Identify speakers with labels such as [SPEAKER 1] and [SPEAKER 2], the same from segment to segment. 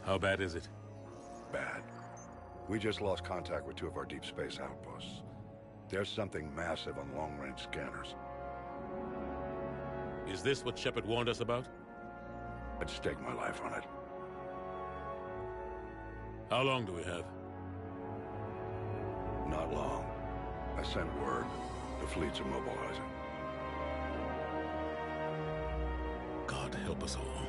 [SPEAKER 1] How bad is it?
[SPEAKER 2] Bad. We just lost contact with 2 of our deep space outposts. There's something massive on long-range scanners.
[SPEAKER 1] Is this what Shepard warned us about?
[SPEAKER 2] I'd stake my life on it.
[SPEAKER 1] How long do we have?
[SPEAKER 2] Not long. I sent word. The fleets are mobilizing.
[SPEAKER 1] God help us all.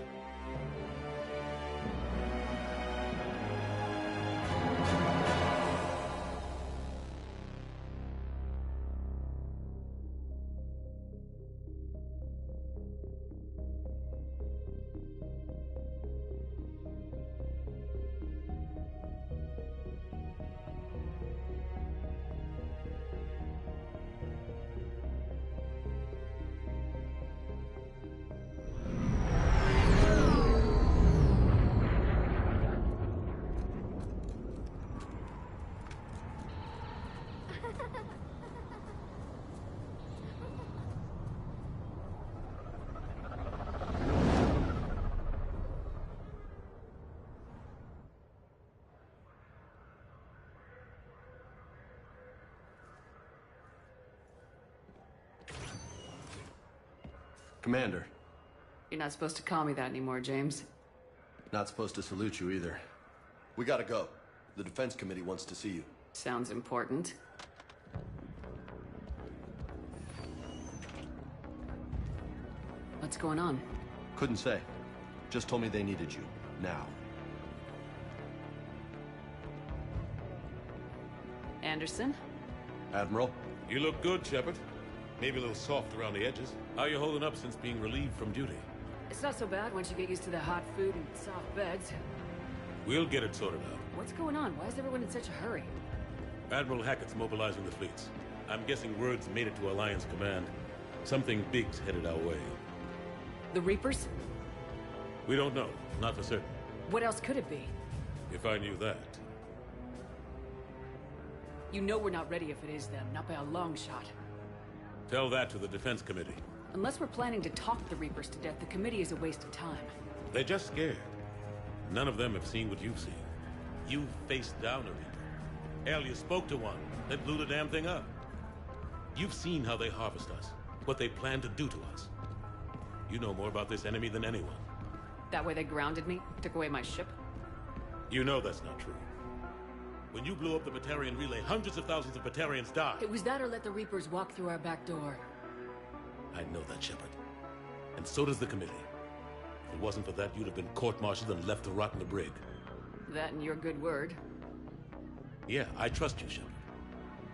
[SPEAKER 3] Commander.
[SPEAKER 4] You're not supposed to call me that anymore, James.
[SPEAKER 3] Not supposed to salute you either. We gotta go. The Defense Committee wants to see you.
[SPEAKER 4] Sounds important. What's going on?
[SPEAKER 3] Couldn't say. Just told me they needed you. Now.
[SPEAKER 4] Anderson?
[SPEAKER 3] Admiral?
[SPEAKER 1] You look good, Shepard. Maybe a little soft around the edges. How you holding up since being relieved from duty?
[SPEAKER 4] It's not so bad once you get used to the hot food and soft beds.
[SPEAKER 1] We'll get it sorted out.
[SPEAKER 4] What's going on? Why is everyone in such a hurry?
[SPEAKER 1] Admiral Hackett's mobilizing the fleets. I'm guessing word's made it to Alliance Command. Something big's headed our way.
[SPEAKER 4] The Reapers?
[SPEAKER 1] We don't know. Not for certain.
[SPEAKER 4] What else could it be?
[SPEAKER 1] If I knew that.
[SPEAKER 4] You know we're not ready if it is them, not by a long shot.
[SPEAKER 1] Tell that to the Defense Committee.
[SPEAKER 4] Unless we're planning to talk the Reapers to death, the committee is a waste of time.
[SPEAKER 1] They're just scared. None of them have seen what you've seen. You faced down a Reaper. Hell, you spoke to one that blew the damn thing up. You've seen how they harvest us, what they plan to do to us. You know more about this enemy than anyone.
[SPEAKER 4] That way they grounded me, took away my ship?
[SPEAKER 1] You know that's not true. When you blew up the Batarian relay, hundreds of thousands of Batarians died.
[SPEAKER 4] It was that or let the Reapers walk through our back door.
[SPEAKER 1] I know that, Shepard. And so does the committee. If it wasn't for that, you'd have been court-martialed and left to rot in the brig.
[SPEAKER 4] That and your good word.
[SPEAKER 1] Yeah, I trust you, Shepard.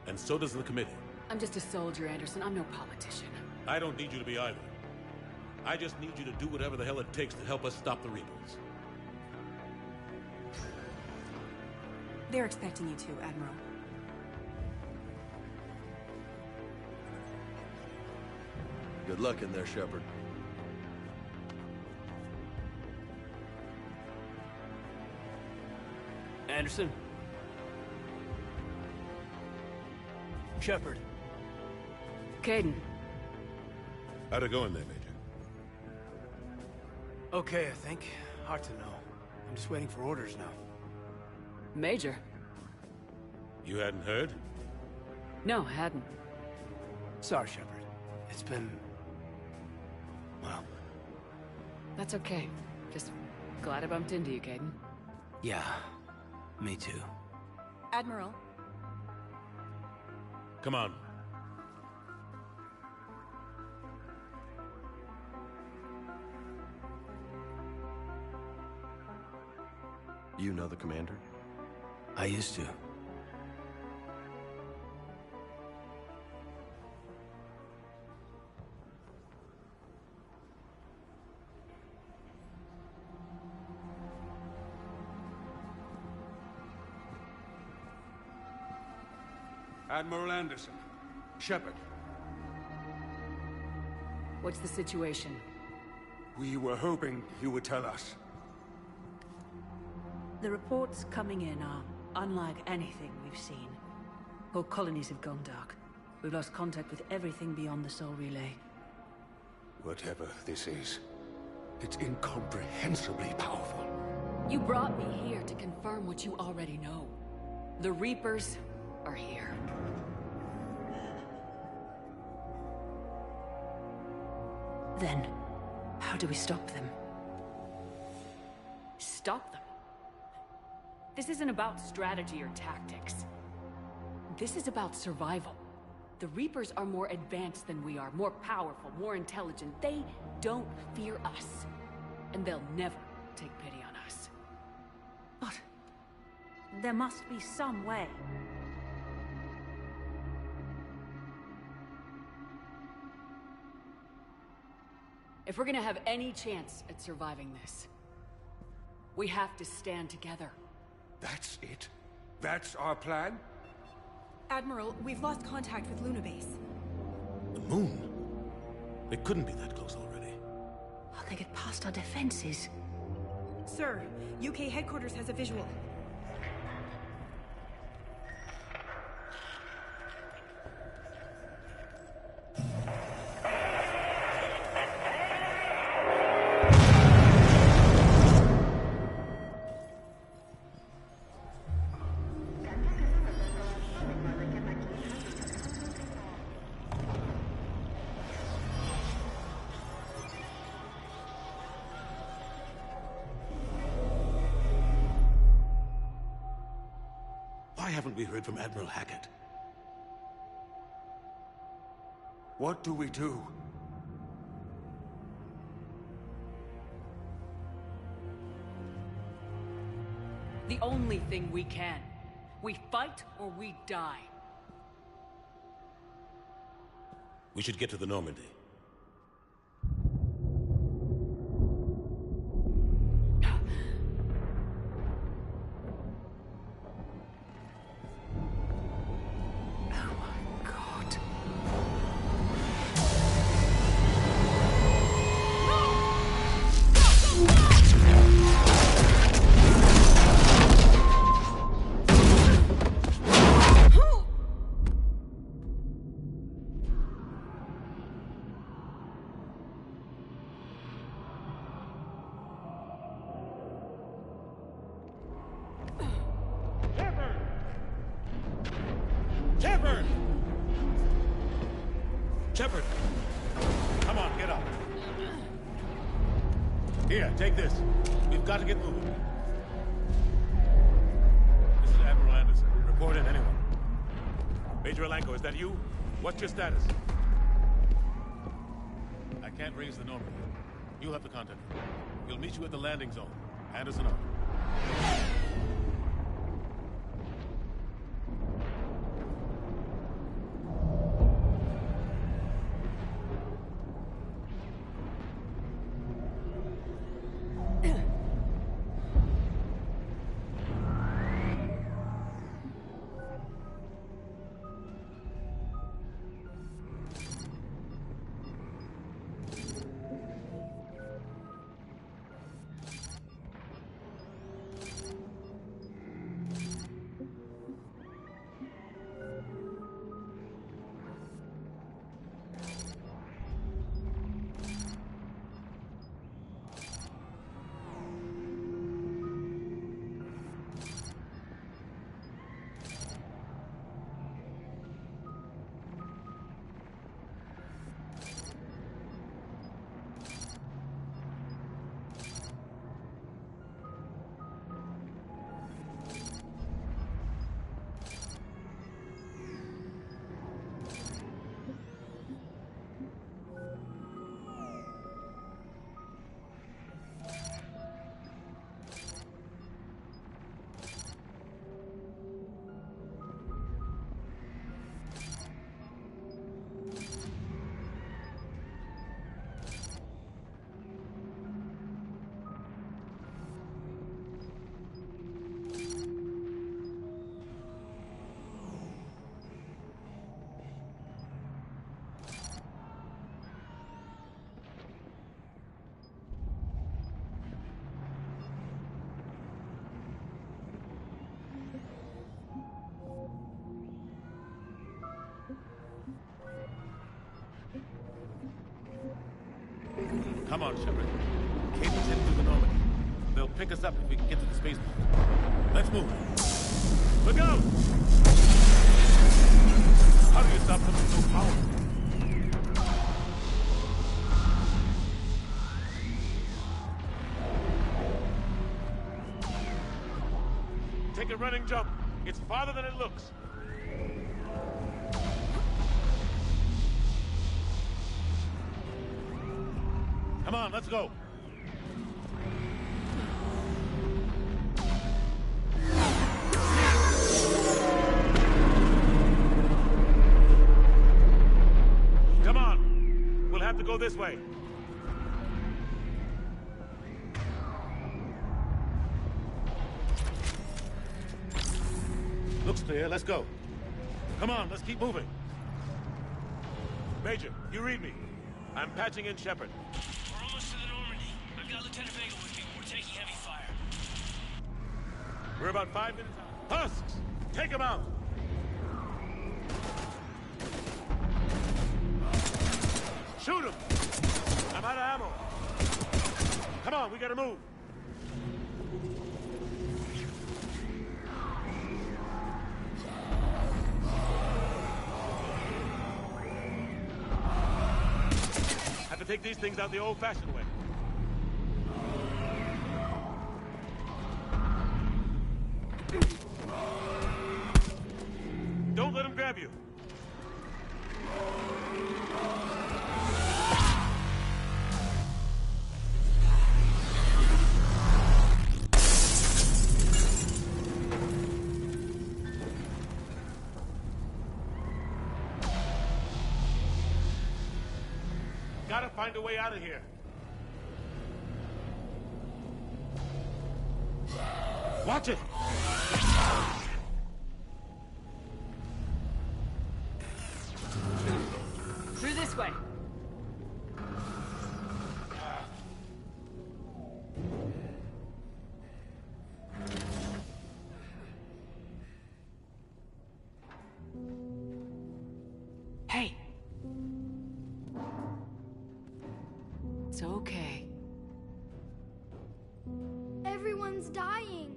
[SPEAKER 1] And so does the committee.
[SPEAKER 4] I'm just a soldier, Anderson. I'm no politician.
[SPEAKER 1] I don't need you to be either. I just need you to do whatever the hell it takes to help us stop the Reapers.
[SPEAKER 5] They're expecting you to, Admiral.
[SPEAKER 3] Good luck in there, Shepard.
[SPEAKER 6] Anderson? Shepard.
[SPEAKER 4] Kaidan.
[SPEAKER 1] How'd it go in there, Major?
[SPEAKER 6] Okay, I think. Hard to know. I'm just waiting for orders now.
[SPEAKER 4] Major?
[SPEAKER 1] You hadn't heard?
[SPEAKER 4] No, hadn't.
[SPEAKER 6] Sorry, Shepard. It's been... well...
[SPEAKER 4] That's okay. Just glad I bumped into you, Kaidan.
[SPEAKER 6] yeah. Me too.
[SPEAKER 5] Admiral.
[SPEAKER 1] Come on.
[SPEAKER 3] You know the commander?
[SPEAKER 6] I used to.
[SPEAKER 7] Admiral Anderson. Shepard.
[SPEAKER 4] What's the situation?
[SPEAKER 7] We were hoping you would tell us.
[SPEAKER 8] The reports coming in are unlike anything we've seen. Whole colonies have gone dark. We've lost contact with everything beyond the Sol Relay.
[SPEAKER 7] Whatever this is, it's incomprehensibly powerful.
[SPEAKER 4] You brought me here to confirm what you already know. The Reapers are here.
[SPEAKER 8] Then, how do we stop them?
[SPEAKER 4] Stop them? This isn't about strategy or tactics. This is about survival. The Reapers are more advanced than we are, more powerful, more intelligent. They don't fear us. And they'll never take pity on us.
[SPEAKER 8] But there must be some way.
[SPEAKER 4] If we're gonna have any chance at surviving this, we have to stand together.
[SPEAKER 7] That's it? That's our plan?
[SPEAKER 5] Admiral, we've lost contact with Luna Base.
[SPEAKER 1] The moon? They couldn't be that close already.
[SPEAKER 8] Oh, they get past our defenses.
[SPEAKER 5] Sir, UK headquarters has a visual.
[SPEAKER 1] Why haven't we heard from Admiral Hackett?
[SPEAKER 7] What do we do?
[SPEAKER 4] The only thing we can. We fight or we die.
[SPEAKER 1] We should get to the Normandy. Shepard! Shepard! Come on, get up. Here, take this. We've got to get moving. This is Admiral Anderson. Report in, anyone. Major Alanko, is that you? What's your status? I can't raise the Normandy. You'll have to contact him. He'll meet you at the landing zone. Anderson out. Come on, Shepard. Cable's heading through the Normandy. They'll pick us up if we can get to the spaceport. Let's move. Look out! How do you stop something so powerful? Take a running jump. It's farther than it looks. Come on, let's go. Come on. We'll have to go this way. Looks clear. Let's go. Come on, let's keep moving. Major, you read me. I'm patching in Shepard.
[SPEAKER 9] We're almost to the Normandy. I've got Lieutenant Vega with me. We're taking heavy fire.
[SPEAKER 1] We're about 5 minutes out. Husks! Take them out! Shoot them! I'm out of ammo. Come on, we gotta move. Have to take these things out the old-fashioned way. Don't let him grab you. Gotta find a way out of here. Watch it!
[SPEAKER 4] Through this way. Hey. It's okay.
[SPEAKER 10] Everyone's dying.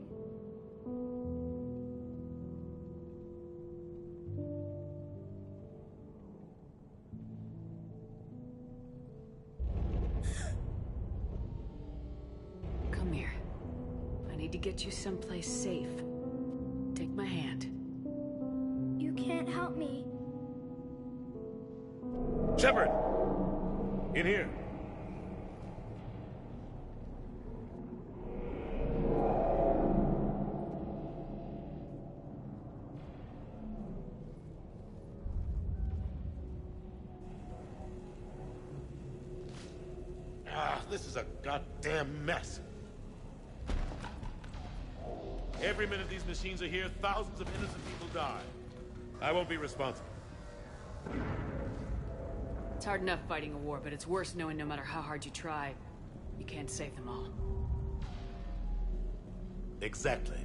[SPEAKER 4] need to get you someplace safe. Take my hand.
[SPEAKER 10] You can't help me.
[SPEAKER 1] Shepard! In here. This is a goddamn mess. Every minute these machines are here, thousands of innocent people die. I won't be responsible.
[SPEAKER 4] It's hard enough fighting a war, but it's worse knowing no matter how hard you try, you can't save them all.
[SPEAKER 1] Exactly.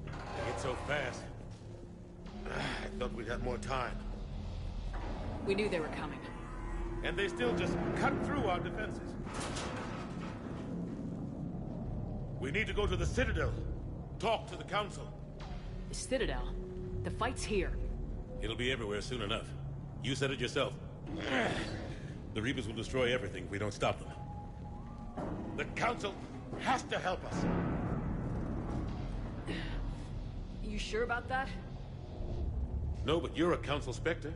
[SPEAKER 1] They get so fast. I thought we'd have more time.
[SPEAKER 4] We knew they were coming.
[SPEAKER 1] And they still just cut through our defenses. We need to go to the Citadel. Talk to the Council.
[SPEAKER 4] The Citadel? The fight's here.
[SPEAKER 1] It'll be everywhere soon enough. You said it yourself. The Reapers will destroy everything if we don't stop them. The Council has to help us.
[SPEAKER 4] You sure about that?
[SPEAKER 1] No, but you're a Council Spectre.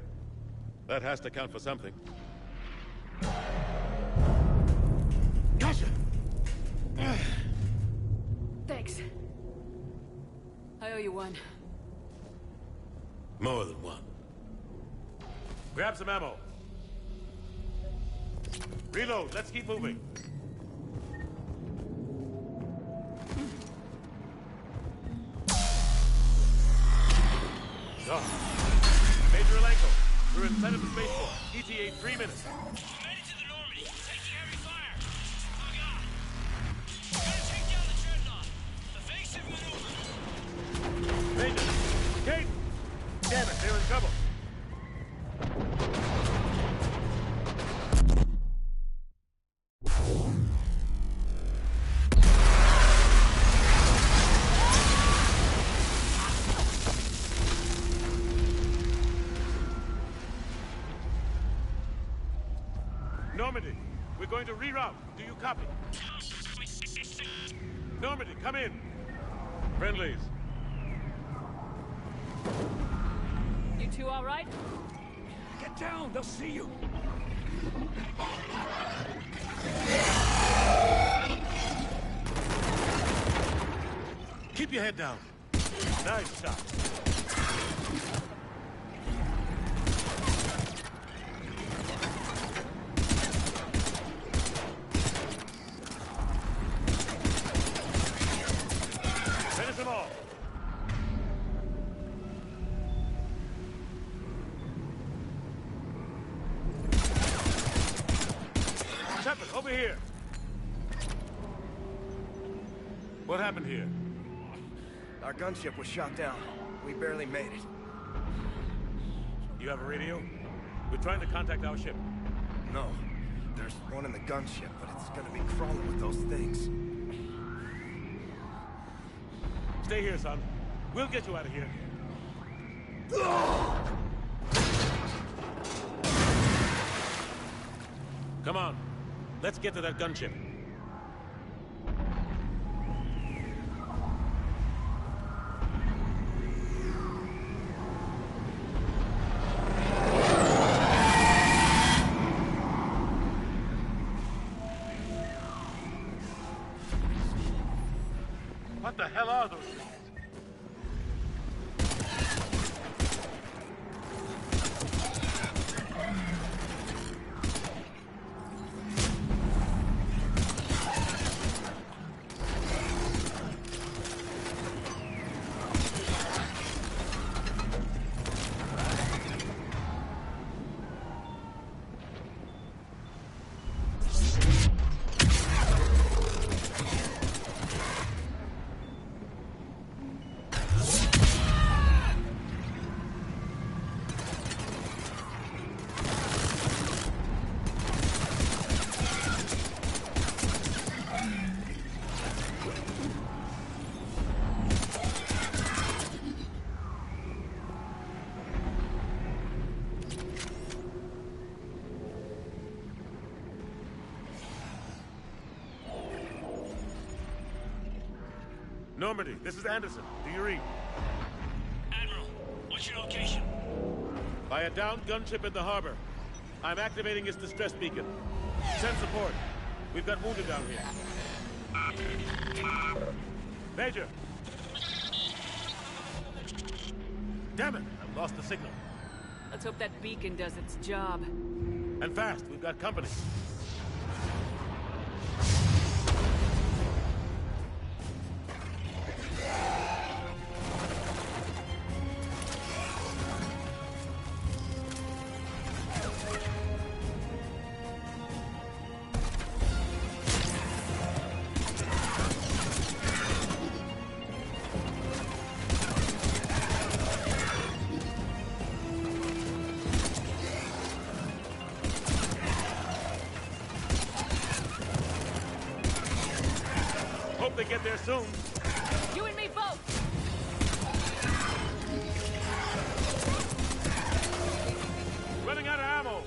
[SPEAKER 1] That has to count for something. Gotcha!
[SPEAKER 4] Thanks. I owe you one.
[SPEAKER 1] More than one. Grab some ammo. Reload. Let's keep moving. Major Alenko, we're inside of the spaceport. ETA 3 minutes.
[SPEAKER 9] We made it to the Normandy. Taking heavy fire. Oh god. We gotta take down the dreadnought. Evasive maneuver.
[SPEAKER 1] Major! Kate! Damn it, they're in trouble. Normandy, we're going to reroute. Do you copy? Normandy, come in. Friendlies.
[SPEAKER 4] You two all right?
[SPEAKER 7] Get down, they'll see you.
[SPEAKER 1] Keep your head down. Nice shot. Finish them all. Shepard, over here. What happened here?
[SPEAKER 6] Our gunship was shot down. We barely made it.
[SPEAKER 1] You have a radio? We're trying to contact our ship.
[SPEAKER 6] No. There's one in the gunship, but it's gonna be crawling with those things.
[SPEAKER 1] Stay here, son. We'll get you out of here. Come on. Let's get to that gunship. What the hell are those things? Normandy, this is Anderson. Do you read?
[SPEAKER 9] Admiral, what's your location?
[SPEAKER 1] By a downed gunship in the harbor. I'm activating its distress beacon. Send support. We've got wounded down here. Major! Damn it! I've lost the signal.
[SPEAKER 4] Let's hope that beacon does its job.
[SPEAKER 1] And fast, we've got company. Hope they get there soon.
[SPEAKER 4] You and me both!
[SPEAKER 1] Running out of ammo.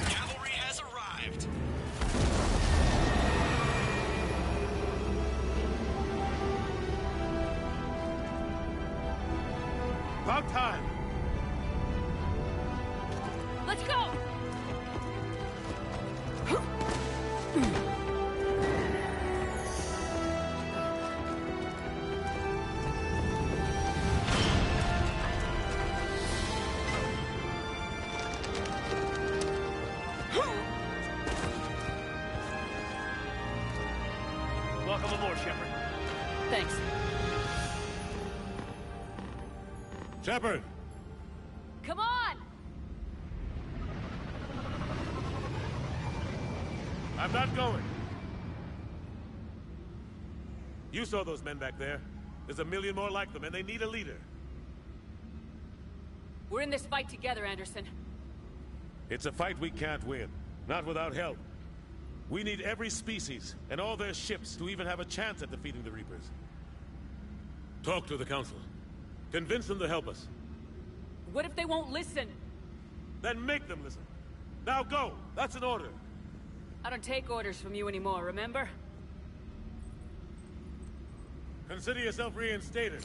[SPEAKER 9] Cavalry has arrived.
[SPEAKER 1] About time.
[SPEAKER 4] Let's go!
[SPEAKER 7] Welcome aboard, Shepard.
[SPEAKER 4] Thanks.
[SPEAKER 1] Shepard!
[SPEAKER 4] Come on!
[SPEAKER 1] I'm not going. You saw those men back there. There's a million more like them, and they need a leader.
[SPEAKER 4] We're in this fight together, Anderson.
[SPEAKER 1] It's a fight we can't win. Not without help. We need every species, and all their ships, to even have a chance at defeating the Reapers. Talk to the Council. Convince them to help us.
[SPEAKER 4] What if they won't listen?
[SPEAKER 1] Then make them listen. Now go! That's an order.
[SPEAKER 4] I don't take orders from you anymore, remember?
[SPEAKER 1] Consider yourself reinstated,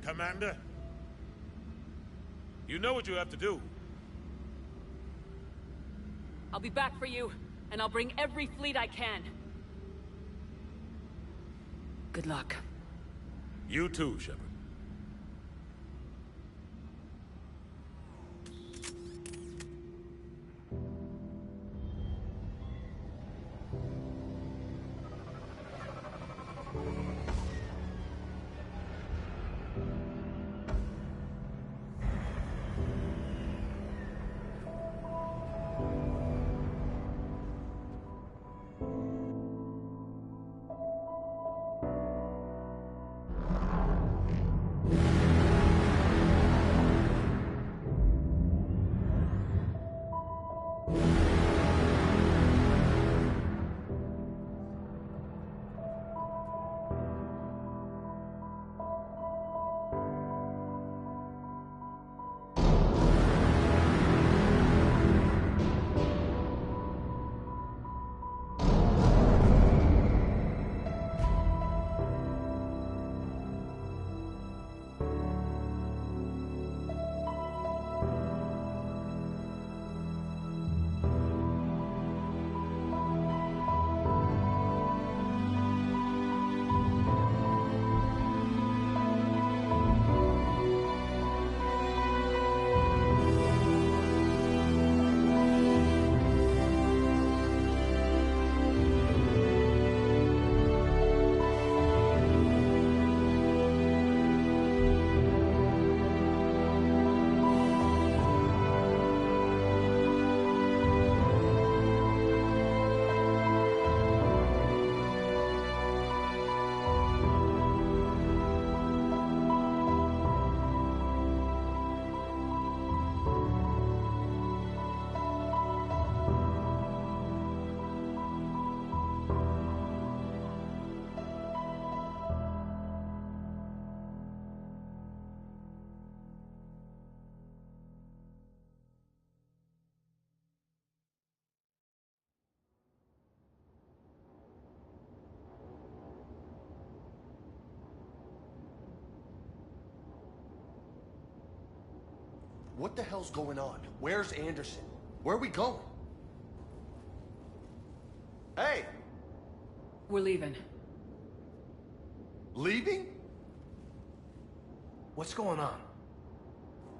[SPEAKER 1] Commander. You know what you have to do.
[SPEAKER 4] I'll be back for you, and I'll bring every fleet I can. Good luck.
[SPEAKER 1] You too, Shepard.
[SPEAKER 3] What the hell's going on? Where's Anderson? Where are we going? Hey!
[SPEAKER 4] We're leaving.
[SPEAKER 3] Leaving?
[SPEAKER 6] What's going on?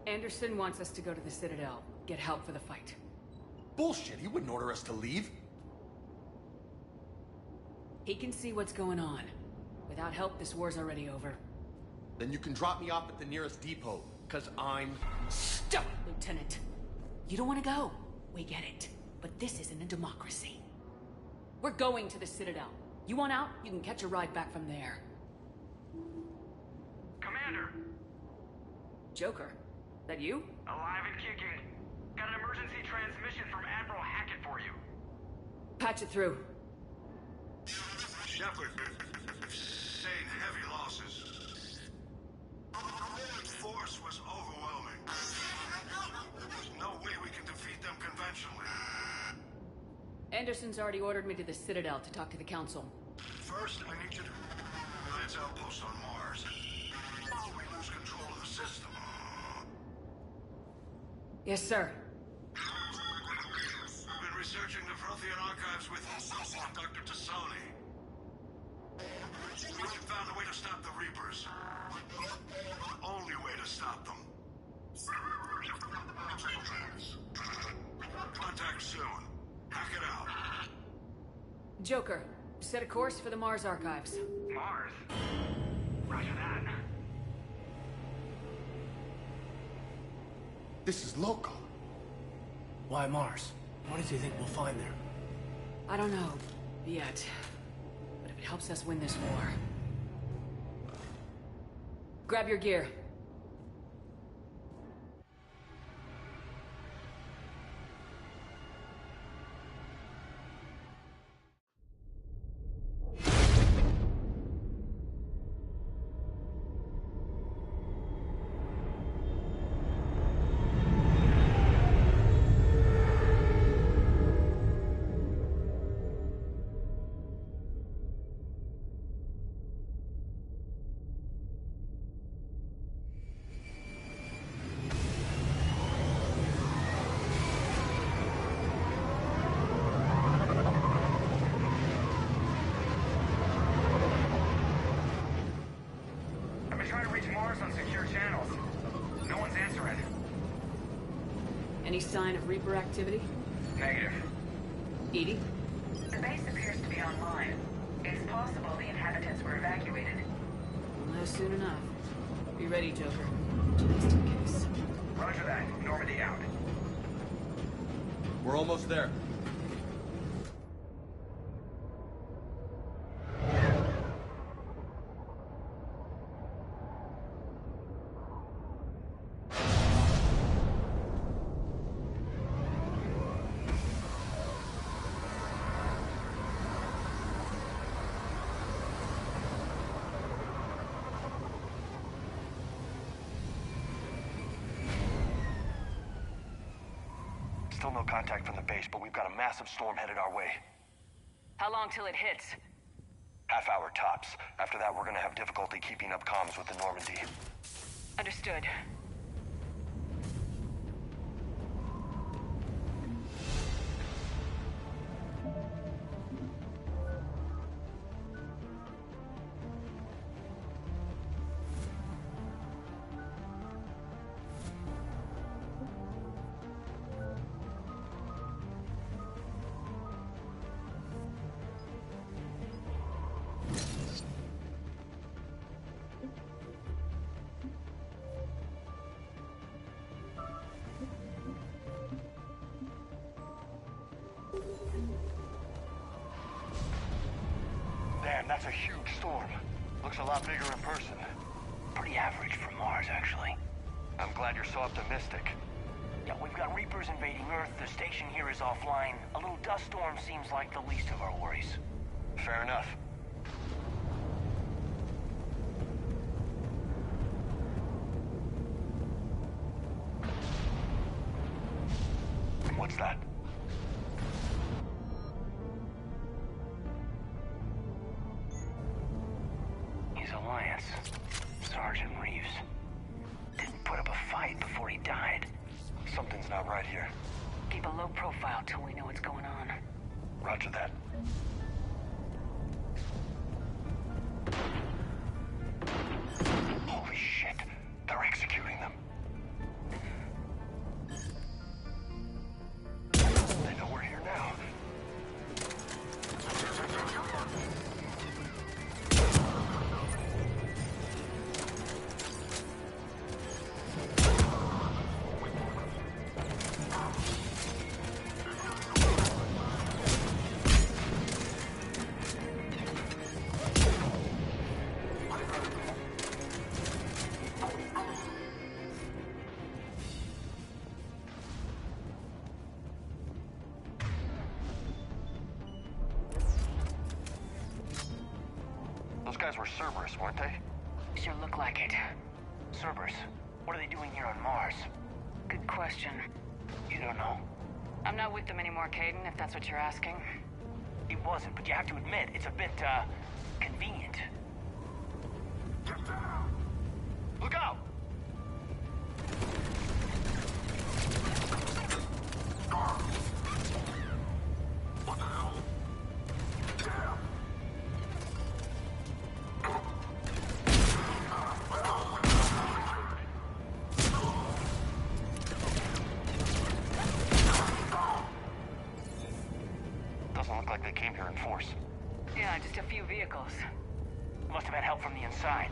[SPEAKER 4] Anderson wants us to go to the Citadel, get help for the fight.
[SPEAKER 3] Bullshit, he wouldn't order us to leave.
[SPEAKER 4] He can see what's going on. Without help, this war's already over.
[SPEAKER 3] Then you can drop me off at the nearest depot, because I'm...
[SPEAKER 4] Stop, Lieutenant! You don't want to go. We get it. But this isn't a democracy. We're going to the Citadel. You want out? You can catch a ride back from there.
[SPEAKER 7] Commander!
[SPEAKER 4] Joker, that you?
[SPEAKER 7] Alive and kicking. Got an emergency transmission from Admiral Hackett for you.
[SPEAKER 4] Patch it through.
[SPEAKER 2] Shepard, sustained heavy losses. The force was overwhelming. There's no way we can defeat them conventionally.
[SPEAKER 4] Anderson's already ordered me to the Citadel to talk to the Council.
[SPEAKER 2] First, I need you to... Alliance outpost on Mars. We lose control of the system.
[SPEAKER 4] Yes, sir.
[SPEAKER 2] We've been researching the Prothean archives with Dr. Tassoni. We found a way to stop the Reapers. The only way to stop them. Contact soon. Hack it out.
[SPEAKER 4] Joker, set a course for the Mars archives.
[SPEAKER 7] Mars? Roger that.
[SPEAKER 3] This is local.
[SPEAKER 6] Why Mars? What do you think we'll find there?
[SPEAKER 4] I don't know, yet. But if it helps us win this war... Grab your gear.
[SPEAKER 7] On secure channels. No one's answering.
[SPEAKER 4] Any sign of Reaper activity?
[SPEAKER 7] Negative.
[SPEAKER 4] Edie?
[SPEAKER 11] The base appears to be online. It's possible the inhabitants were evacuated.
[SPEAKER 4] We'll know soon enough. Be ready, Joker. Just in case.
[SPEAKER 7] Roger that. Normandy out.
[SPEAKER 3] We're almost there.
[SPEAKER 6] Still no contact from the base, but we've got a massive storm headed our way.
[SPEAKER 4] How long till it hits?
[SPEAKER 6] Half hour tops. After that, we're gonna have difficulty keeping up comms with the Normandy.
[SPEAKER 4] Understood.
[SPEAKER 6] Damn, that's a huge storm. Looks a lot bigger in person. Pretty average for Mars, actually. I'm glad you're so optimistic.
[SPEAKER 7] Yeah, we've got Reapers invading Earth. The station here is offline. A little dust storm seems like the least of our worries.
[SPEAKER 6] Fair enough. What's that?
[SPEAKER 7] His alliance. Sergeant Reeves. Didn't put up a fight before he died.
[SPEAKER 6] Something's not right here.
[SPEAKER 7] Keep a low profile till we know what's going on.
[SPEAKER 6] Roger that. Holy shit. They're executing them. They know we're here now. Those guys were Cerberus, weren't they?
[SPEAKER 7] Sure look like it. Cerberus, what are they doing here on Mars? Good question.
[SPEAKER 6] You don't know.
[SPEAKER 7] I'm not with them anymore, Caden, if that's what you're asking. It wasn't, but you have to admit, it's a bit, convenient. Look out! Doesn't look like they came here in force.
[SPEAKER 4] Yeah, just a few vehicles.
[SPEAKER 7] Must have had help from the inside.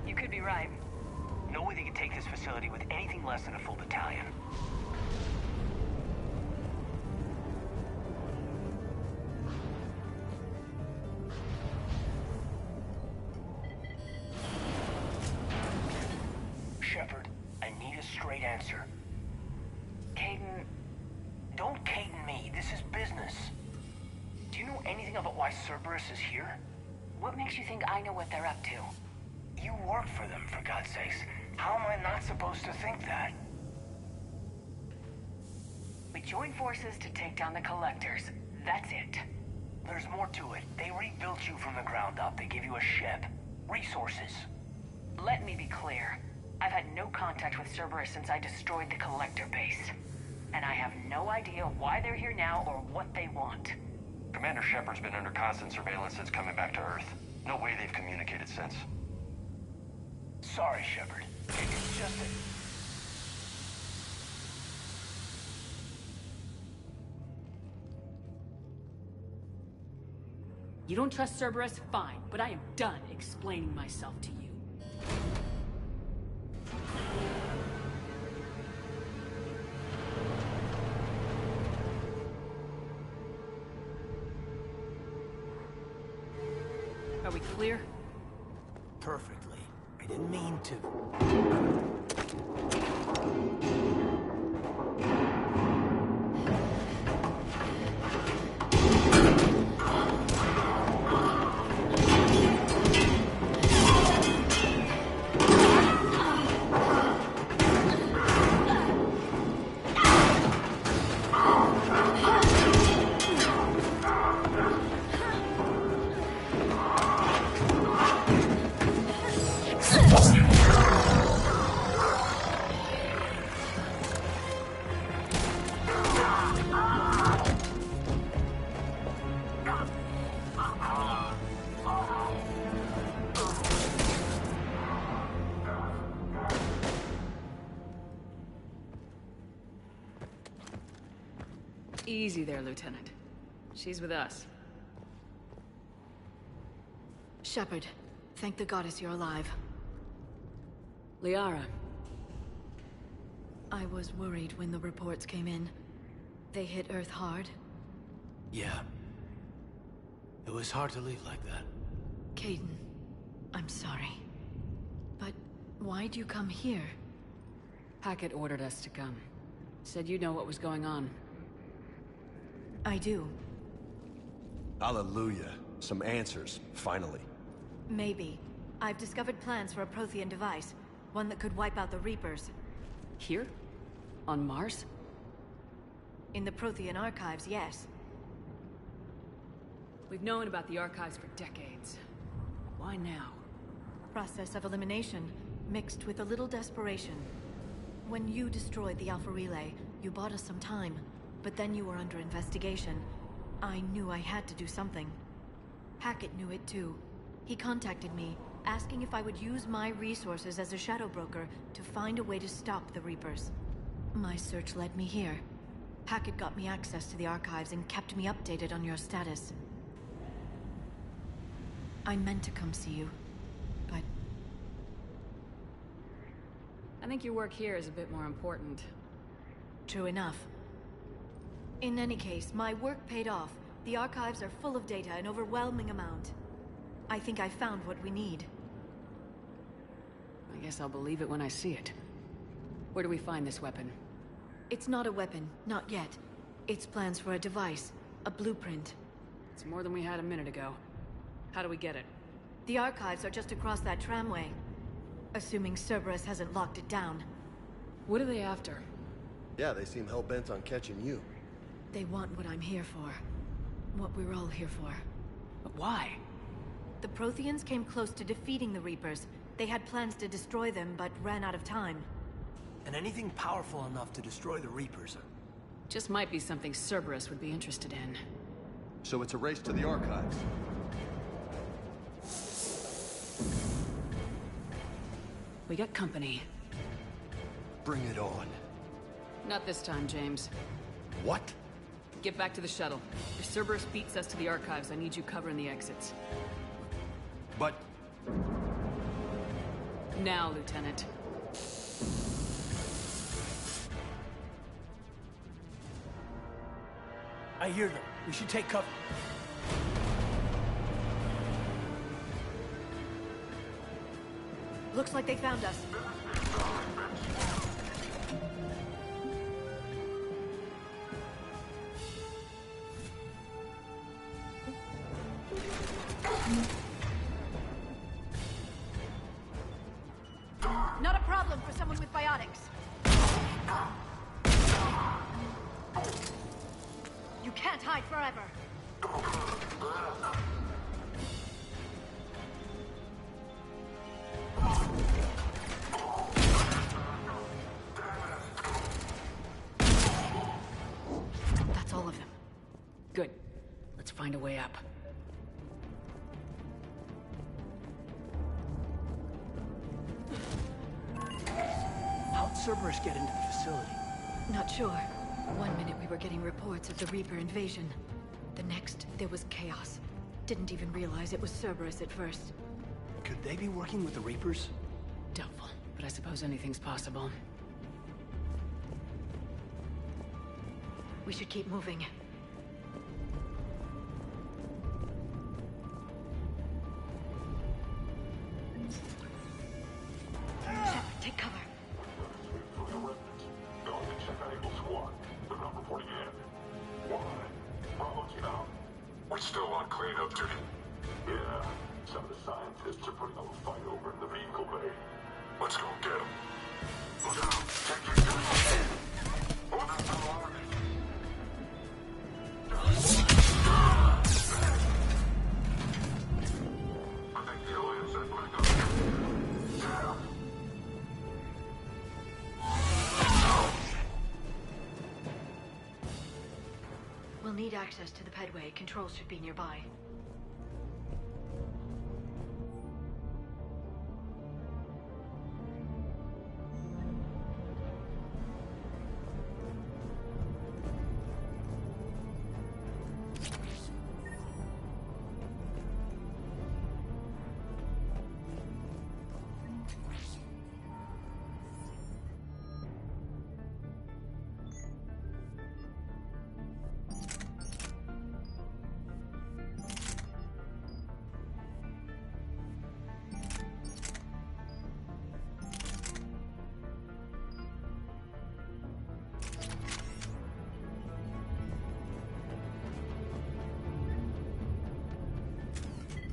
[SPEAKER 4] You could be right.
[SPEAKER 7] No way they could take this facility with anything less than a full battalion. Shepard, I need a straight answer. Caden... Don't Caden me. This is business. Do you know anything about why Cerberus is here?
[SPEAKER 4] What makes you think I know what they're up to?
[SPEAKER 7] You work for them, for God's sakes. How am I not supposed to think that?
[SPEAKER 4] We joined forces to take down the Collectors. That's it.
[SPEAKER 7] There's more to it. They rebuilt you from the ground up. They gave you a ship. Resources.
[SPEAKER 4] Let me be clear. I've had no contact with Cerberus since I destroyed the Collector base. And I have no idea why they're here now or what they want.
[SPEAKER 6] Commander Shepard's been under constant surveillance since coming back to Earth. No way they've communicated since.
[SPEAKER 7] Sorry, Shepard. It's just that...
[SPEAKER 4] You don't trust Cerberus? Fine, but I am done explaining myself to you. Are we clear?
[SPEAKER 7] Perfectly. I didn't mean to.
[SPEAKER 4] Easy there, Lieutenant. She's with us.
[SPEAKER 5] Shepard, thank the goddess you're alive.
[SPEAKER 4] Liara.
[SPEAKER 5] I was worried when the reports came in. They hit Earth hard.
[SPEAKER 12] Yeah. It was hard to leave like that.
[SPEAKER 5] Caden, I'm sorry. But why'd you come here?
[SPEAKER 4] Hackett ordered us to come. Said you know what was going on.
[SPEAKER 5] I do.
[SPEAKER 3] Hallelujah. Some answers, finally.
[SPEAKER 5] Maybe. I've discovered plans for a Prothean device. One that could wipe out the Reapers.
[SPEAKER 4] Here? On Mars?
[SPEAKER 5] In the Prothean archives, yes.
[SPEAKER 4] We've known about the archives for decades. Why now?
[SPEAKER 5] Process of elimination, mixed with a little desperation. When you destroyed the Alpha Relay, you bought us some time. But then you were under investigation. I knew I had to do something. Hackett knew it too. He contacted me, asking if I would use my resources as a shadow broker to find a way to stop the Reapers. My search led me here. Hackett got me access to the archives and kept me updated on your status. I meant to come see you, but...
[SPEAKER 4] I think your work here is a bit more important.
[SPEAKER 5] True enough. In any case, my work paid off. The archives are full of data, an overwhelming amount. I think I found what we need.
[SPEAKER 4] I guess I'll believe it when I see it. Where do we find this weapon?
[SPEAKER 5] It's not a weapon, not yet. It's plans for a device, a blueprint.
[SPEAKER 4] It's more than we had a minute ago. How do we get it?
[SPEAKER 5] The archives are just across that tramway. Assuming Cerberus hasn't locked it down.
[SPEAKER 4] What are they after?
[SPEAKER 3] Yeah, they seem hell-bent on catching you.
[SPEAKER 5] They want what I'm here for. What we're all here for.
[SPEAKER 4] But why?
[SPEAKER 5] The Protheans came close to defeating the Reapers. They had plans to destroy them, but ran out of time.
[SPEAKER 12] And anything powerful enough to destroy the Reapers.
[SPEAKER 4] Just might be something Cerberus would be interested in.
[SPEAKER 3] So it's a race to the archives.
[SPEAKER 4] We got company.
[SPEAKER 3] Bring it on.
[SPEAKER 4] Not this time, James.
[SPEAKER 3] What?
[SPEAKER 4] Get back to the shuttle. If Cerberus beats us to the archives, I need you covering the exits.
[SPEAKER 3] But...
[SPEAKER 4] Now, Lieutenant.
[SPEAKER 12] I hear them. We should take cover.
[SPEAKER 5] Looks like they found us. Not a problem for someone with biotics. You can't hide forever. That's all of them.
[SPEAKER 4] Good. Let's find a way up.
[SPEAKER 12] How'd Cerberus get into the facility?
[SPEAKER 5] Not sure. One minute we were getting reports of the Reaper invasion. The next, there was chaos. Didn't even realize it was Cerberus at first.
[SPEAKER 12] Could they be working with the Reapers?
[SPEAKER 4] Doubtful, but I suppose anything's possible.
[SPEAKER 5] We should keep moving. Shepard, take cover.
[SPEAKER 13] We're still on cleanup duty. Yeah, some of the scientists are putting up a fight over in the vehicle bay. Let's go get them. Look out! Take your gun! Hold on to the line. I think the aliens are putting up. Yeah.
[SPEAKER 5] We'll need access to the pedway. Controls should be nearby.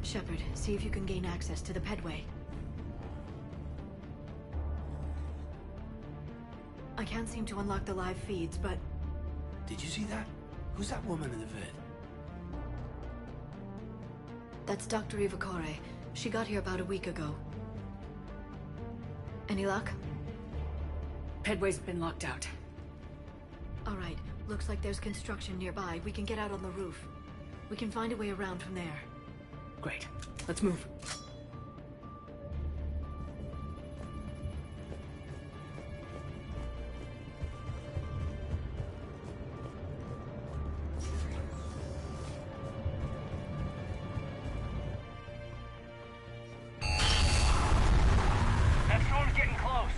[SPEAKER 5] Shepard, see if you can gain access to the pedway. I can't seem to unlock the live feeds, but...
[SPEAKER 12] Did you see that? Who's that woman in the vid?
[SPEAKER 5] That's Dr. Eva Kore. She got here about a week ago. Any luck?
[SPEAKER 4] Headway's been locked out.
[SPEAKER 5] All right, looks like there's construction nearby. We can get out on the roof. We can find a way around from there.
[SPEAKER 4] Great. Let's move.
[SPEAKER 7] That storm's getting close.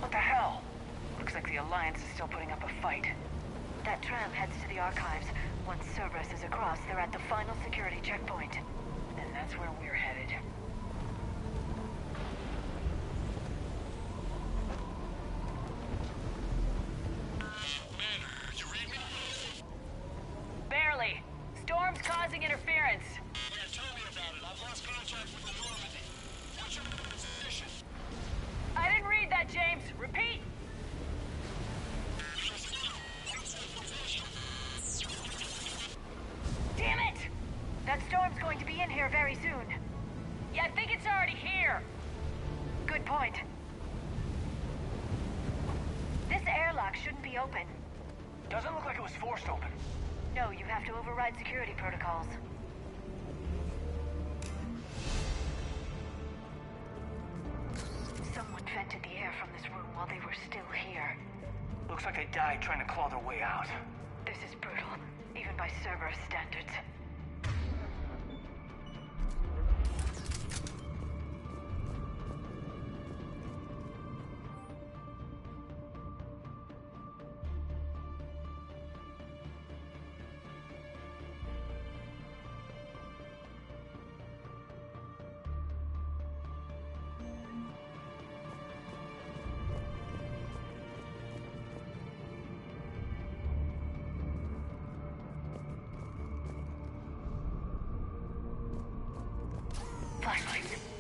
[SPEAKER 7] What the hell? Looks like the Alliance is still putting up a fight.
[SPEAKER 5] That tram heads to the archives. Once Cerberus is across, they're at the final security checkpoint.
[SPEAKER 7] And that's where we're headed.
[SPEAKER 9] Commander, you read me?
[SPEAKER 4] Barely. Storm's causing interference.
[SPEAKER 9] Yeah, tell me about it. I've lost contact with the Normandy. What's your position?
[SPEAKER 4] I didn't read that, James. Repeat.
[SPEAKER 5] Damn it! That storm's going to be in here very soon.
[SPEAKER 4] Yeah, I think it's already here.
[SPEAKER 5] Good point. This airlock shouldn't be open.
[SPEAKER 7] Doesn't look like it was forced open.
[SPEAKER 5] No, you have to override security protocols. Someone vented the air from this room while they were still here.
[SPEAKER 7] Looks like they died trying to claw their way out.
[SPEAKER 5] This is brutal, even by Cerberus standards.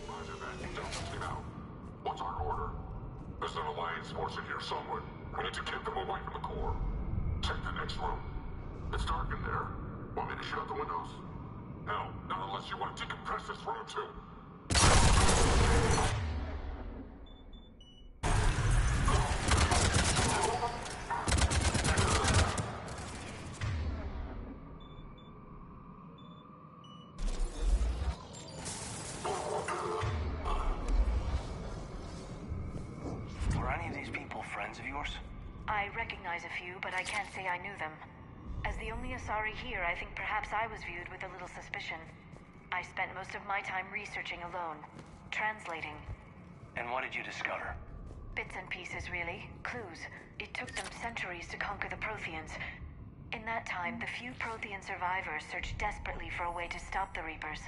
[SPEAKER 13] Roger that. Delta team out. What's our order? There's an Alliance force in here somewhere. We need to get them away from the core. Check the next room. It's dark in there. Want me to shut the windows? No, not unless you want to decompress this room too.
[SPEAKER 7] Were any of these people friends of yours?
[SPEAKER 5] I recognize a few, but I can't say I knew them. As the only Asari here, I think perhaps I was viewed with a little suspicion. I spent most of my time researching alone, translating.
[SPEAKER 7] And what did you discover?
[SPEAKER 5] Bits and pieces, really. Clues. It took them centuries to conquer the Protheans. In that time, the few Prothean survivors searched desperately for a way to stop the Reapers.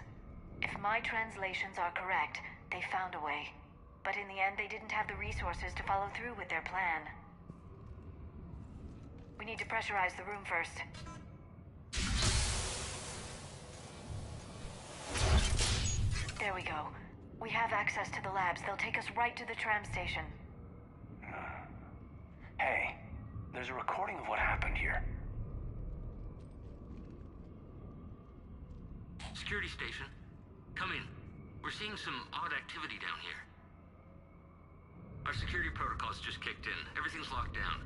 [SPEAKER 5] If my translations are correct, they found a way. But in the end, they didn't have the resources to follow through with their plan. We need to pressurize the room first. There we go. We have access to the labs. They'll take us right to the tram station.
[SPEAKER 7] Hey, there's a recording of what happened here.
[SPEAKER 14] Security station. Come in. We're seeing some odd activity down here. Our security protocols just kicked in. Everything's locked down.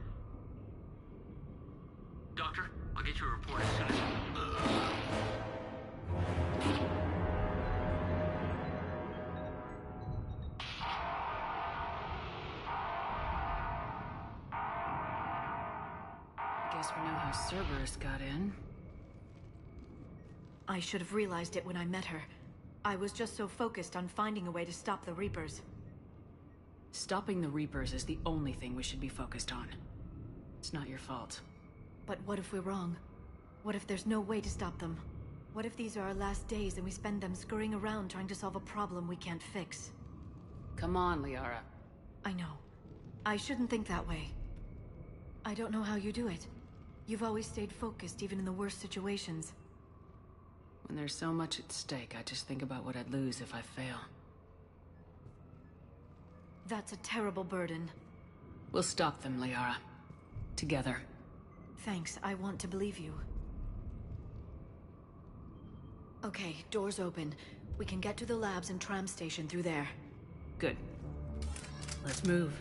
[SPEAKER 14] Doctor, I'll get you a report as soon as...
[SPEAKER 4] I guess we know how Cerberus got in.
[SPEAKER 5] I should have realized it when I met her. I was just so focused on finding a way to stop the Reapers.
[SPEAKER 4] Stopping the Reapers is the only thing we should be focused on. It's not your fault.
[SPEAKER 5] But what if we're wrong? What if there's no way to stop them? What if these are our last days and we spend them scurrying around trying to solve a problem we can't fix?
[SPEAKER 4] Come on, Liara.
[SPEAKER 5] I know. I shouldn't think that way. I don't know how you do it. You've always stayed focused even in the worst situations.
[SPEAKER 4] When there's so much at stake, I just think about what I'd lose if I fail.
[SPEAKER 5] That's a terrible burden.
[SPEAKER 4] We'll stop them, Liara. Together.
[SPEAKER 5] Thanks, I want to believe you. Okay, doors open. We can get to the labs and tram station through there.
[SPEAKER 8] Good. Let's move.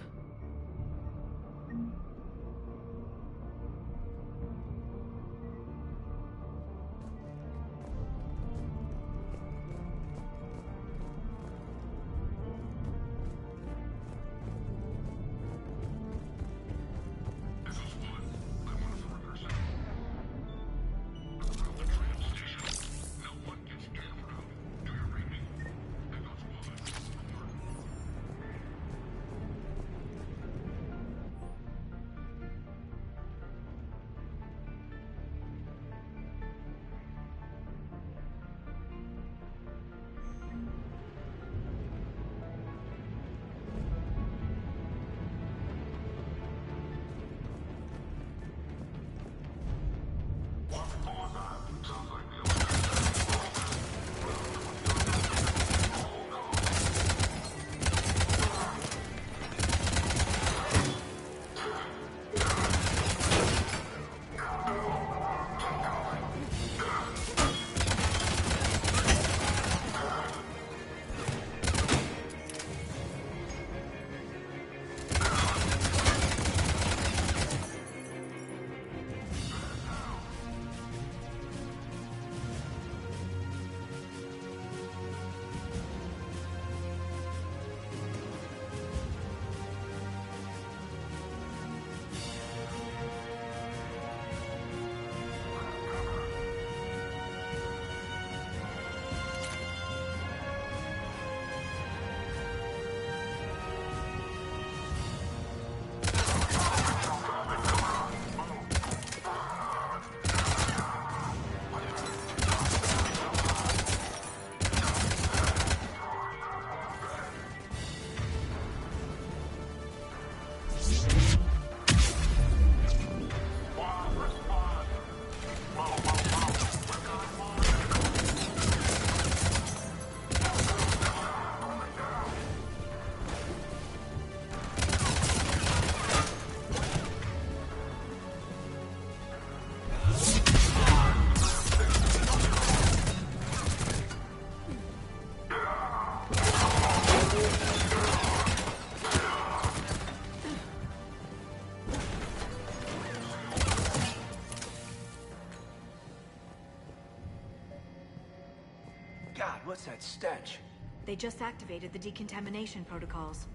[SPEAKER 12] What's that stench?
[SPEAKER 5] They just activated the decontamination protocols.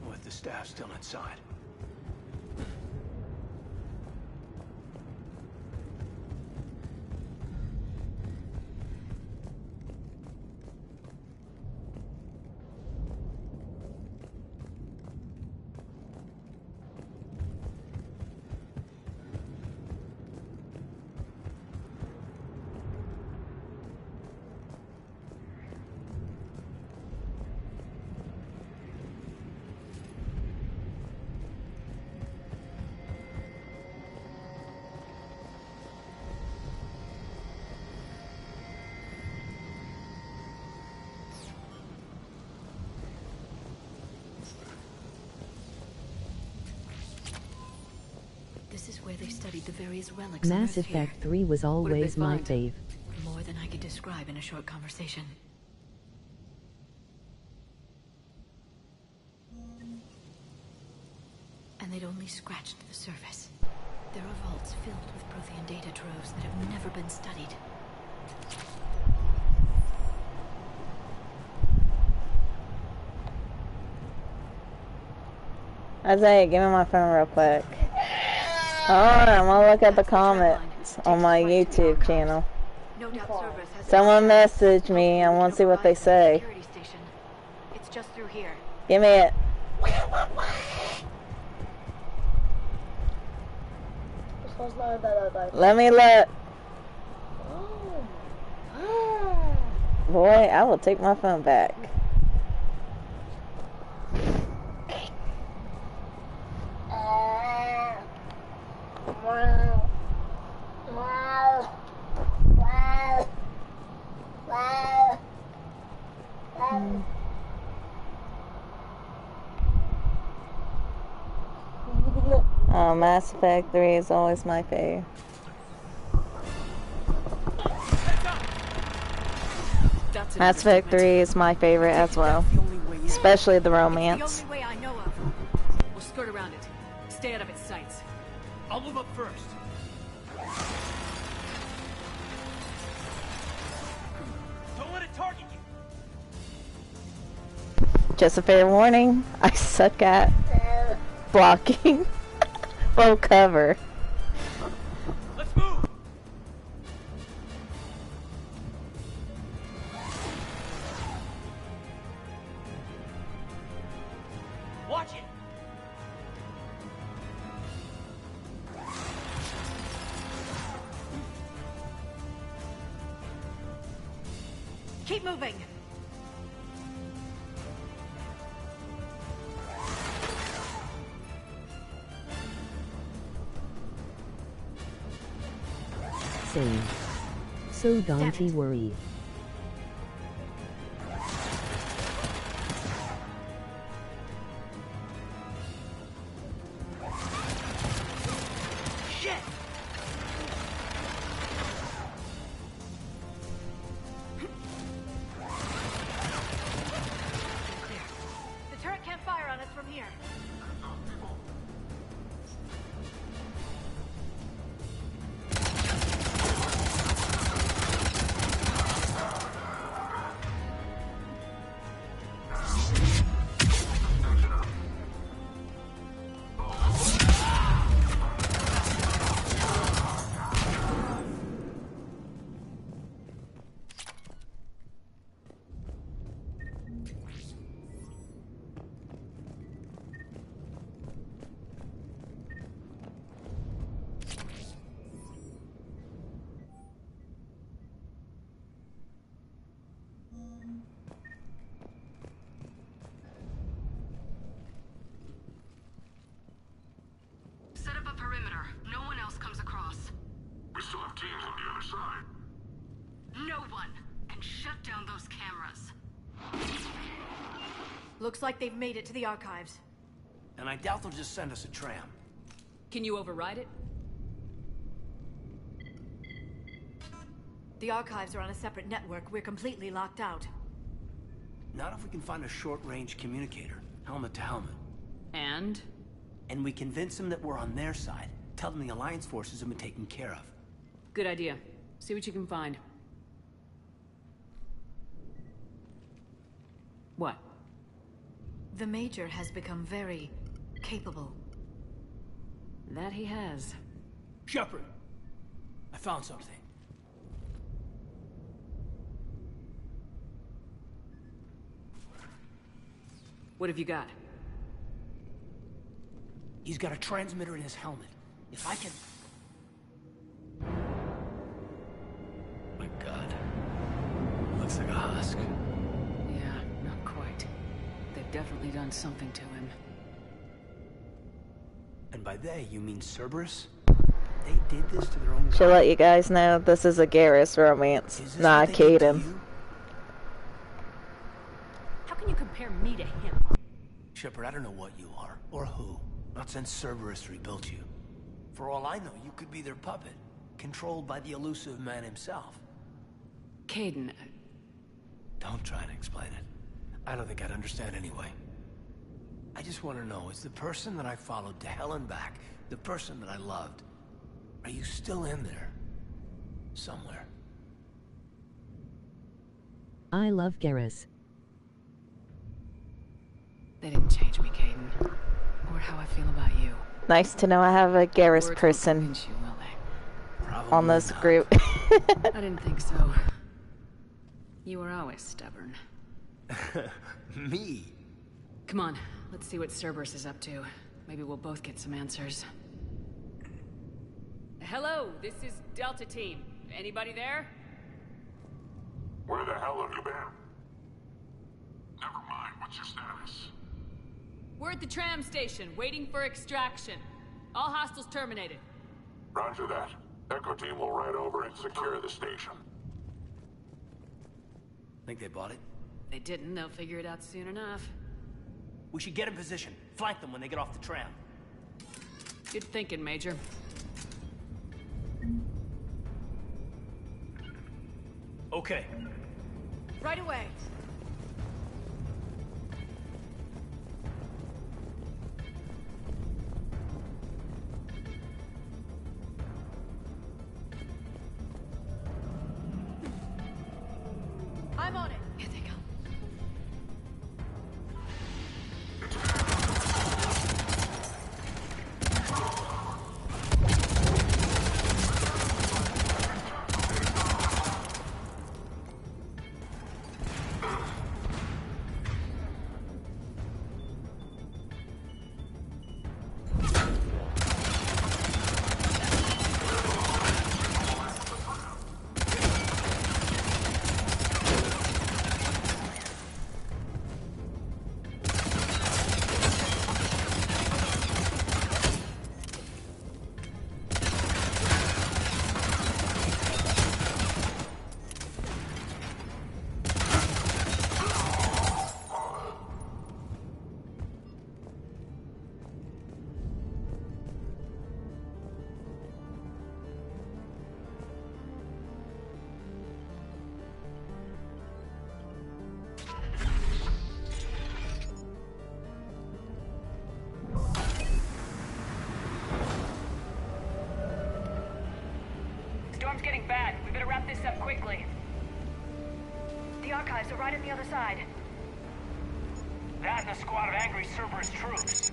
[SPEAKER 12] With the staff still inside.
[SPEAKER 5] This is where they studied the various relics.
[SPEAKER 15] Mass Effect 3 was always my fave.
[SPEAKER 5] More than I could describe in a short conversation. And they'd only scratched the surface. There are vaults filled with Prothean data troves that have never been studied.
[SPEAKER 16] Isaiah, give me my phone real quick. Alright, I'm gonna look at the comments on my YouTube channel. Someone messaged me, I want to see what they say.
[SPEAKER 5] It's just through here.
[SPEAKER 16] Give me it. Let me look. Boy, I will take my phone back. Oh, Mass Effect 3 is always my fave.
[SPEAKER 4] That's
[SPEAKER 16] Mass Effect 3 is my favorite as well. Especially the romance.
[SPEAKER 4] The only way I know of. We'll skirt around it. Stay out of its sights.
[SPEAKER 7] I'll move up first. Don't let it target you.
[SPEAKER 16] Just a fair warning, I suck at blocking. Full cover.
[SPEAKER 7] Let's move. Watch it.
[SPEAKER 5] Keep moving.
[SPEAKER 15] Save. So don't you worry.
[SPEAKER 7] Shit.
[SPEAKER 5] The turret can't fire on us from here.
[SPEAKER 4] Set up a perimeter. No one else comes across.
[SPEAKER 13] We still have teams on the other side.
[SPEAKER 4] No one! And shut down those cameras.
[SPEAKER 5] Looks like they've made it to the archives.
[SPEAKER 12] And I doubt they'll just send us a tram.
[SPEAKER 4] Can you override it?
[SPEAKER 5] The archives are on a separate network. We're completely locked out.
[SPEAKER 12] Not if we can find a short-range communicator, helmet to helmet.
[SPEAKER 4] And?
[SPEAKER 12] And we convince them that we're on their side. Tell them the Alliance forces have been taken care of.
[SPEAKER 4] Good idea. See what you can find. What?
[SPEAKER 5] The Major has become very capable.
[SPEAKER 4] That he has.
[SPEAKER 12] Shepard! I found something.
[SPEAKER 4] What have you got?
[SPEAKER 12] He's got a transmitter in his helmet. If I can... My God. Looks like a husk.
[SPEAKER 4] Yeah, not quite. They've definitely done something to him.
[SPEAKER 12] And by they, you mean Cerberus? They did this to their own
[SPEAKER 16] Should let you guys know this is a Garrus romance, not Kaidan.
[SPEAKER 4] How can you compare me to him?
[SPEAKER 12] Shepard, I don't know what you are, or who. Not since Cerberus rebuilt you. For all I know, you could be their puppet, controlled by the elusive man himself.
[SPEAKER 4] Kaidan...
[SPEAKER 12] Don't try to explain it. I don't think I'd understand anyway. I just want to know, is the person that I followed to hell and back, the person that I loved, are you still in there? Somewhere.
[SPEAKER 15] I love Garrus.
[SPEAKER 4] They didn't change me, Kaidan. Or how I feel about you.
[SPEAKER 16] Nice to know I have a Garrus person on this group.
[SPEAKER 4] I didn't think so. You were always stubborn.
[SPEAKER 12] Me?
[SPEAKER 4] Come on, let's see what Cerberus is up to. Maybe we'll both get some answers. Hello, this is Delta Team. Anybody there?
[SPEAKER 13] Where the hell have you been? Never mind, what's your status?
[SPEAKER 4] We're at the tram station, waiting for extraction. All hostiles terminated.
[SPEAKER 13] Roger that. Echo Team will ride over and secure the station.
[SPEAKER 12] Think they bought it?
[SPEAKER 4] They didn't, they'll figure it out soon enough.
[SPEAKER 12] We should get in position. Flank them when they get off the tram.
[SPEAKER 4] Good thinking, Major.
[SPEAKER 12] Okay.
[SPEAKER 5] Right away. I'm on it. Here they come.
[SPEAKER 11] Storm's getting bad. We better wrap this up quickly. The archives are right on the other side.
[SPEAKER 7] That and a squad of angry Cerberus troops.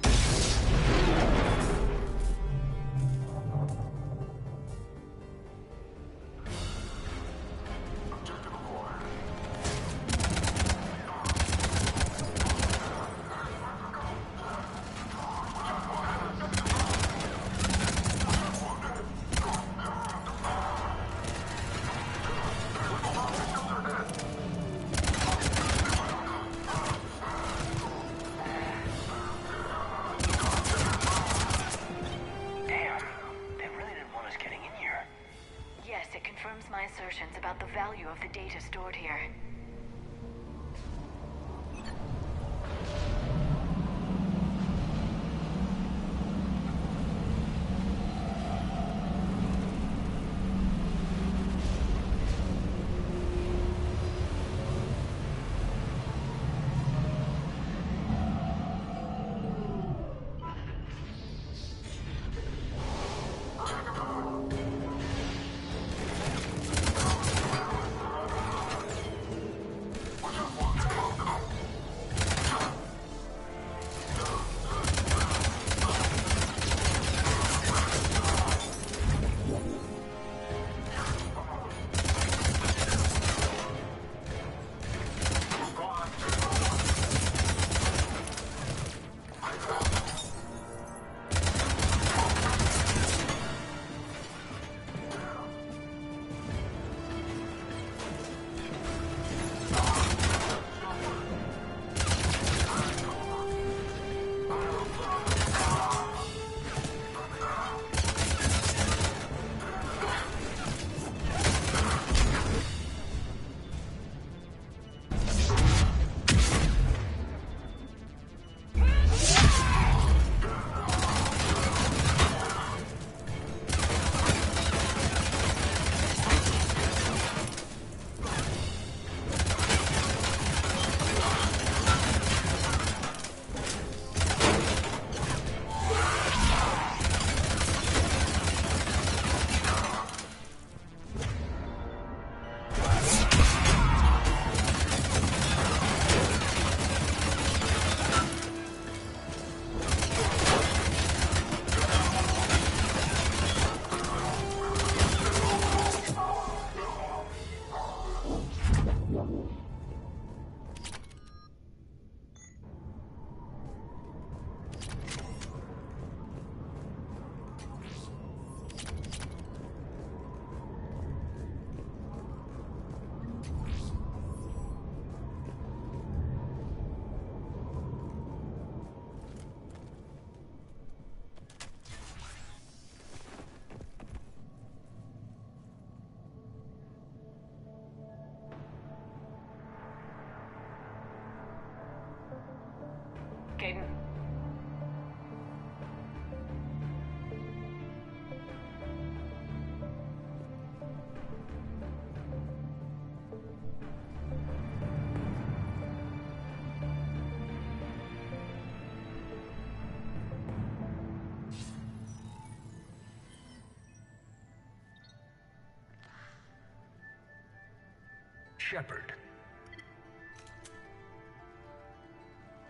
[SPEAKER 7] Shepard.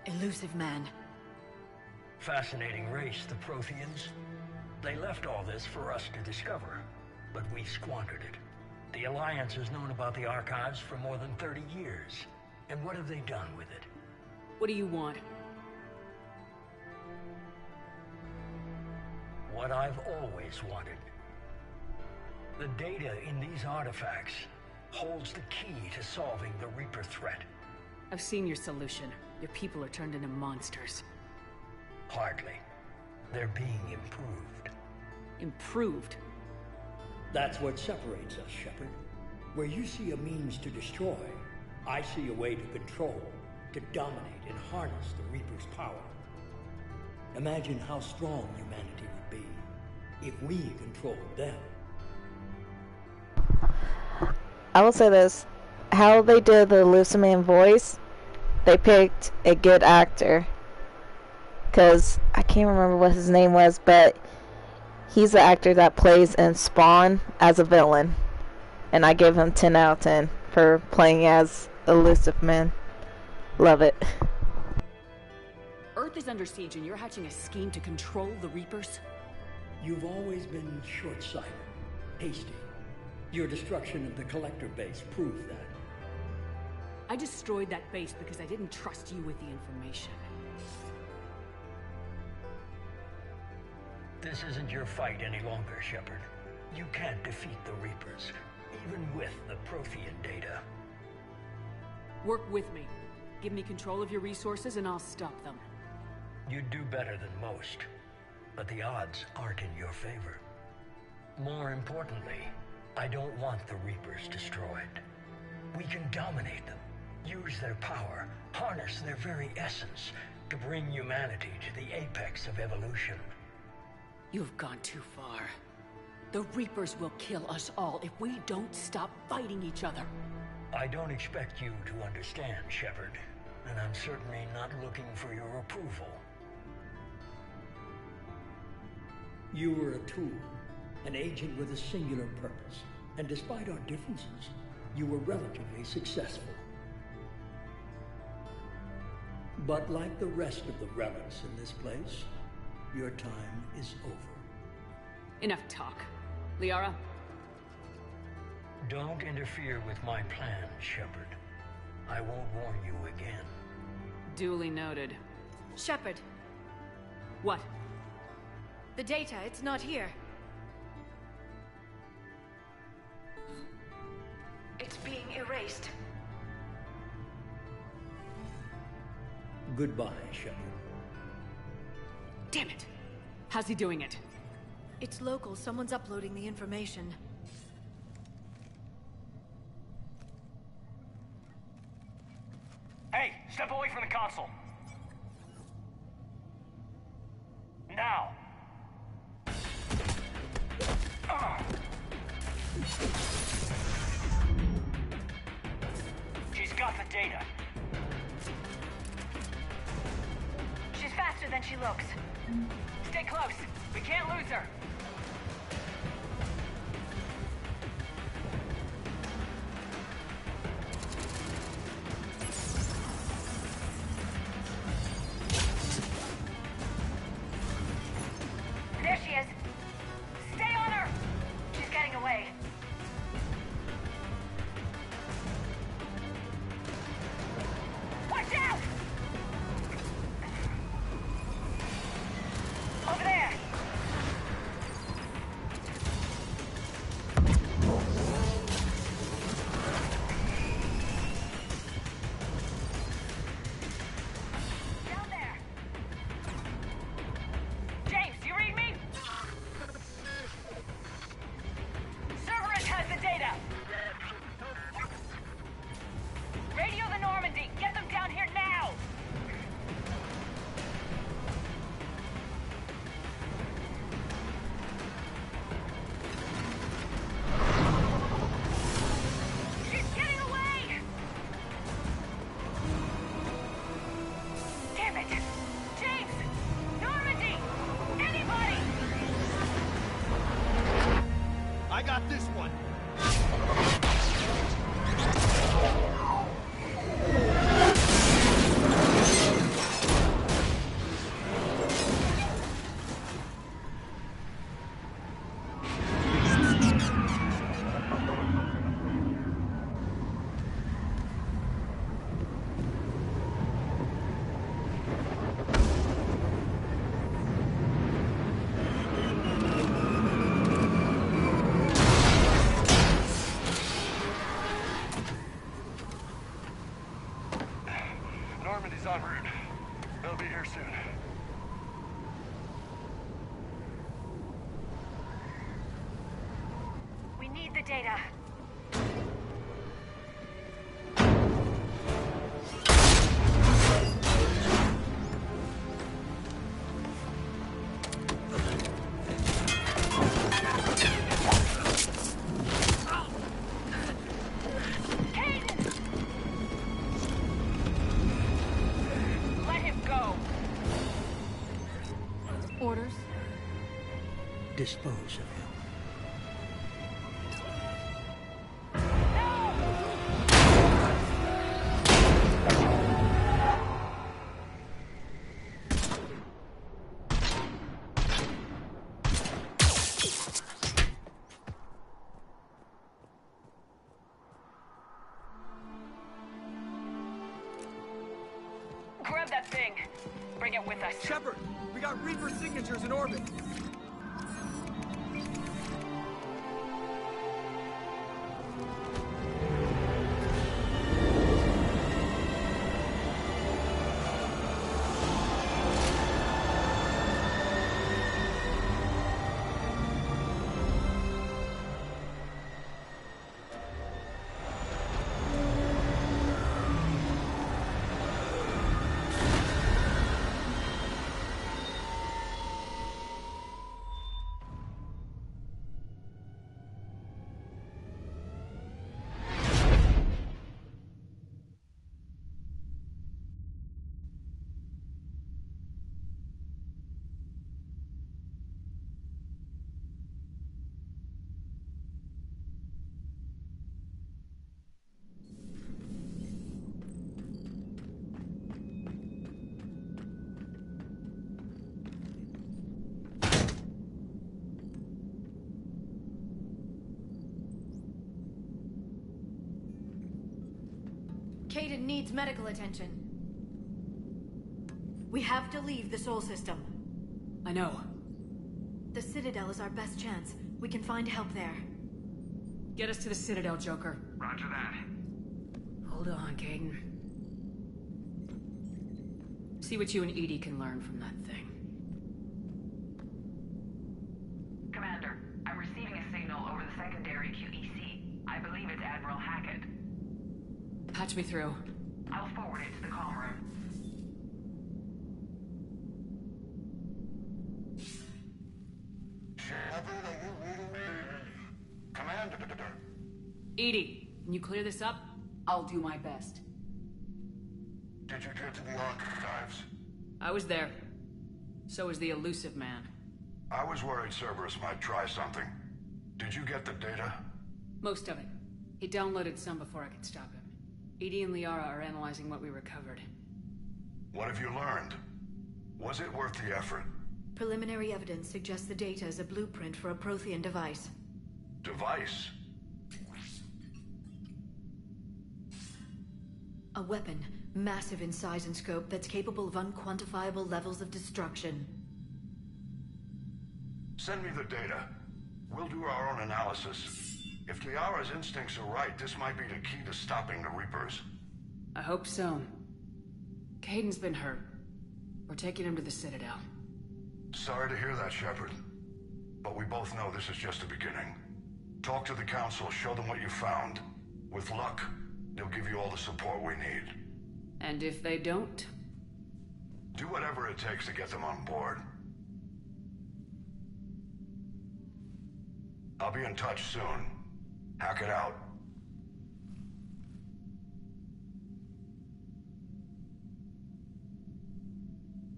[SPEAKER 5] Elusive man.
[SPEAKER 7] Fascinating race, the Protheans. They left all this for us to discover, but we squandered it. The Alliance has known about the archives for more than 30 years. And what have they done with it?
[SPEAKER 4] What do you want?
[SPEAKER 7] What I've always wanted. The data in these artifacts holds the key to solving the Reaper threat.
[SPEAKER 4] I've seen your solution. Your people are turned into monsters.
[SPEAKER 7] Hardly. They're being improved.
[SPEAKER 4] Improved?
[SPEAKER 17] That's what separates us, Shepard. Where you see a means to destroy, I see a way to control, to dominate and harness the Reaper's power. Imagine how strong humanity would be if we controlled them.
[SPEAKER 16] I will say this. How they did the Elusive Man voice, they picked a good actor. Because I can't remember what his name was, but he's the actor that plays in Spawn as a villain. And I gave him 10 out of 10 for playing as Elusive Man. Love it.
[SPEAKER 4] Earth is under siege and you're hatching a scheme to control the Reapers?
[SPEAKER 17] You've always been short-sighted, hasty. Your destruction of the Collector base proved that.
[SPEAKER 4] I destroyed that base because I didn't trust you with the information.
[SPEAKER 7] This isn't your fight any longer, Shepard. You can't defeat the Reapers, even with the Prothean data.
[SPEAKER 4] Work with me. Give me control of your resources and I'll stop them.
[SPEAKER 7] You'd do better than most, but the odds aren't in your favor. More importantly, I don't want the Reapers destroyed. We can dominate them, use their power, harness their very essence to bring humanity to the apex of evolution.
[SPEAKER 4] You've gone too far. The Reapers will kill us all if we don't stop fighting each other.
[SPEAKER 7] I don't expect you to understand, Shepard, and I'm certainly not looking for your approval.
[SPEAKER 17] You were a tool, an agent with a singular purpose, and despite our differences, you were relatively successful. But like the rest of the relics in this place, your time is over.
[SPEAKER 4] Enough talk. Liara?
[SPEAKER 7] Don't interfere with my plans, Shepard. I won't warn you again.
[SPEAKER 4] Duly noted.
[SPEAKER 5] Shepard.
[SPEAKER 4] What?
[SPEAKER 5] The data, it's not here. It's being erased.
[SPEAKER 17] Goodbye, Shepard.
[SPEAKER 4] Damn it! How's he doing it?
[SPEAKER 5] It's local. Someone's uploading the information.
[SPEAKER 7] Hey, step away from the console. Now. She's got the data.
[SPEAKER 11] She's faster than she looks. Stay close. We can't lose her. There she is. Stay on her. She's getting away. Watch out! Over there!
[SPEAKER 6] Deputies en route. They'll be here soon.
[SPEAKER 11] We need the data.
[SPEAKER 5] Orders?
[SPEAKER 17] Dispose of him.
[SPEAKER 11] Grab that thing. Bring it with us.
[SPEAKER 18] Shepard, we got Reaper signatures in orbit.
[SPEAKER 5] Kaidan needs medical attention. We have to leave the Sol system.
[SPEAKER 4] I know.
[SPEAKER 5] The Citadel is our best chance. We can find help there.
[SPEAKER 4] Get us to the Citadel, Joker.
[SPEAKER 6] Roger that.
[SPEAKER 4] Hold on, Kaidan. See what you and EDI can learn from that thing.
[SPEAKER 19] Commander, I'm receiving a signal over the secondary QEC. I believe it's Admiral Hackett.
[SPEAKER 4] Patch me through.
[SPEAKER 19] I'll forward it to the comm room.
[SPEAKER 6] Shepard, are you reading me? Commander.
[SPEAKER 4] EDI, can you clear this up? I'll do my best.
[SPEAKER 6] Did you get to the archives?
[SPEAKER 4] I was there. So was the Elusive Man.
[SPEAKER 2] I was worried Cerberus might try something. Did you get the data?
[SPEAKER 4] Most of it. He downloaded some before I could stop him. EDI and Liara are analyzing what we recovered.
[SPEAKER 2] What have you learned? Was it worth the effort?
[SPEAKER 5] Preliminary evidence suggests the data is a blueprint for a Prothean device.
[SPEAKER 2] Device?
[SPEAKER 5] A weapon, massive in size and scope, that's capable of unquantifiable levels of destruction.
[SPEAKER 2] Send me the data. We'll do our own analysis. If Liara's instincts are right, this might be the key to stopping the Reapers.
[SPEAKER 4] I hope so. Kaidan's been hurt. We're taking him to the Citadel.
[SPEAKER 2] Sorry to hear that, Shepard. But we both know this is just the beginning. Talk to the Council, show them what you found. With luck, they'll give you all the support we need.
[SPEAKER 4] And if they don't?
[SPEAKER 2] Do whatever it takes to get them on board. I'll be in touch soon. Hack it out.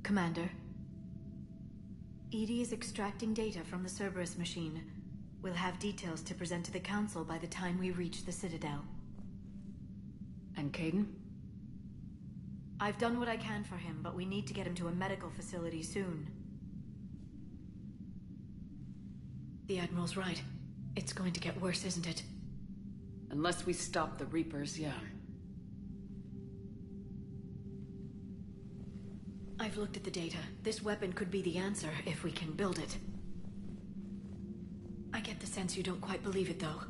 [SPEAKER 5] Commander. EDI is extracting data from the Cerberus machine. We'll have details to present to the Council by the time we reach the Citadel.
[SPEAKER 4] And Kaidan?
[SPEAKER 5] I've done what I can for him, but we need to get him to a medical facility soon. The Admiral's right. It's going to get worse, isn't it?
[SPEAKER 4] Unless we stop the Reapers, yeah.
[SPEAKER 5] I've looked at the data. This weapon could be the answer if we can build it. I get the sense you don't quite believe it, though.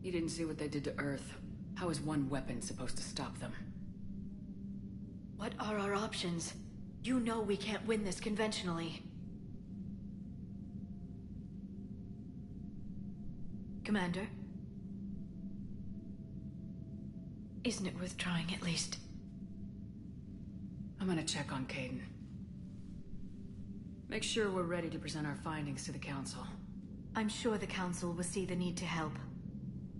[SPEAKER 4] You didn't see what they did to Earth. How is one weapon supposed to stop them?
[SPEAKER 5] What are our options? You know we can't win this conventionally. Commander? Isn't it worth trying at least?
[SPEAKER 4] I'm gonna check on Kaidan. Make sure we're ready to present our findings to the Council.
[SPEAKER 5] I'm sure the Council will see the need to help.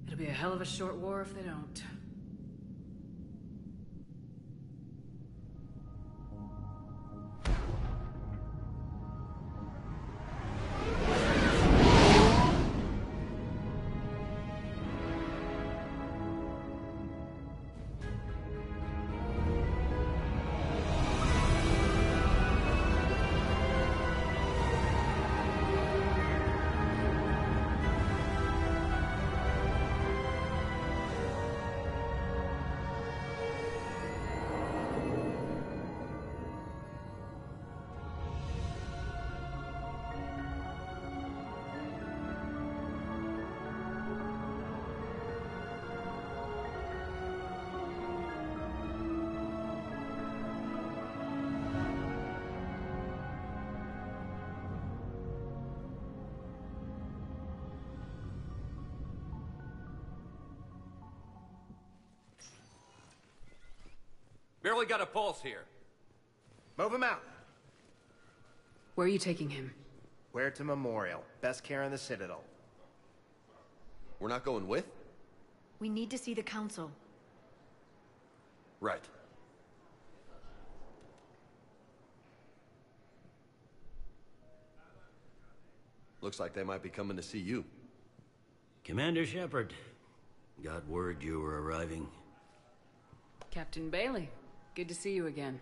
[SPEAKER 4] It'll be a hell of a short war if they don't.
[SPEAKER 20] Barely got a pulse here.
[SPEAKER 21] Move him out.
[SPEAKER 4] Where are you taking him?
[SPEAKER 21] Where to Memorial. Best care in the Citadel.
[SPEAKER 3] We're not going with?
[SPEAKER 5] We need to see the Council.
[SPEAKER 3] Right. Looks like they might be coming to see you.
[SPEAKER 22] Commander Shepard. Got word you were arriving.
[SPEAKER 4] Captain Bailey, good to see you again.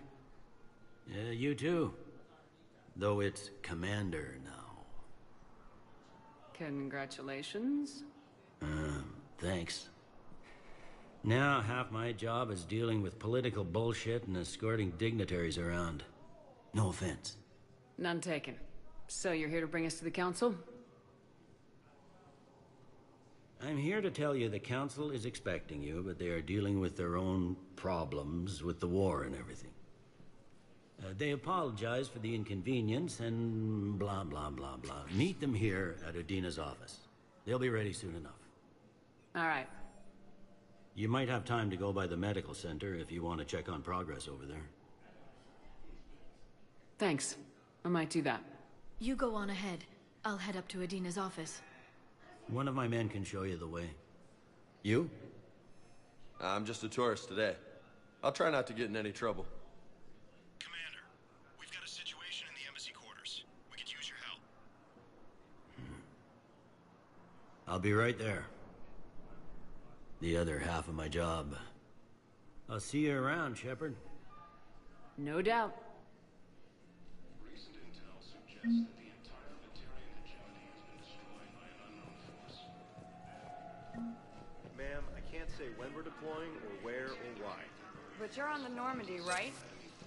[SPEAKER 22] Yeah, you too. Though it's Commander now.
[SPEAKER 4] Congratulations.
[SPEAKER 22] Thanks. Now half my job is dealing with political bullshit and escorting dignitaries around. No offense.
[SPEAKER 4] None taken. So you're here to bring us to the Council?
[SPEAKER 22] I'm here to tell you the Council is expecting you, but they are dealing with their own problems with the war and everything. They apologize for the inconvenience and blah, blah, blah, blah. Meet them here at Udina's office. They'll be ready soon enough.
[SPEAKER 4] All right.
[SPEAKER 22] You might have time to go by the medical center if you want to check on progress over there.
[SPEAKER 4] Thanks. I might do that.
[SPEAKER 5] You go on ahead. I'll head up to Udina's office.
[SPEAKER 22] One of my men can show you the way. You?
[SPEAKER 3] I'm just a tourist today. I'll try not to get in any trouble.
[SPEAKER 23] Commander, we've got a situation in the embassy quarters. We could use your help.
[SPEAKER 22] I'll be right there. The other half of my job. I'll see you around, Shepard.
[SPEAKER 4] No doubt.
[SPEAKER 23] Recent intel suggests that the entire Batarian hegemony has been destroyed by an unknown force.
[SPEAKER 21] Ma'am, I can't say when we're deploying or where or why.
[SPEAKER 11] But you're on the Normandy, right?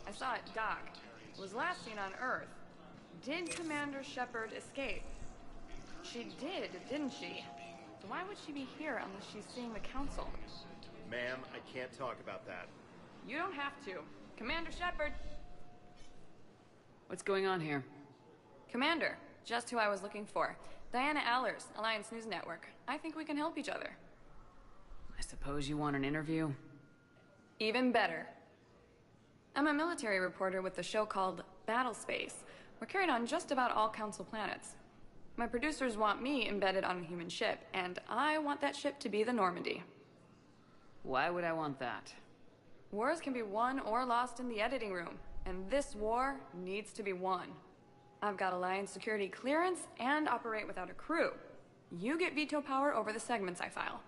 [SPEAKER 11] I saw it dock. It was last seen on Earth. Did Commander Shepard escape? She did, didn't she? So why would she be here unless she's seeing the Council?
[SPEAKER 21] Ma'am, I can't talk about that.
[SPEAKER 11] You don't have to. Commander Shepard!
[SPEAKER 4] What's going on here?
[SPEAKER 11] Commander, just who I was looking for. Diana Allers, Alliance News Network. I think we can help each other.
[SPEAKER 4] I suppose you want an interview?
[SPEAKER 11] Even better. I'm a military reporter with a show called Battle Space. We're carried on just about all Council planets. My producers want me embedded on a human ship, and I want that ship to be the Normandy.
[SPEAKER 4] Why would I want that?
[SPEAKER 11] Wars can be won or lost in the editing room, and this war needs to be won. I've got Alliance security clearance and operate without a crew. You get veto power over the segments I file.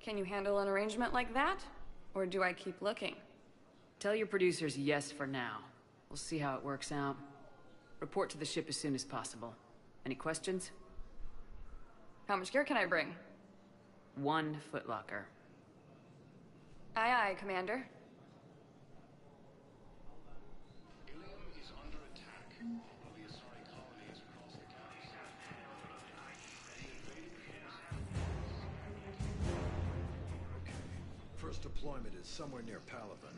[SPEAKER 11] Can you handle an arrangement like that? Or do I keep looking?
[SPEAKER 4] Tell your producers yes for now. We'll see how it works out. Report to the ship as soon as possible. Any questions?
[SPEAKER 11] How much gear can I bring?
[SPEAKER 4] 1 footlocker.
[SPEAKER 11] Aye, aye, Commander.
[SPEAKER 23] Ilium is under attack. While the Asari colony is across the galaxy. The invading force.
[SPEAKER 1] deployment is somewhere near Palaven.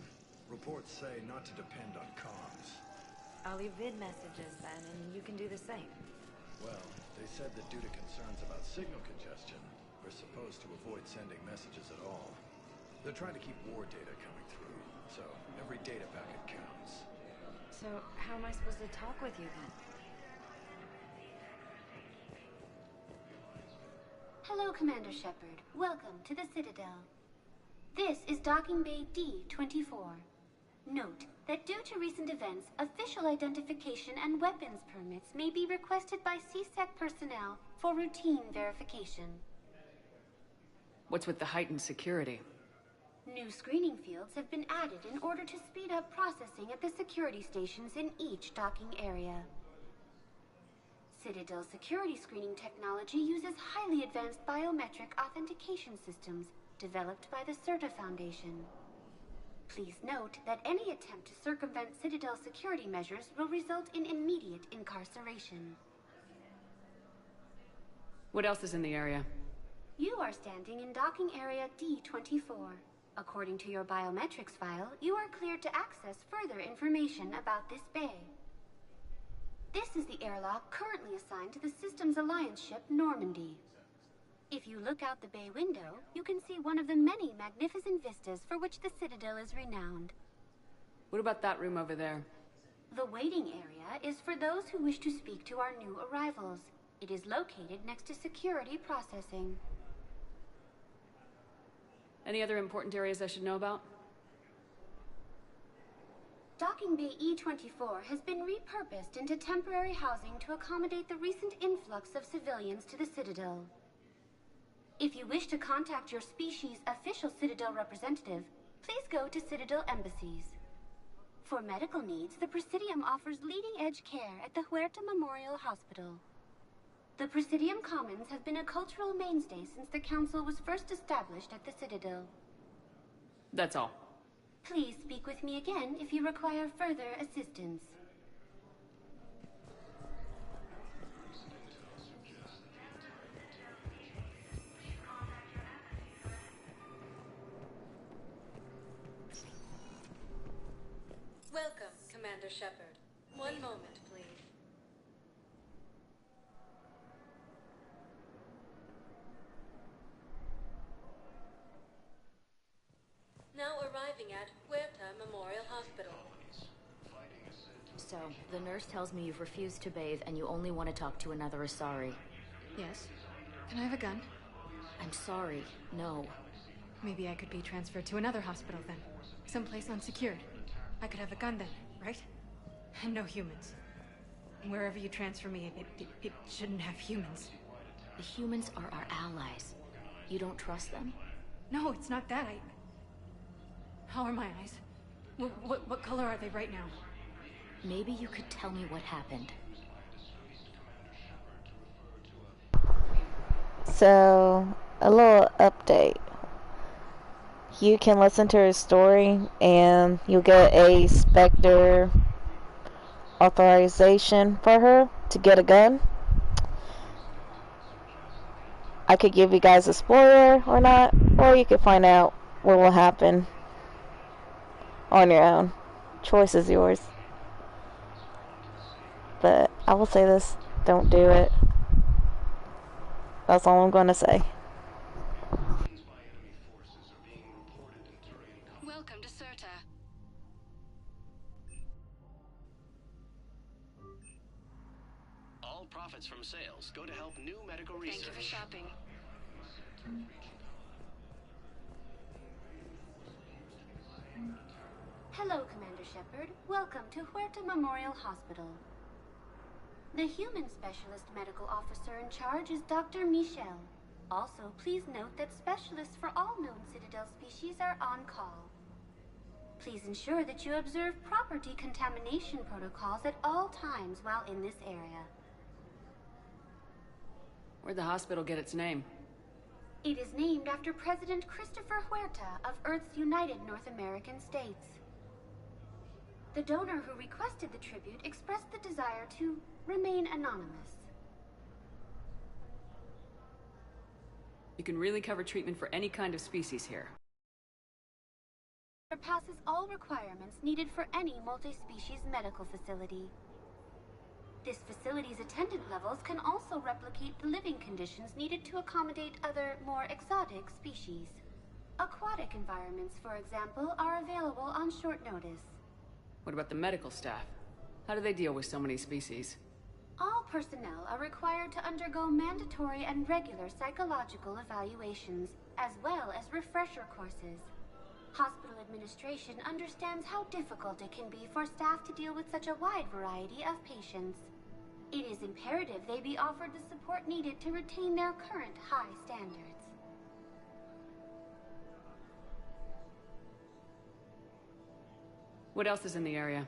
[SPEAKER 1] Reports say not to depend on comms.
[SPEAKER 5] I'll leave vid messages then, and you can do the same.
[SPEAKER 1] Well, they said that due to concerns about signal congestion, we're supposed to avoid sending messages at all. They're trying to keep war data coming through, so every data packet counts.
[SPEAKER 5] So, how am I supposed to talk with you then?
[SPEAKER 9] Hello, Commander Shepard. Welcome to the Citadel. This is Docking Bay D-24. Note that due to recent events, official identification and weapons permits may be requested by CSEC personnel for routine verification.
[SPEAKER 4] What's with the heightened security?
[SPEAKER 9] New screening fields have been added in order to speed up processing at the security stations in each docking area. Citadel's security screening technology uses highly advanced biometric authentication systems developed by the CERTA Foundation. Please note that any attempt to circumvent Citadel security measures will result in immediate incarceration.
[SPEAKER 4] What else is in the area?
[SPEAKER 9] You are standing in docking area D-24. According to your biometrics file, you are cleared to access further information about this bay. This is the airlock currently assigned to the Systems Alliance ship Normandy. If you look out the bay window, you can see one of the many magnificent vistas for which the Citadel is renowned.
[SPEAKER 4] What about that room over there?
[SPEAKER 9] The waiting area is for those who wish to speak to our new arrivals. It is located next to security processing.
[SPEAKER 4] Any other important areas I should know about?
[SPEAKER 9] Docking Bay E-24 has been repurposed into temporary housing to accommodate the recent influx of civilians to the Citadel. If you wish to contact your species' official Citadel representative, please go to Citadel embassies. For medical needs, the Presidium offers leading-edge care at the Huerta Memorial Hospital. The Presidium Commons have been a cultural mainstay since the Council was first established at the Citadel.
[SPEAKER 4] That's all.
[SPEAKER 9] Please speak with me again if you require further assistance.
[SPEAKER 5] Welcome, Commander Shepard. One moment, please. Now arriving at Huerta Memorial Hospital.
[SPEAKER 10] So, the nurse tells me you've refused to bathe and you only want to talk to another Asari.
[SPEAKER 5] Yes. Can I have a gun?
[SPEAKER 10] I'm sorry, no.
[SPEAKER 5] Maybe I could be transferred to another hospital then. Someplace unsecured. I could have a gun then, right? And no humans. Wherever you transfer me, it shouldn't have humans.
[SPEAKER 10] The humans are our allies. You don't trust them?
[SPEAKER 5] No, it's not that. How are my eyes? What color are they right now?
[SPEAKER 10] Maybe you could tell me what happened.
[SPEAKER 16] So, a little update. You can listen to her story and you'll get a Spectre authorization for her to get a gun. I could give you guys a spoiler or not, or you could find out what will happen on your own. Choice is yours. But I will say this, don't do it. That's all I'm going to say.
[SPEAKER 9] Welcome to CERTA.
[SPEAKER 24] All profits from sales go to help new medical research.
[SPEAKER 9] Thank you for shopping. Hello, Commander Shepard. Welcome to Huerta Memorial Hospital. The human specialist medical officer in charge is Dr. Michel. Also, please note that specialists for all known Citadel species are on call. Please ensure that you observe proper decontamination protocols at all times while in this area.
[SPEAKER 4] Where'd the hospital get its name?
[SPEAKER 9] It is named after President Christopher Huerta of Earth's United North American States. The donor who requested the tribute expressed the desire to remain anonymous.
[SPEAKER 4] You can really cover treatment for any kind of species here.
[SPEAKER 9] surpasses all requirements needed for any multi-species medical facility. This facility's attendant levels can also replicate the living conditions needed to accommodate other, more exotic species. Aquatic environments, for example, are available on short notice.
[SPEAKER 4] What about the medical staff? How do they deal with so many species?
[SPEAKER 9] All personnel are required to undergo mandatory and regular psychological evaluations, as well as refresher courses. Hospital administration understands how difficult it can be for staff to deal with such a wide variety of patients. It is imperative they be offered the support needed to retain their current high standards.
[SPEAKER 4] What else is in the area?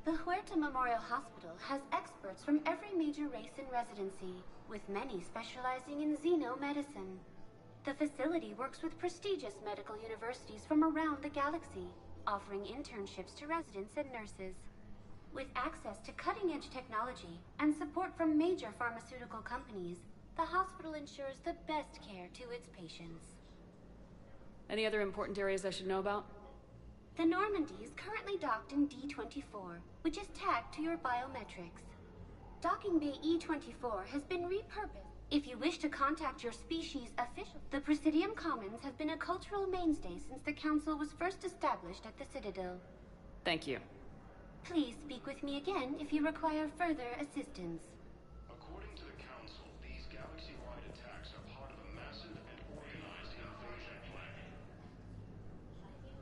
[SPEAKER 9] The Huerta Memorial Hospital has experts from every major race in residency, with many specializing in xenomedicine. The facility works with prestigious medical universities from around the galaxy, offering internships to residents and nurses. With access to cutting-edge technology and support from major pharmaceutical companies, the hospital ensures the best care to its patients.
[SPEAKER 4] Any other important areas I should know about?
[SPEAKER 9] The Normandy is currently docked in D-24, which is tagged to your biometrics. Docking Bay E-24 has been repurposed. If you wish to contact your species official, the Presidium Commons have been a cultural mainstay since the Council was first established at the Citadel.
[SPEAKER 4] Thank you.
[SPEAKER 9] Please speak with me again if you require further assistance.
[SPEAKER 23] According to the Council, these galaxy-wide attacks are part of a massive and organized invasion plan.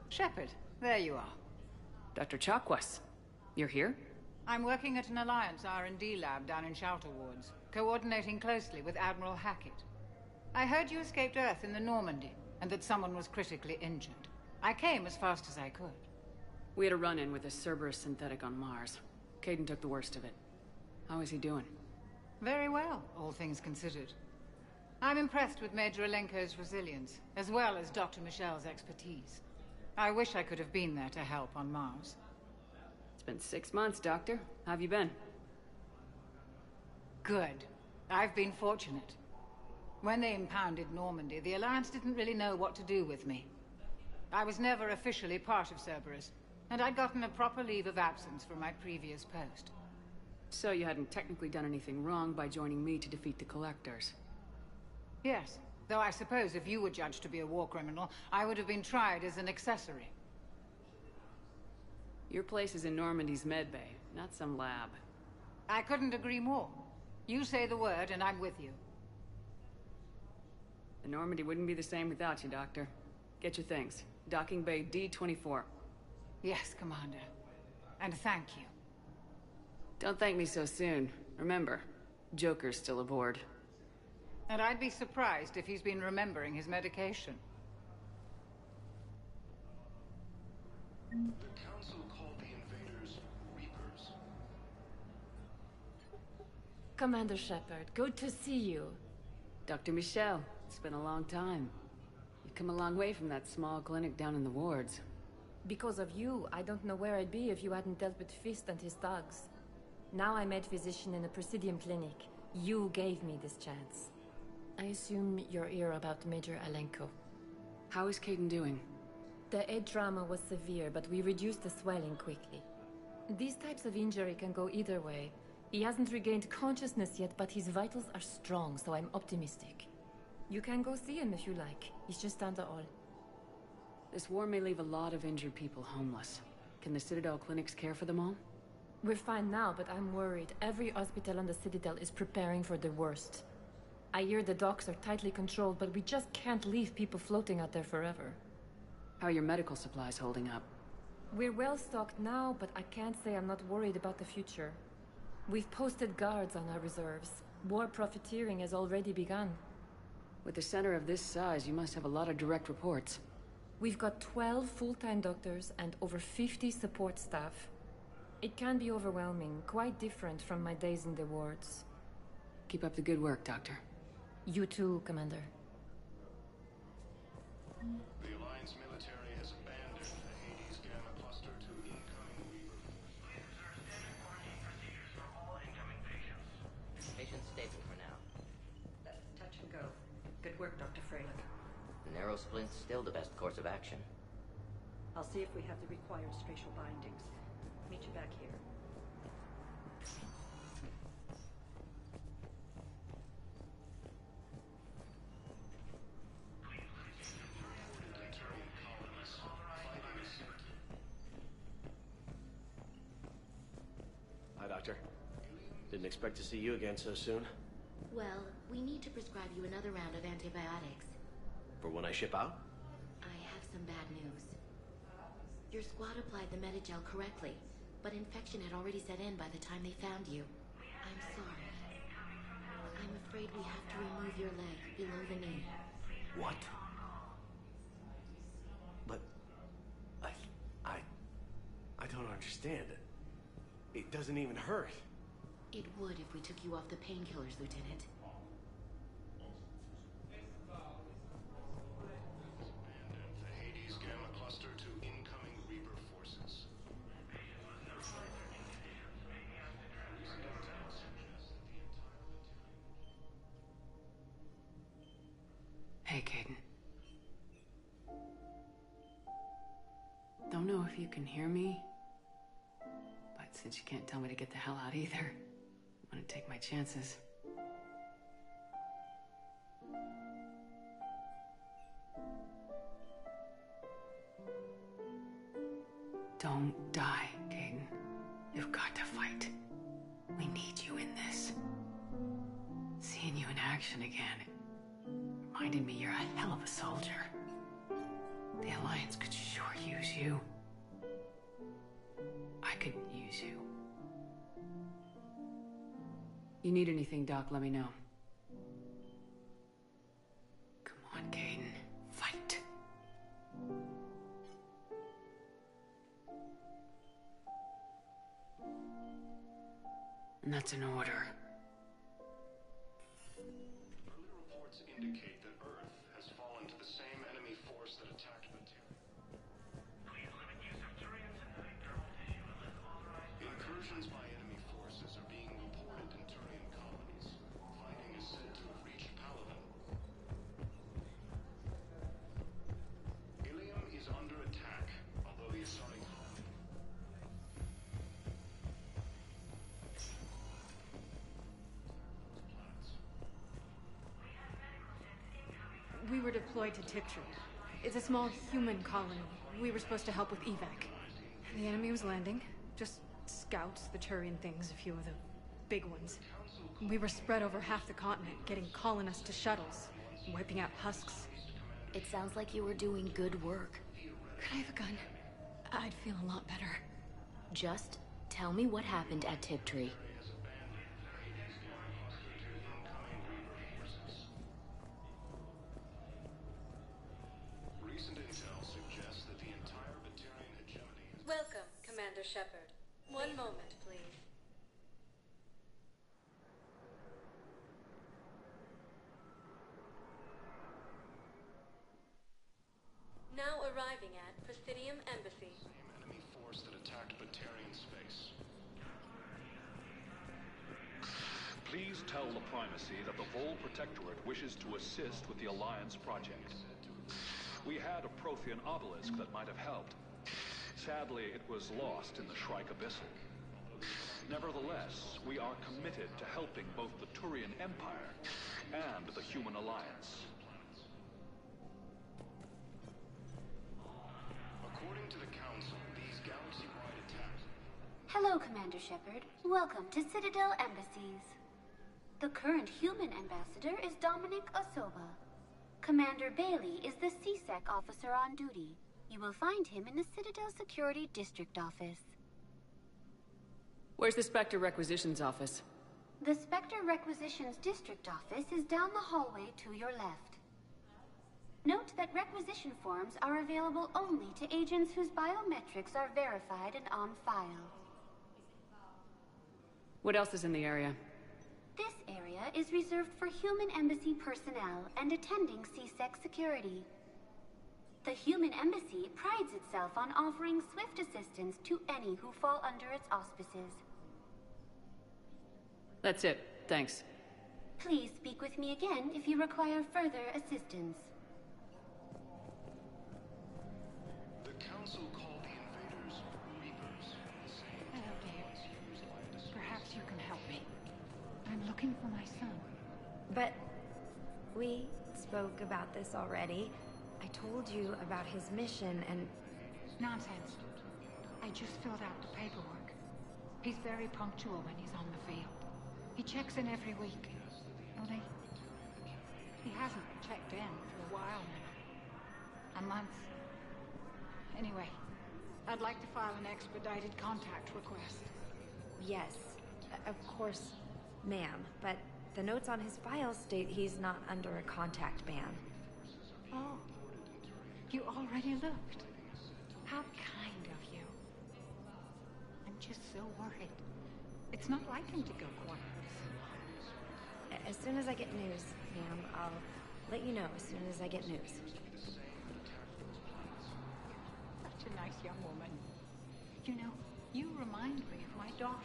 [SPEAKER 8] Shepard, there you are.
[SPEAKER 4] Dr. Chakwas, you're here?
[SPEAKER 8] I'm working at an Alliance R&D lab down in Shelter Wards, coordinating closely with Admiral Hackett. I heard you escaped Earth in the Normandy, and that someone was critically injured. I came as fast as I could.
[SPEAKER 4] We had a run-in with a Cerberus synthetic on Mars. Kaidan took the worst of it. How is he doing?
[SPEAKER 8] Very well, all things considered. I'm impressed with Major Alenko's resilience, as well as Dr. Michel's expertise. I wish I could have been there to help on Mars.
[SPEAKER 4] It's been 6 months, Doctor. How have you been?
[SPEAKER 8] Good. I've been fortunate. When they impounded Normandy, the Alliance didn't really know what to do with me. I was never officially part of Cerberus, and I'd gotten a proper leave of absence from my previous post.
[SPEAKER 4] So you hadn't technically done anything wrong by joining me to defeat the Collectors?
[SPEAKER 8] Yes, though I suppose if you were judged to be a war criminal, I would have been tried as an accessory.
[SPEAKER 4] Your place is in Normandy's medbay, not some lab.
[SPEAKER 8] I couldn't agree more. You say the word and I'm with you.
[SPEAKER 4] The Normandy wouldn't be the same without you, Doctor. Get your things. Docking Bay D-24.
[SPEAKER 8] Yes, Commander. And thank you.
[SPEAKER 4] Don't thank me so soon. Remember, Joker's still aboard.
[SPEAKER 8] And I'd be surprised if he's been remembering his medication.
[SPEAKER 23] The Council called the invaders Reapers.
[SPEAKER 13] Commander Shepard, good to see you.
[SPEAKER 4] Dr. Michel, it's been a long time. You've come a long way from that small clinic down in the wards.
[SPEAKER 13] Because of you, I don't know where I'd be if you hadn't dealt with Fist and his thugs. Now I'm head physician in a Presidium clinic. You gave me this chance. I assume you're here about Major Alenko.
[SPEAKER 4] How is Kaidan doing?
[SPEAKER 13] The head trauma was severe, but we reduced the swelling quickly. These types of injury can go either way. He hasn't regained consciousness yet, but his vitals are strong, so I'm optimistic. You can go see him if you like. He's just down the hall.
[SPEAKER 4] This war may leave a lot of injured people homeless. Can the Citadel clinics care for them all?
[SPEAKER 13] We're fine now, but I'm worried. Every hospital on the Citadel is preparing for the worst. I hear the docks are tightly controlled, but we just can't leave people floating out there forever.
[SPEAKER 4] How are your medical supplies holding up?
[SPEAKER 13] We're well stocked now, but I can't say I'm not worried about the future. We've posted guards on our reserves. War profiteering has already begun.
[SPEAKER 4] With a center of this size, you must have a lot of direct reports.
[SPEAKER 13] We've got 12 full-time doctors and over 50 support staff. It can be overwhelming, quite different from my days in the wards.
[SPEAKER 4] Keep up the good work, Doctor.
[SPEAKER 13] You too, Commander.
[SPEAKER 23] The Alliance military has abandoned the Hades Gamma cluster to incoming Reaper. Please observe standard quarantine procedures for all incoming patients.
[SPEAKER 14] Patient's stable for now.
[SPEAKER 15] Touch and go. Good work, Dr. Freilich.
[SPEAKER 14] Narrow splint's still the best course of action.
[SPEAKER 15] I'll see if we have the required spatial bindings. Meet you back here.
[SPEAKER 21] Hi, Doctor. Didn't expect to see you again so soon.
[SPEAKER 10] Well, we need to prescribe you another round of antibiotics.
[SPEAKER 21] For when I ship out?
[SPEAKER 10] I have some bad news. Your squad applied the Medigel correctly, but infection had already set in by the time they found you. I'm sorry. I'm afraid we have to remove your leg below the knee.
[SPEAKER 21] What? But... I don't understand. It doesn't even hurt.
[SPEAKER 10] It would if we took you off the painkillers, Lieutenant.
[SPEAKER 23] Abandon the Hades Gamma Cluster to incoming Reaper forces.
[SPEAKER 4] Hey, Kaidan. Don't know if you can hear me, but since you can't tell me to get the hell out either, I'm gonna take my chances. Don't die, Kaidan. You've got to fight. We need you in this. Seeing you in action again, it reminded me you're a hell of a soldier. The Alliance could sure use you. I could use you. You need anything, Doc, let me know. Come on, Kaidan. Fight. And that's an order.
[SPEAKER 23] Early reports indicate that Earth has fallen to the same enemy force that attacked Materia. Please limit use of Turians and dermal tissue unless authorized. Incursions by enemy forces are being reported in Turian colonies. Fighting is said to have reached Palaven. Ilium is under attack, although the Asari
[SPEAKER 7] We were deployed to Tiptree. It's a small human colony. We were supposed to help with evac. The enemy was landing. Just scouts, the Turian things, a few of the big ones. We were spread over half the continent, getting colonists to shuttles, wiping out husks.
[SPEAKER 10] It sounds like you were doing good work.
[SPEAKER 7] Could I have a gun? I'd feel a lot better.
[SPEAKER 10] Just tell me what happened at Tiptree.
[SPEAKER 23] Recent intel suggests that the entire Batarian hegemony is...
[SPEAKER 12] Welcome, Commander Shepard. One moment, please. Now arriving at Presidium Embassy.
[SPEAKER 23] Same enemy force that attacked Batarian space.
[SPEAKER 17] Please tell the Primacy that the Vol Protectorate wishes to assist with the Alliance project. We had a Prothean obelisk that might have helped. Sadly, it was lost in the Shrike Abyssal. Nevertheless, we are committed to helping both the Turian Empire and the Human Alliance.
[SPEAKER 23] According to the Council, these galaxy-wide attacks...
[SPEAKER 9] Hello, Commander Shepard. Welcome to Citadel Embassies. The current human ambassador is Dominic Osoba. Commander Bailey is the CSEC officer on duty. You will find him in the Citadel Security District Office.
[SPEAKER 4] Where's the Spectre Requisitions Office?
[SPEAKER 9] The Spectre Requisitions District Office is down the hallway to your left. Note that requisition forms are available only to agents whose biometrics are verified and on file.
[SPEAKER 4] What else is in the area?
[SPEAKER 9] This area is reserved for human embassy personnel and attending CSEC security. The human embassy prides itself on offering swift assistance to any who fall under its auspices.
[SPEAKER 4] That's it. Thanks.
[SPEAKER 9] Please speak with me again if you require further assistance.
[SPEAKER 23] The Council
[SPEAKER 2] But we spoke about this already. I told you about his mission and...
[SPEAKER 8] Nonsense. I just filled out the paperwork. He's very punctual when he's on the field. He checks in every week. Only... he hasn't checked in for a while now. A month. Anyway, I'd like to file an expedited contact request.
[SPEAKER 2] Yes, of course, ma'am. But the notes on his file state he's not under a contact ban.
[SPEAKER 8] Oh. You already looked. How kind of you. I'm just so worried. It's not like him to go quiet.
[SPEAKER 2] As soon as I get news, ma'am, I'll let you know as soon as I get news.
[SPEAKER 8] Such a nice young woman. You know, you remind me of my daughter.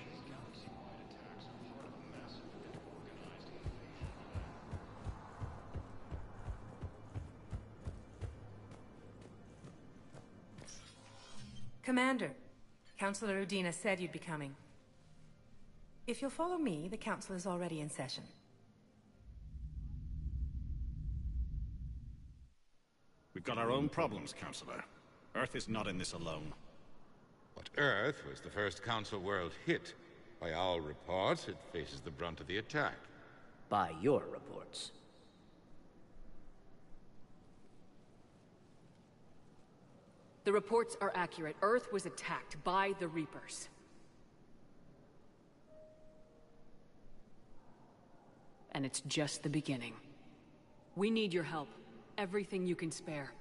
[SPEAKER 6] Commander, Councilor Udina said you'd be coming. If you'll follow me, the council is already in session.
[SPEAKER 18] We've got our own problems, Councilor. Earth is not in this alone.
[SPEAKER 19] But Earth was the first Council world hit. By all reports, it faces the brunt of the attack.
[SPEAKER 14] By your reports.
[SPEAKER 4] The reports are accurate. Earth was attacked by the Reapers. And it's just the beginning. We need your help. Everything you can spare.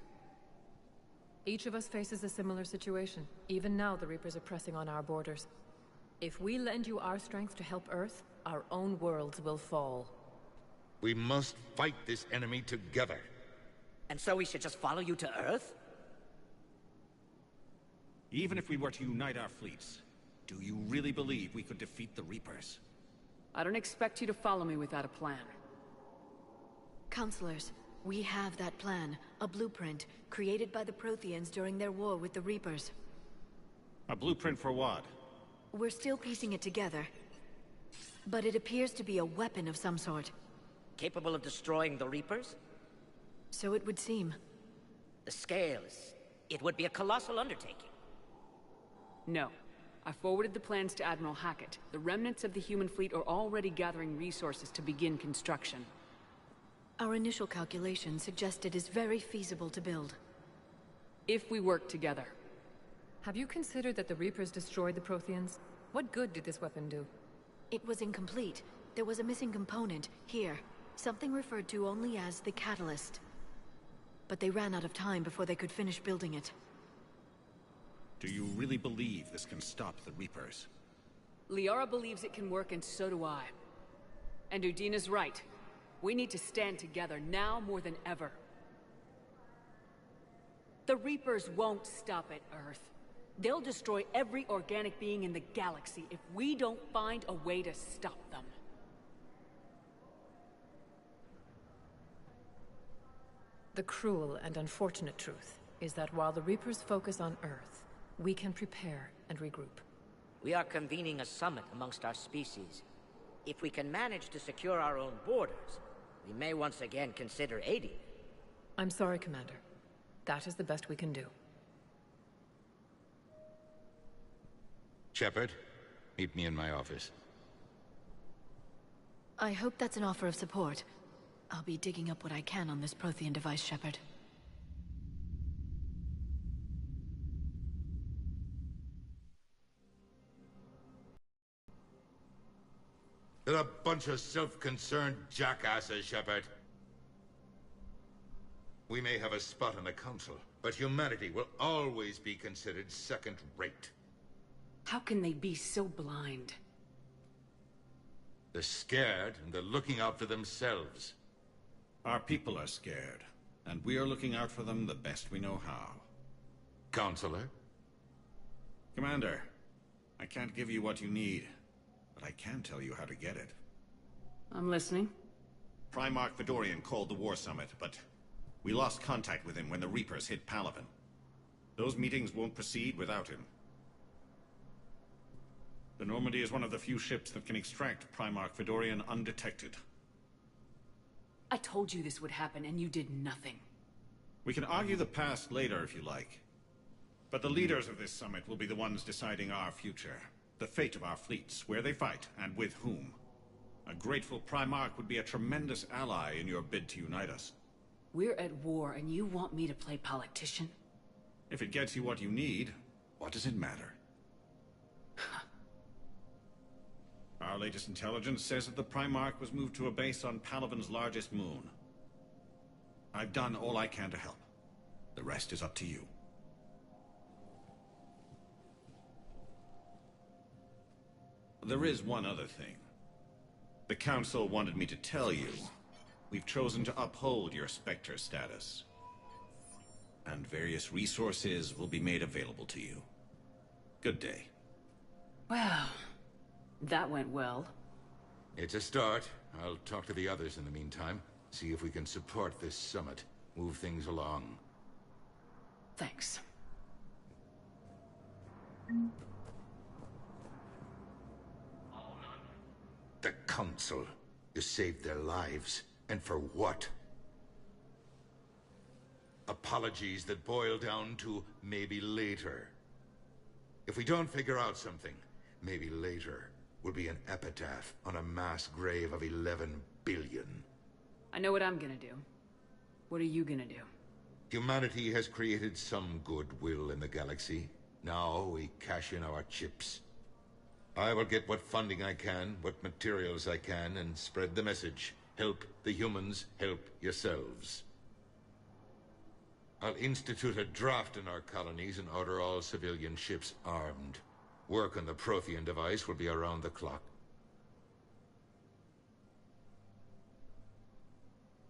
[SPEAKER 13] Each of us faces a similar situation. Even now, the Reapers are pressing on our borders. If we lend you our strength to help Earth, our own worlds will fall.
[SPEAKER 19] We must fight this enemy together.
[SPEAKER 14] And so we should just follow you to Earth?
[SPEAKER 18] Even if we were to unite our fleets, do you really believe we could defeat the Reapers?
[SPEAKER 4] I don't expect you to follow me without a plan.
[SPEAKER 5] Counselors, we have that plan. A blueprint, created by the Protheans during their war with the Reapers.
[SPEAKER 18] A blueprint for what?
[SPEAKER 5] We're still piecing it together. But it appears to be a weapon of some sort.
[SPEAKER 14] Capable of destroying the Reapers?
[SPEAKER 5] So it would seem.
[SPEAKER 14] The scale is... it would be a colossal undertaking.
[SPEAKER 4] No. I forwarded the plans to Admiral Hackett. The remnants of the human fleet are already gathering resources to begin construction.
[SPEAKER 5] Our initial calculations suggest it is very feasible to build.
[SPEAKER 4] If we work together.
[SPEAKER 13] Have you considered that the Reapers destroyed the Protheans? What good did this weapon do?
[SPEAKER 5] It was incomplete. There was a missing component, here. Something referred to only as the Catalyst. But they ran out of time before they could finish building it.
[SPEAKER 18] Do you really believe this can stop the Reapers?
[SPEAKER 4] Liara believes it can work, and so do I. And Udina's right. We need to stand together, now more than ever. The Reapers won't stop at Earth. They'll destroy every organic being in the galaxy if we don't find a way to stop them.
[SPEAKER 13] The cruel and unfortunate truth is that while the Reapers focus on Earth, we can prepare and regroup.
[SPEAKER 14] We are convening a summit amongst our species. If we can manage to secure our own borders, we may once again consider aiding.
[SPEAKER 13] I'm sorry, Commander. That is the best we can do.
[SPEAKER 19] Shepard, meet me in my office.
[SPEAKER 5] I hope that's an offer of support. I'll be digging up what I can on this Prothean device, Shepard.
[SPEAKER 19] They're a bunch of self-concerned jackasses, Shepard. We may have a spot on the Council, but humanity will always be considered second-rate.
[SPEAKER 4] How can they be so blind?
[SPEAKER 19] They're scared, and they're looking out for themselves.
[SPEAKER 18] Our people are scared, and we are looking out for them the best we know how.
[SPEAKER 19] Counselor?
[SPEAKER 18] Commander, I can't give you what you need, but I can tell you how to get it.
[SPEAKER 4] I'm listening.
[SPEAKER 18] Primarch Fedorian called the War Summit, but we lost contact with him when the Reapers hit Palaven. Those meetings won't proceed without him. The Normandy is one of the few ships that can extract Primarch Fedorian undetected.
[SPEAKER 4] I told you this would happen, and you did nothing.
[SPEAKER 18] We can argue the past later if you like. But the leaders of this summit will be the ones deciding our future. The fate of our fleets, where they fight, and with whom. A grateful Primarch would be a tremendous ally in your bid to unite us.
[SPEAKER 4] We're at war, and you want me to play politician?
[SPEAKER 18] If it gets you what you need, what does it matter? Our latest intelligence says that the Primarch was moved to a base on Palaven's largest moon. I've done all I can to help. The rest is up to you. There is one other thing. The Council wanted me to tell you, we've chosen to uphold your Spectre status. And various resources will be made available to you. Good day.
[SPEAKER 4] Well, that went well.
[SPEAKER 19] It's a start. I'll talk to the others in the meantime. See if we can support this summit. Move things along.
[SPEAKER 4] Thanks.
[SPEAKER 19] The Council. You saved their lives. And for what? Apologies that boil down to maybe later. If we don't figure out something, maybe later will be an epitaph on a mass grave of 11 billion.
[SPEAKER 4] I know what I'm gonna do. What are you gonna do?
[SPEAKER 19] Humanity has created some goodwill in the galaxy. Now we cash in our chips. I will get what funding I can, what materials I can, and spread the message. Help the humans, help yourselves. I'll institute a draft in our colonies and order all civilian ships armed. Work on the Prothean device will be around the clock.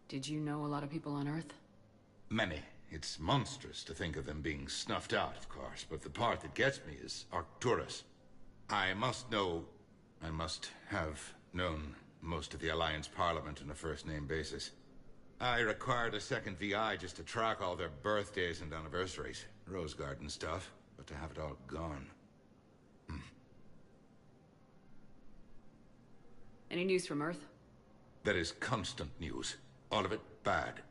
[SPEAKER 4] Did you know a lot of people on Earth?
[SPEAKER 19] Many. It's monstrous to think of them being snuffed out, of course, but the part that gets me is Arcturus. I must have known most of the Alliance Parliament on a first-name basis. I required a second VI just to track all their birthdays and anniversaries. Rose Garden stuff, but to have it all gone.
[SPEAKER 4] Any news from Earth?
[SPEAKER 19] There is constant news. All of it bad.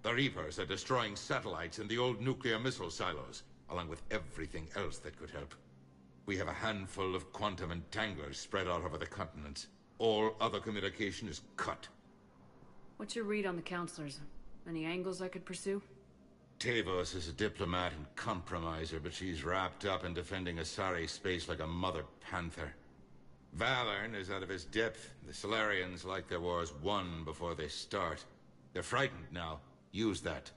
[SPEAKER 19] The Reapers are destroying satellites and the old nuclear missile silos, along with everything else that could help. We have a handful of quantum entanglers spread out over the continents. All other communication is cut.
[SPEAKER 4] What's your read on the counselors? Any angles I could pursue?
[SPEAKER 19] Tavos is a diplomat and compromiser, but she's wrapped up in defending Asari space like a mother panther. Valern is out of his depth. The Solarians like their wars won before they start. They're frightened now. Use that.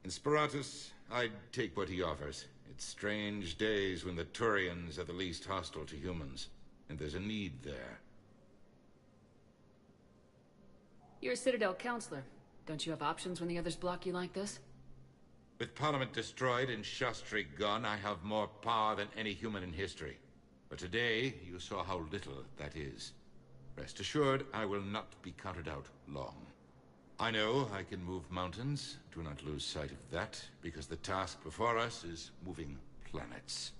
[SPEAKER 19] In Sparatus, I'd take what he offers. It's strange days when the Turians are the least hostile to humans. And there's a need there.
[SPEAKER 4] You're a Citadel counselor. Don't you have options when the others block you like this?
[SPEAKER 19] With Parliament destroyed and Shastri gone, I have more power than any human in history. But today, you saw how little that is. Rest assured, I will not be counted out long. I know I can move mountains. Do not lose sight of that, because the task before us is moving planets.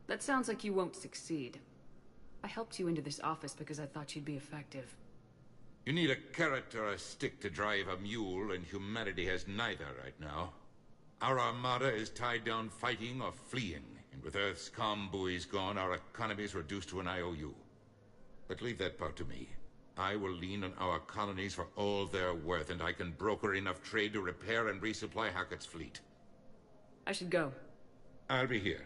[SPEAKER 4] That sounds like you won't succeed. I helped you into this office because I thought you'd be effective.
[SPEAKER 19] You need a carrot or a stick to drive a mule, and humanity has neither right now. Our armada is tied down fighting or fleeing, and with Earth's comm buoys gone, our economy is reduced to an IOU. But leave that part to me. I will lean on our colonies for all they're worth, and I can broker enough trade to repair and resupply Hackett's fleet.
[SPEAKER 4] I should go.
[SPEAKER 19] I'll be here.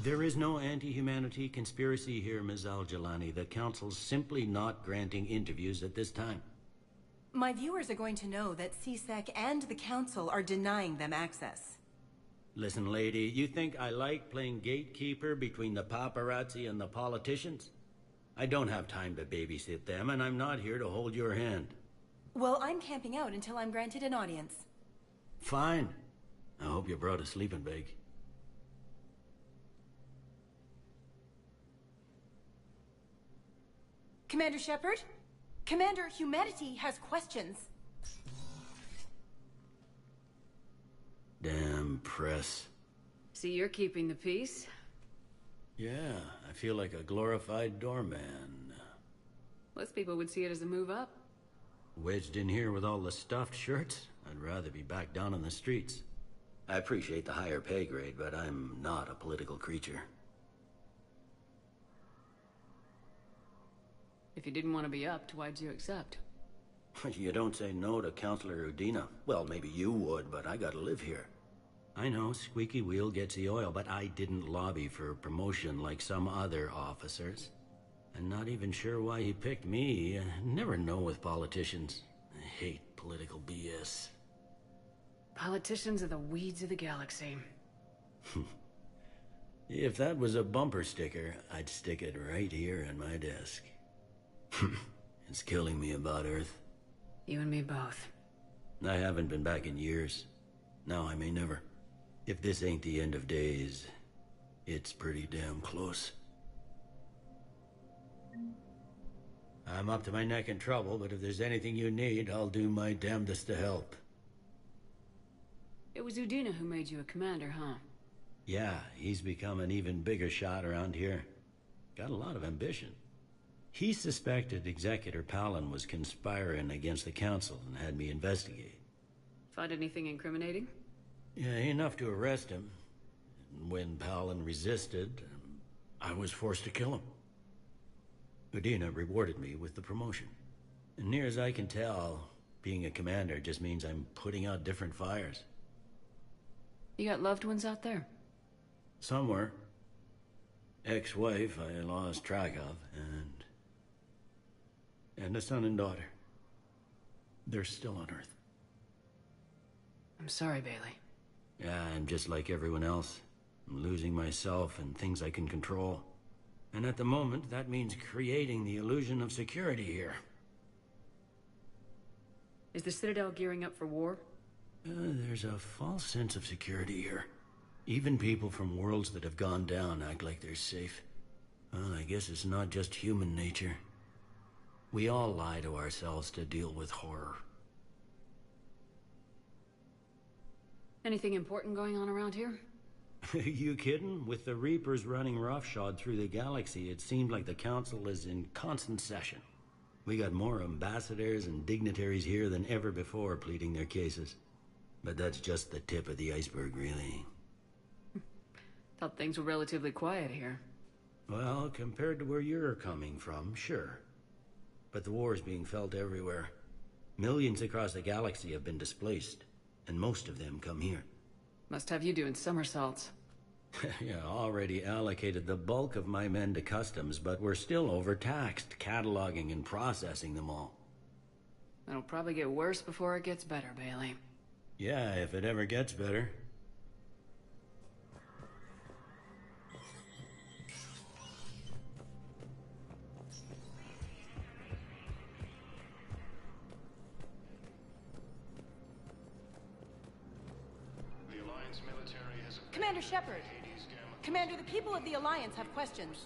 [SPEAKER 3] There is no anti-humanity conspiracy here, Ms. Al-Jalani. The Council's simply not granting interviews at this time.
[SPEAKER 1] My viewers are going to know that CSEC and the Council are denying them access.
[SPEAKER 3] Listen, lady, you think I like playing gatekeeper between the paparazzi and the politicians? I don't have time to babysit them, and I'm not here to hold your hand.
[SPEAKER 1] Well, I'm camping out until I'm granted an audience.
[SPEAKER 3] Fine. I hope you brought a sleeping bag.
[SPEAKER 1] Commander Shepard? Commander, humanity has questions.
[SPEAKER 3] Damn press.
[SPEAKER 4] See, you're keeping the peace.
[SPEAKER 3] Yeah, I feel like a glorified doorman.
[SPEAKER 4] Most people would see it as a move up.
[SPEAKER 3] Wedged in here with all the stuffed shirts, I'd rather be back down on the streets. I appreciate the higher pay grade, but I'm not a political creature.
[SPEAKER 4] If you didn't want to be upped, why'd you accept?
[SPEAKER 3] You don't say no to Counselor Udina. Well, maybe you would, but I gotta live here. I know, squeaky wheel gets the oil, but I didn't lobby for promotion like some other officers. I'm not even sure why he picked me. Never know with politicians. I hate political BS.
[SPEAKER 4] Politicians are the weeds of the galaxy.
[SPEAKER 3] If that was a bumper sticker, I'd stick it right here in my desk. It's killing me about Earth.
[SPEAKER 4] You and me both.
[SPEAKER 3] I haven't been back in years. Now I may never. If this ain't the end of days, it's pretty damn close. I'm up to my neck in trouble, but if there's anything you need, I'll do my damnedest to help.
[SPEAKER 4] It was Udina who made you a commander, huh?
[SPEAKER 3] Yeah, he's become an even bigger shot around here. Got a lot of ambition. He suspected Executor Palin was conspiring against the Council and had me investigate.
[SPEAKER 4] Find anything incriminating?
[SPEAKER 3] Yeah, enough to arrest him. And when Palin resisted, I was forced to kill him. Udina rewarded me with the promotion. And near as I can tell, being a commander just means I'm putting out different fires.
[SPEAKER 4] You got loved ones out there?
[SPEAKER 3] Somewhere. Ex-wife I lost track of, and a son and daughter. They're still on Earth.
[SPEAKER 4] I'm sorry, Bailey.
[SPEAKER 3] Yeah, I'm just like everyone else. I'm losing myself and things I can control. And at the moment, that means creating the illusion of security here.
[SPEAKER 4] Is the Citadel gearing up for war?
[SPEAKER 3] There's a false sense of security here. Even people from worlds that have gone down act like they're safe. Well, I guess it's not just human nature. We all lie to ourselves to deal with horror.
[SPEAKER 4] Anything important going on around here?
[SPEAKER 3] You kidding? With the Reapers running roughshod through the galaxy, it seemed like the Council is in constant session. We got more ambassadors and dignitaries here than ever before pleading their cases. But that's just the tip of the iceberg, really.
[SPEAKER 4] Thought things were relatively quiet here.
[SPEAKER 3] Well, compared to where you're coming from, sure. But the war is being felt everywhere. Millions across the galaxy have been displaced, and most of them come here.
[SPEAKER 4] Must have you doing somersaults.
[SPEAKER 3] Yeah, already allocated the bulk of my men to customs, but we're still overtaxed, cataloging and processing them all.
[SPEAKER 4] It'll probably get worse before it gets better, Bailey.
[SPEAKER 3] Yeah, if it ever gets better.
[SPEAKER 1] Commander Shepard! Commander, the people of the Alliance have questions.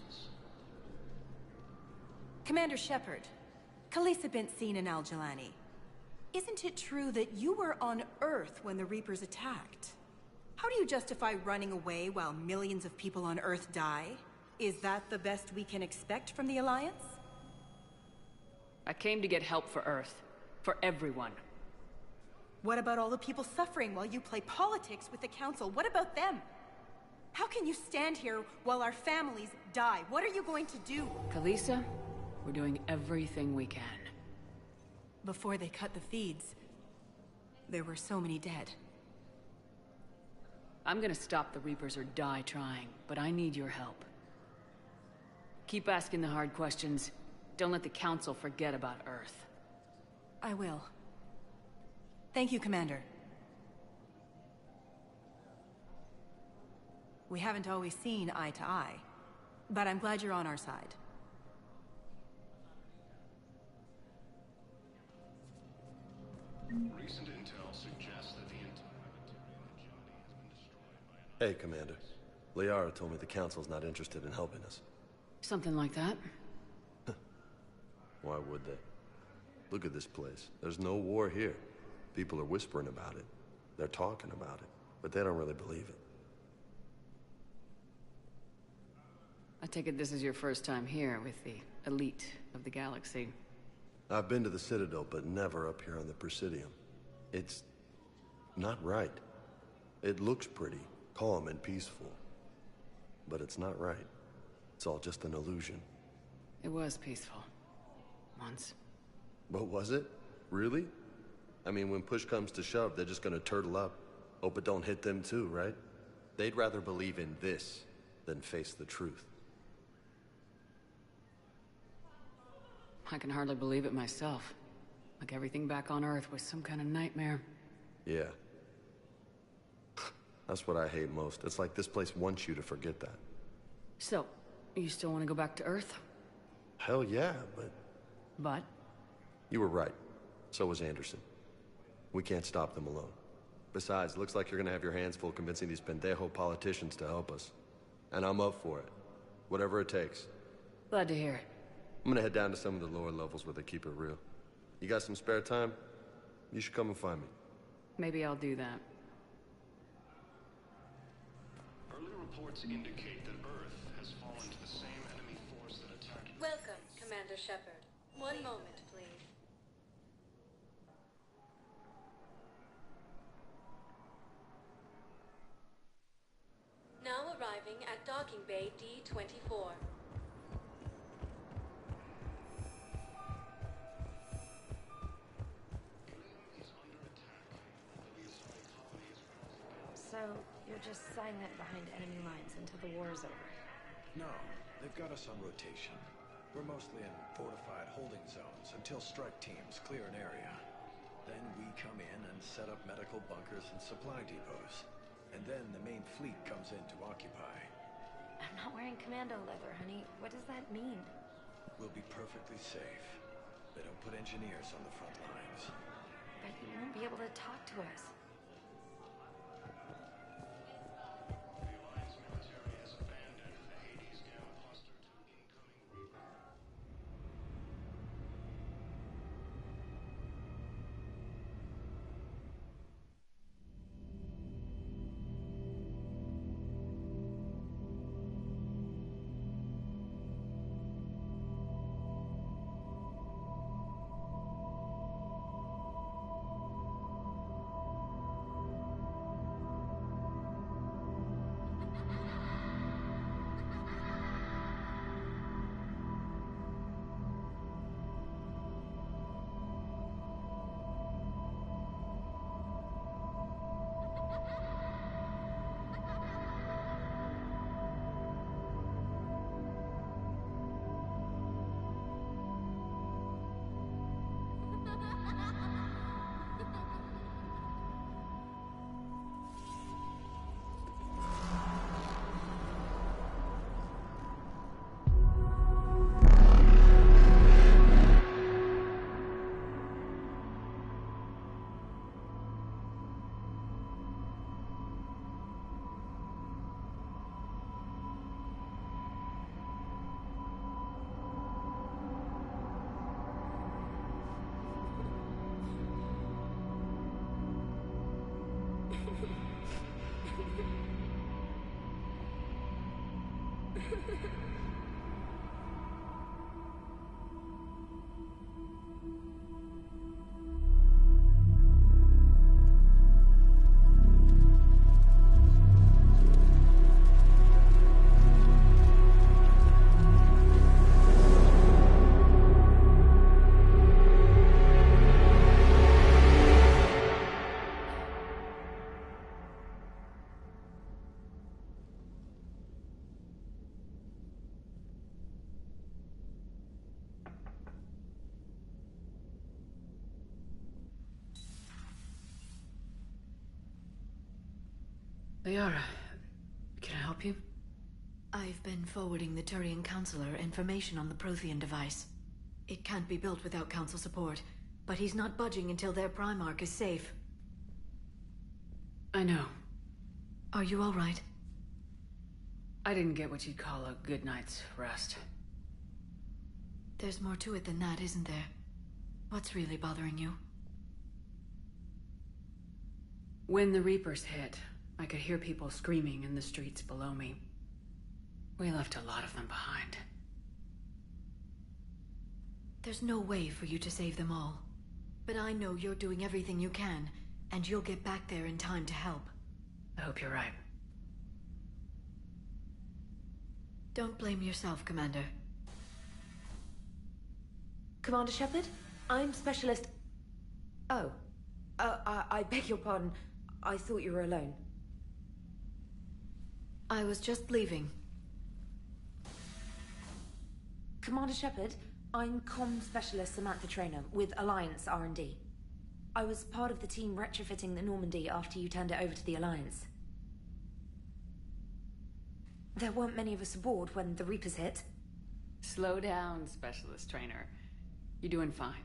[SPEAKER 1] Commander Shepard, Khalisah bint Sin and Al-Jalani. Isn't it true that you were on Earth when the Reapers attacked? How do you justify running away while millions of people on Earth die? Is that the best we can expect from the Alliance?
[SPEAKER 4] I came to get help for Earth. For everyone.
[SPEAKER 1] What about all the people suffering while you play politics with the Council? What about them? How can you stand here while our families die? What are you going to do?
[SPEAKER 4] Khalisah, we're doing everything we can.
[SPEAKER 1] Before they cut the feeds, there were so many dead.
[SPEAKER 4] I'm gonna stop the Reapers or die trying, but I need your help. Keep asking the hard questions. Don't let the Council forget about Earth.
[SPEAKER 1] I will. Thank you, Commander. We haven't always seen eye to eye, but I'm glad you're on our side.
[SPEAKER 23] Recent intel suggests that the
[SPEAKER 11] Hey, Commander. Liara told me the Council's not interested in helping us.
[SPEAKER 4] Something like that.
[SPEAKER 11] Why would they? Look at this place. There's no war here. People are whispering about it. They're talking about it, but they don't really believe it.
[SPEAKER 4] I take it this is your first time here with the elite of the galaxy.
[SPEAKER 11] I've been to the Citadel, but never up here on the Presidium. It's not right. It looks pretty, calm and peaceful. But it's not right. It's all just an illusion.
[SPEAKER 4] It was peaceful. Once.
[SPEAKER 11] But was it? Really? I mean, when push comes to shove, they're just gonna turtle up. Hope it don't hit them too, right? They'd rather believe in this than face the truth.
[SPEAKER 4] I can hardly believe it myself. Like everything back on Earth was some kind of nightmare.
[SPEAKER 11] Yeah. That's what I hate most. It's like this place wants you to forget that.
[SPEAKER 4] So, you still want to go back to Earth?
[SPEAKER 11] Hell yeah, but...
[SPEAKER 4] But?
[SPEAKER 11] You were right. So was Anderson. We can't stop them alone. Besides, looks like you're gonna have your hands full convincing these pendejo politicians to help us. And I'm up for it. Whatever it takes.
[SPEAKER 4] Glad to hear it.
[SPEAKER 11] I'm gonna head down to some of the lower levels where they keep it real. You got some spare time? You should come and find me.
[SPEAKER 4] Maybe I'll do that.
[SPEAKER 23] early reports indicate that Earth has fallen to the same enemy force that attacked...
[SPEAKER 12] Welcome, Commander Shepard. One moment, please. Now arriving at Docking Bay D-24.
[SPEAKER 2] So, you're just silent behind enemy lines until the war is over?
[SPEAKER 16] No, they've got us on rotation. We're mostly in fortified holding zones until strike teams clear an area. Then we come in and set up medical bunkers and supply depots. And then the main fleet comes in to occupy.
[SPEAKER 2] I'm not wearing commando leather, honey. What does that mean?
[SPEAKER 16] We'll be perfectly safe. They don't put engineers on the front lines.
[SPEAKER 2] But you won't be able to talk to us.
[SPEAKER 4] Liara, can I help you?
[SPEAKER 5] I've been forwarding the Turian Counselor information on the Prothean device. It can't be built without Council support, but he's not budging until their Primarch is safe.
[SPEAKER 4] I know.
[SPEAKER 5] Are you all right?
[SPEAKER 4] I didn't get what you'd call a good night's rest.
[SPEAKER 5] There's more to it than that, isn't there? What's really bothering you?
[SPEAKER 4] When the Reapers hit, I could hear people screaming in the streets below me. We left a lot of them behind.
[SPEAKER 5] There's no way for you to save them all. But I know you're doing everything you can, and you'll get back there in time to help.
[SPEAKER 4] I hope you're right.
[SPEAKER 5] Don't blame yourself, Commander.
[SPEAKER 2] Commander Shepard, I'm Specialist... Oh. I beg your pardon. I thought you were alone.
[SPEAKER 5] I was just leaving.
[SPEAKER 2] Commander Shepard, I'm Comm Specialist Samantha Traynor with Alliance R&D. I was part of the team retrofitting the Normandy after you turned it over to the Alliance. There weren't many of us aboard when the Reapers hit.
[SPEAKER 4] Slow down, Specialist Traynor. You're doing fine.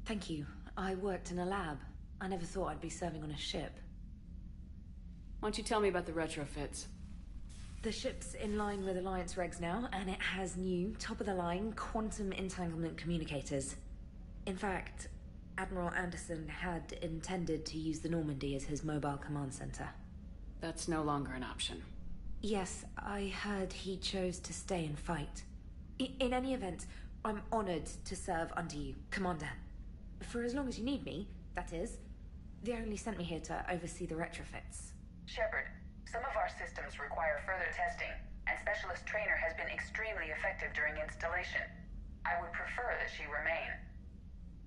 [SPEAKER 2] Thank you. I worked in a lab. I never thought I'd be serving on a ship.
[SPEAKER 4] Why don't you tell me about the retrofits?
[SPEAKER 2] The ship's in line with Alliance regs now, and it has new, top-of-the-line, quantum entanglement communicators. In fact, Admiral Anderson had intended to use the Normandy as his mobile command center.
[SPEAKER 4] That's no longer an option.
[SPEAKER 2] Yes, I heard he chose to stay and fight. In any event, I'm honored to serve under you, Commander. For as long as you need me, that is. They only sent me here to oversee the retrofits.
[SPEAKER 15] Shepard, some of our systems require further testing, and Specialist Traynor has been extremely effective during installation. I would prefer that she remain.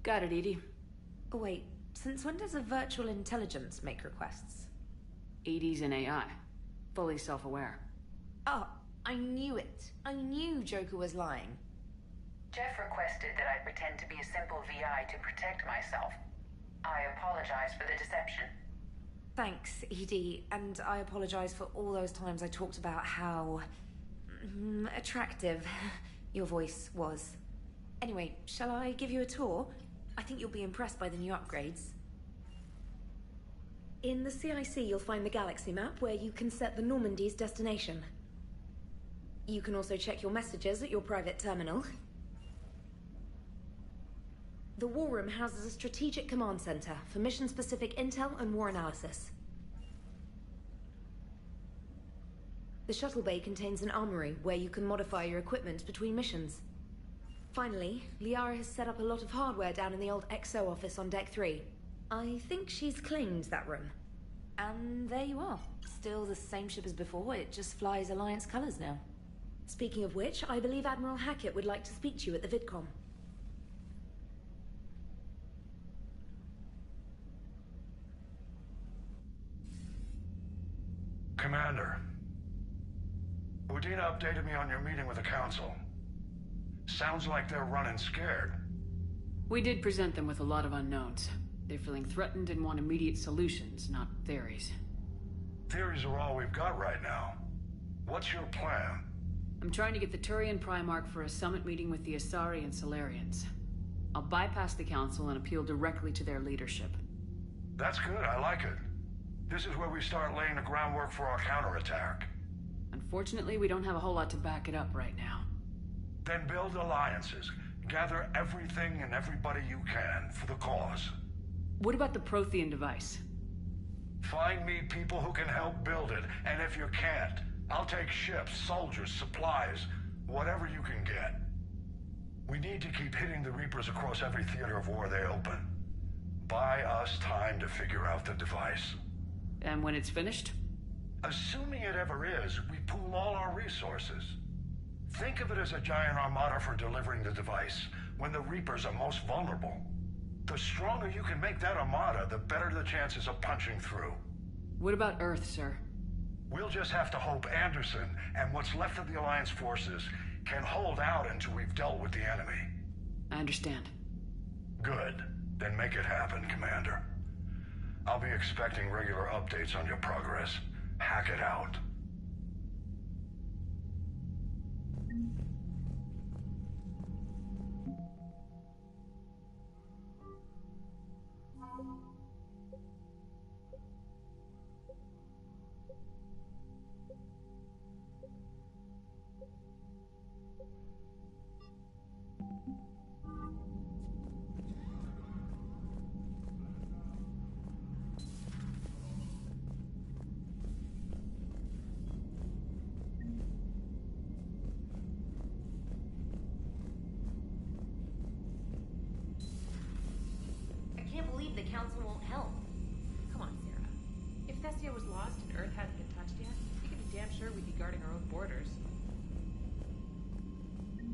[SPEAKER 4] Got it, EDI.
[SPEAKER 2] Wait, since when does a virtual intelligence make requests?
[SPEAKER 4] EDI's an AI. Fully self-aware.
[SPEAKER 2] Oh, I knew it. I knew Joker was lying.
[SPEAKER 15] Jeff requested that I pretend to be a simple VI to protect myself. I apologize for the deception.
[SPEAKER 2] Thanks, EDI, and I apologize for all those times I talked about how... attractive your voice was. Anyway, shall I give you a tour? I think you'll be impressed by the new upgrades. In the CIC, you'll find the galaxy map where you can set the Normandy's destination. You can also check your messages at your private terminal. The War Room houses a strategic command center for mission-specific intel and war analysis. The shuttle bay contains an armory where you can modify your equipment between missions. Finally, Liara has set up a lot of hardware down in the old XO office on Deck 3. I think she's claimed that room. And there you are. Still the same ship as before, it just flies Alliance colors now. Speaking of which, I believe Admiral Hackett would like to speak to you at the VidCom.
[SPEAKER 20] Commander, Udina updated me on your meeting with the Council. Sounds like they're running scared.
[SPEAKER 4] We did present them with a lot of unknowns. They're feeling threatened and want immediate solutions, not theories.
[SPEAKER 20] Theories are all we've got right now. What's your plan?
[SPEAKER 4] I'm trying to get the Turian Primarch for a summit meeting with the Asari and Solarians. I'll bypass the Council and appeal directly to their leadership.
[SPEAKER 20] That's good, I like it. This is where we start laying the groundwork for our counterattack.
[SPEAKER 4] Unfortunately, we don't have a whole lot to back it up right now.
[SPEAKER 20] Then build alliances. Gather everything and everybody you can for the cause.
[SPEAKER 4] What about the Prothean device?
[SPEAKER 20] Find me people who can help build it, and if you can't, I'll take ships, soldiers, supplies, whatever you can get. We need to keep hitting the Reapers across every theater of war they open. Buy us time to figure out the device.
[SPEAKER 4] And when it's finished?
[SPEAKER 20] Assuming it ever is, we pool all our resources. Think of it as a giant armada for delivering the device, when the Reapers are most vulnerable. The stronger you can make that armada, the better the chances of punching through.
[SPEAKER 4] What about Earth, sir?
[SPEAKER 20] We'll just have to hope Anderson and what's left of the Alliance forces can hold out until we've dealt with the enemy.
[SPEAKER 4] I understand.
[SPEAKER 20] Good. Then make it happen, Commander. I'll be expecting regular updates on your progress. hack it out.
[SPEAKER 2] I can't believe the Council won't help.
[SPEAKER 7] Come on, Sarah. If Thessia was lost and Earth hadn't been touched yet, we could be damn sure we'd be guarding our own borders.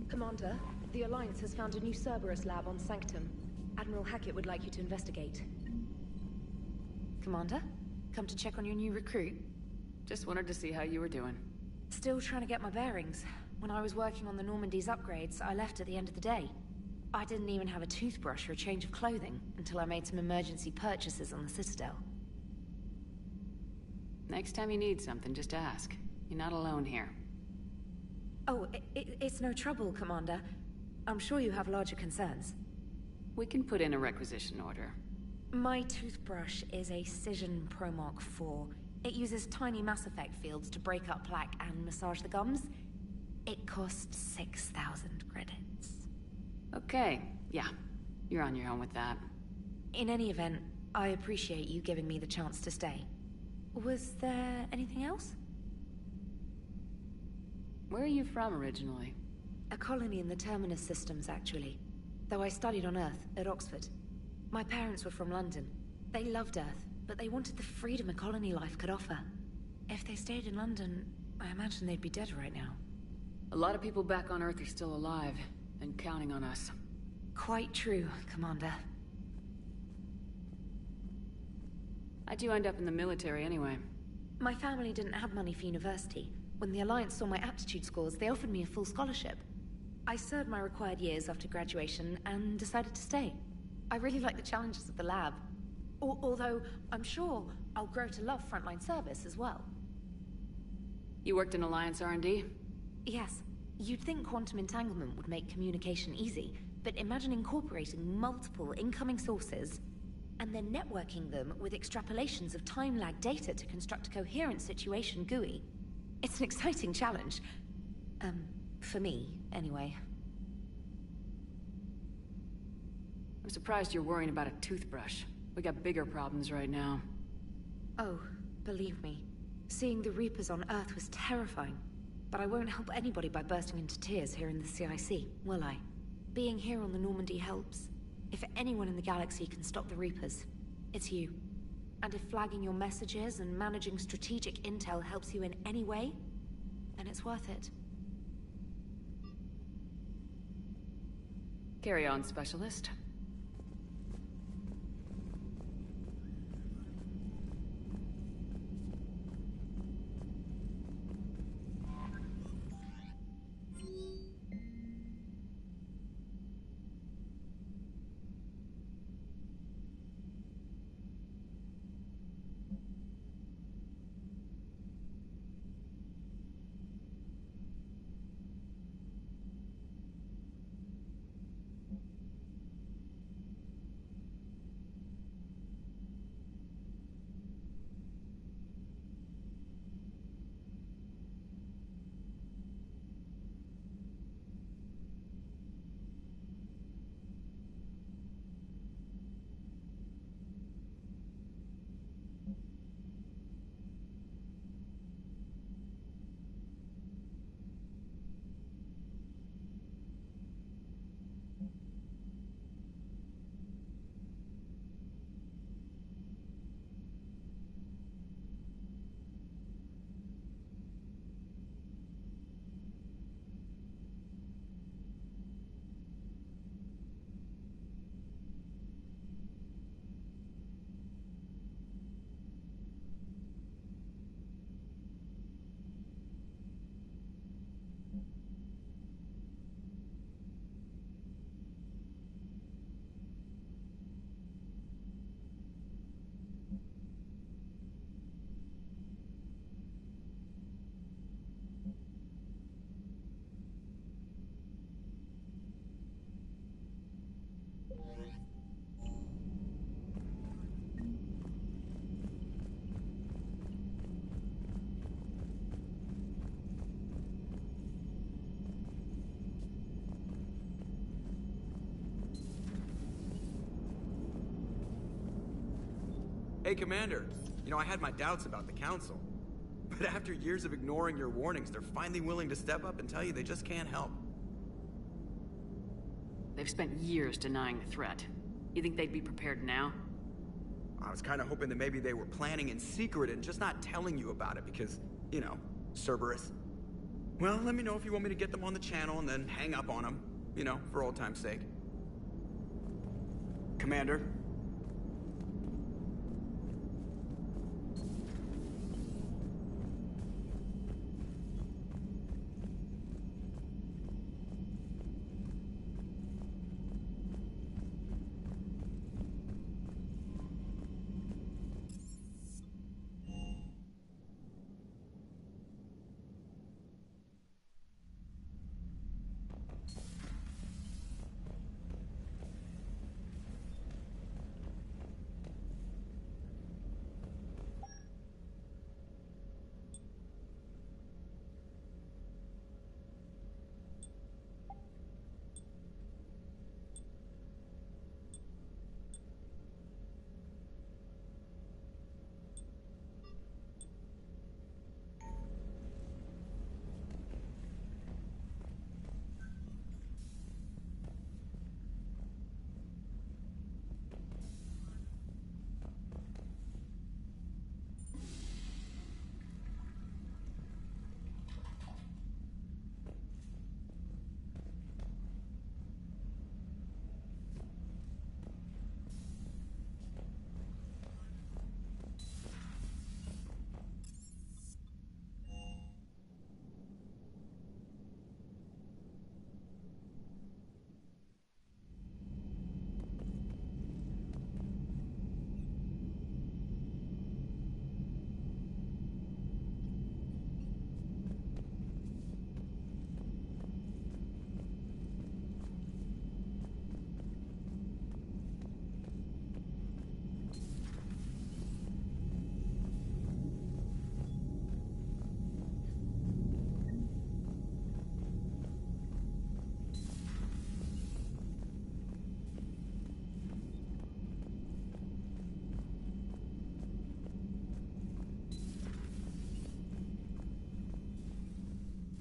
[SPEAKER 2] Commander, the Alliance has found a new Cerberus lab on Sanctum. Admiral Hackett would like you to investigate. Commander? Come to check on your new recruit?
[SPEAKER 4] Just wanted to see how you were doing.
[SPEAKER 2] Still trying to get my bearings. When I was working on the Normandy's upgrades, I left at the end of the day. I didn't even have a toothbrush or a change of clothing until I made some emergency purchases on the Citadel.
[SPEAKER 4] Next time you need something, just ask. You're not alone here.
[SPEAKER 2] Oh, it's no trouble, Commander. I'm sure you have larger concerns.
[SPEAKER 4] We can put in a requisition order.
[SPEAKER 2] My toothbrush is a Cision Pro Mark IV. It uses tiny Mass Effect fields to break up plaque and massage the gums. It costs 6,000 credits.
[SPEAKER 4] Okay, yeah. You're on your own with that.
[SPEAKER 2] In any event, I appreciate you giving me the chance to stay. Was there anything else?
[SPEAKER 4] Where are you from originally?
[SPEAKER 2] A colony in the Terminus systems, actually. Though I studied on Earth, at Oxford. My parents were from London. They loved Earth, but they wanted the freedom a colony life could offer. If they stayed in London, I imagine they'd be dead right now.
[SPEAKER 4] A lot of people back on Earth are still alive, and counting on us.
[SPEAKER 2] Quite true, Commander.
[SPEAKER 4] How'd you end up in the military anyway?
[SPEAKER 2] My family didn't have money for university. When the Alliance saw my aptitude scores, they offered me a full scholarship. I served my required years after graduation and decided to stay. I really like the challenges of the lab. Although, I'm sure I'll grow to love frontline service as well.
[SPEAKER 4] You worked in Alliance R&D?
[SPEAKER 2] Yes. You'd think quantum entanglement would make communication easy, but imagine incorporating multiple incoming sources and then networking them with extrapolations of time-lag data to construct a coherent situation GUI. It's an exciting challenge. For me, anyway.
[SPEAKER 4] I'm surprised you're worrying about a toothbrush. We got bigger problems right now.
[SPEAKER 2] Oh, believe me. Seeing the Reapers on Earth was terrifying. But I won't help anybody by bursting into tears here in the CIC, will I? Being here on the Normandy helps. If anyone in the galaxy can stop the Reapers, it's you. And if flagging your messages and managing strategic intel helps you in any way, then it's worth it.
[SPEAKER 4] Carry on, Specialist.
[SPEAKER 10] Hey, Commander. You know, I had my doubts about the Council. But after years of ignoring your warnings, they're finally willing to step up and tell you they just can't help.
[SPEAKER 4] They've spent years denying the threat. You think they'd be prepared now?
[SPEAKER 10] I was kind of hoping that maybe they were planning in secret and just not telling you about it because, you know, Cerberus. Well, let me know if you want me to get them on the channel and then hang up on them. You know, for old time's sake. Commander?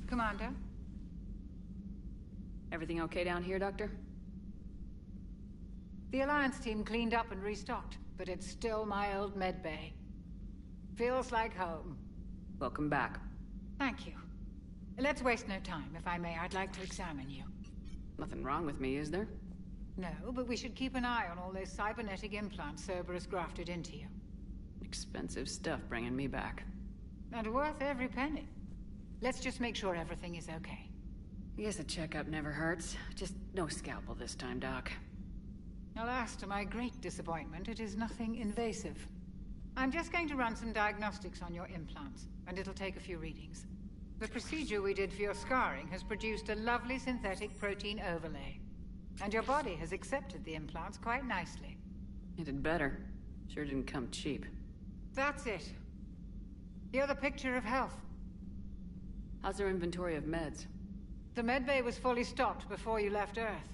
[SPEAKER 8] Commander?
[SPEAKER 4] Everything okay down here, Doctor?
[SPEAKER 8] The Alliance team cleaned up and restocked, but it's still my old med bay. Feels like home.
[SPEAKER 4] Welcome back.
[SPEAKER 8] Thank you. Let's waste no time. If I may, I'd like to examine you.
[SPEAKER 4] Nothing wrong with me, is there?
[SPEAKER 8] No, but we should keep an eye on all those cybernetic implants Cerberus grafted into you.
[SPEAKER 4] Expensive stuff bringing me back.
[SPEAKER 8] And worth every penny. Let's just make sure everything is okay.
[SPEAKER 4] I guess a checkup never hurts. Just no scalpel this time, Doc.
[SPEAKER 8] Alas, to my great disappointment, it is nothing invasive. I'm just going to run some diagnostics on your implants, and it'll take a few readings. The procedure we did for your scarring has produced a lovely synthetic protein overlay. And your body has accepted the implants quite nicely.
[SPEAKER 4] It did better. Sure didn't come cheap.
[SPEAKER 8] That's it. You're the picture of health.
[SPEAKER 4] How's their inventory of meds?
[SPEAKER 8] The medbay was fully stocked before you left Earth.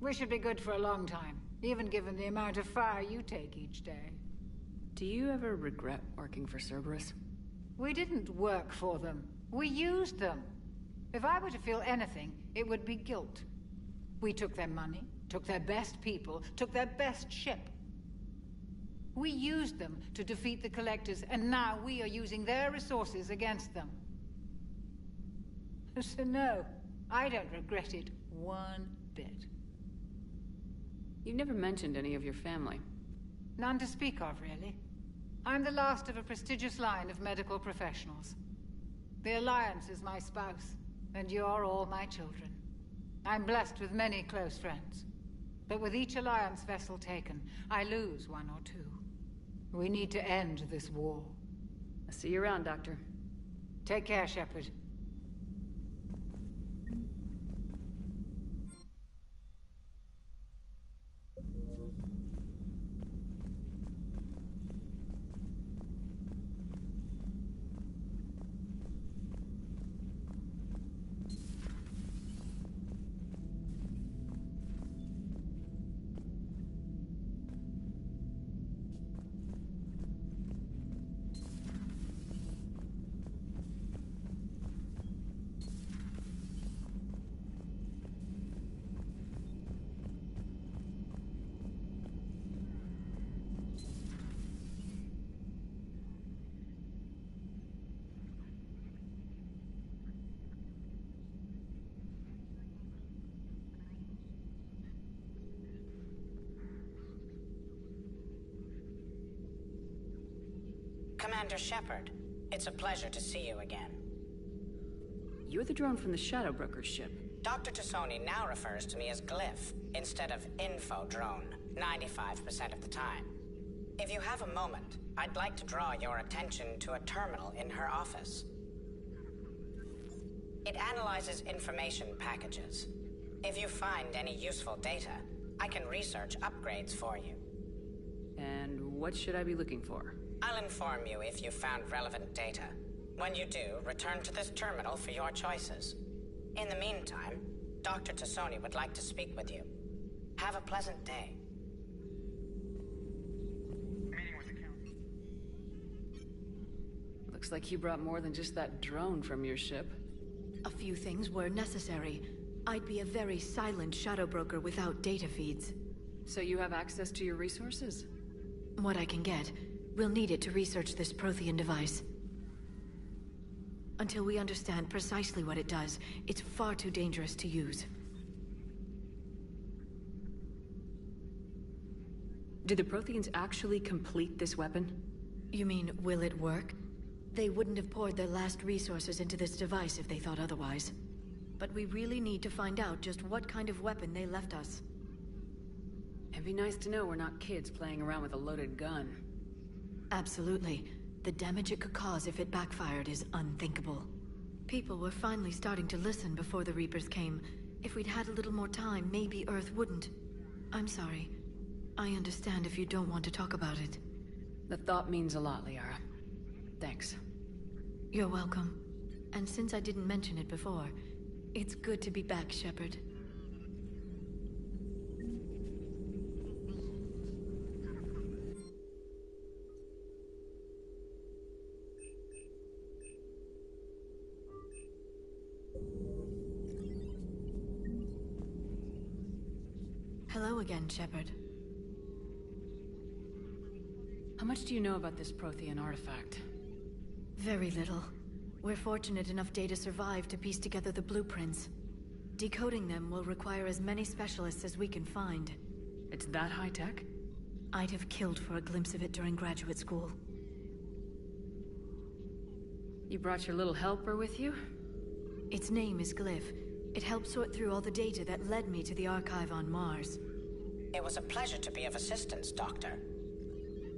[SPEAKER 8] We should be good for a long time, even given the amount of fire you take each day.
[SPEAKER 4] Do you ever regret working for Cerberus?
[SPEAKER 8] We didn't work for them. We used them. If I were to feel anything, it would be guilt. We took their money, took their best people, took their best ship. We used them to defeat the Collectors, and now we are using their resources against them. So no, I don't regret it one bit.
[SPEAKER 4] You never mentioned any of your family.
[SPEAKER 8] None to speak of, really. I'm the last of a prestigious line of medical professionals. The Alliance is my spouse, and you're all my children. I'm blessed with many close friends. But with each Alliance vessel taken, I lose one or two. We need to end this war.
[SPEAKER 4] I'll see you around, Doctor.
[SPEAKER 8] Take care, Shepard.
[SPEAKER 17] Commander Shepard, it's a pleasure to see you again.
[SPEAKER 4] You're the drone from the Shadow Broker's ship.
[SPEAKER 17] Dr. Tassoni now refers to me as Glyph, instead of Info Drone, 95% of the time. If you have a moment, I'd like to draw your attention to a terminal in her office. It analyzes information packages. If you find any useful data, I can research upgrades for you.
[SPEAKER 4] And what should I be looking for?
[SPEAKER 17] I'll inform you if you found relevant data. When you do, return to this terminal for your choices. In the meantime, Dr. Tassoni would like to speak with you. Have a pleasant day.
[SPEAKER 4] Looks like you brought more than just that drone from your ship.
[SPEAKER 5] A few things were necessary. I'd be a very silent Shadow Broker without data feeds.
[SPEAKER 4] So you have access to your resources?
[SPEAKER 5] What I can get. We'll need it to research this Prothean device. Until we understand precisely what it does, it's far too dangerous to use.
[SPEAKER 4] Did the Protheans actually complete this weapon?
[SPEAKER 5] You mean, will it work? They wouldn't have poured their last resources into this device if they thought otherwise. But we really need to find out just what kind of weapon they left us.
[SPEAKER 4] It'd be nice to know we're not kids playing around with a loaded gun.
[SPEAKER 5] Absolutely. The damage it could cause if it backfired is unthinkable. People were finally starting to listen before the Reapers came. If we'd had a little more time, maybe Earth wouldn't. I'm sorry. I understand if you don't want to talk about it.
[SPEAKER 4] The thought means a lot, Liara. Thanks.
[SPEAKER 5] You're welcome. And since I didn't mention it before, it's good to be back, Shepard. Hello again, Shepard.
[SPEAKER 4] How much do you know about this Prothean artifact?
[SPEAKER 5] Very little. We're fortunate enough Data survived to piece together the blueprints. Decoding them will require as many specialists as we can find.
[SPEAKER 4] It's that high-tech?
[SPEAKER 5] I'd have killed for a glimpse of it during graduate school.
[SPEAKER 4] You brought your little helper with you?
[SPEAKER 5] Its name is Glyph. It helped sort through all the data that led me to the archive on Mars.
[SPEAKER 17] It was a pleasure to be of assistance, Doctor.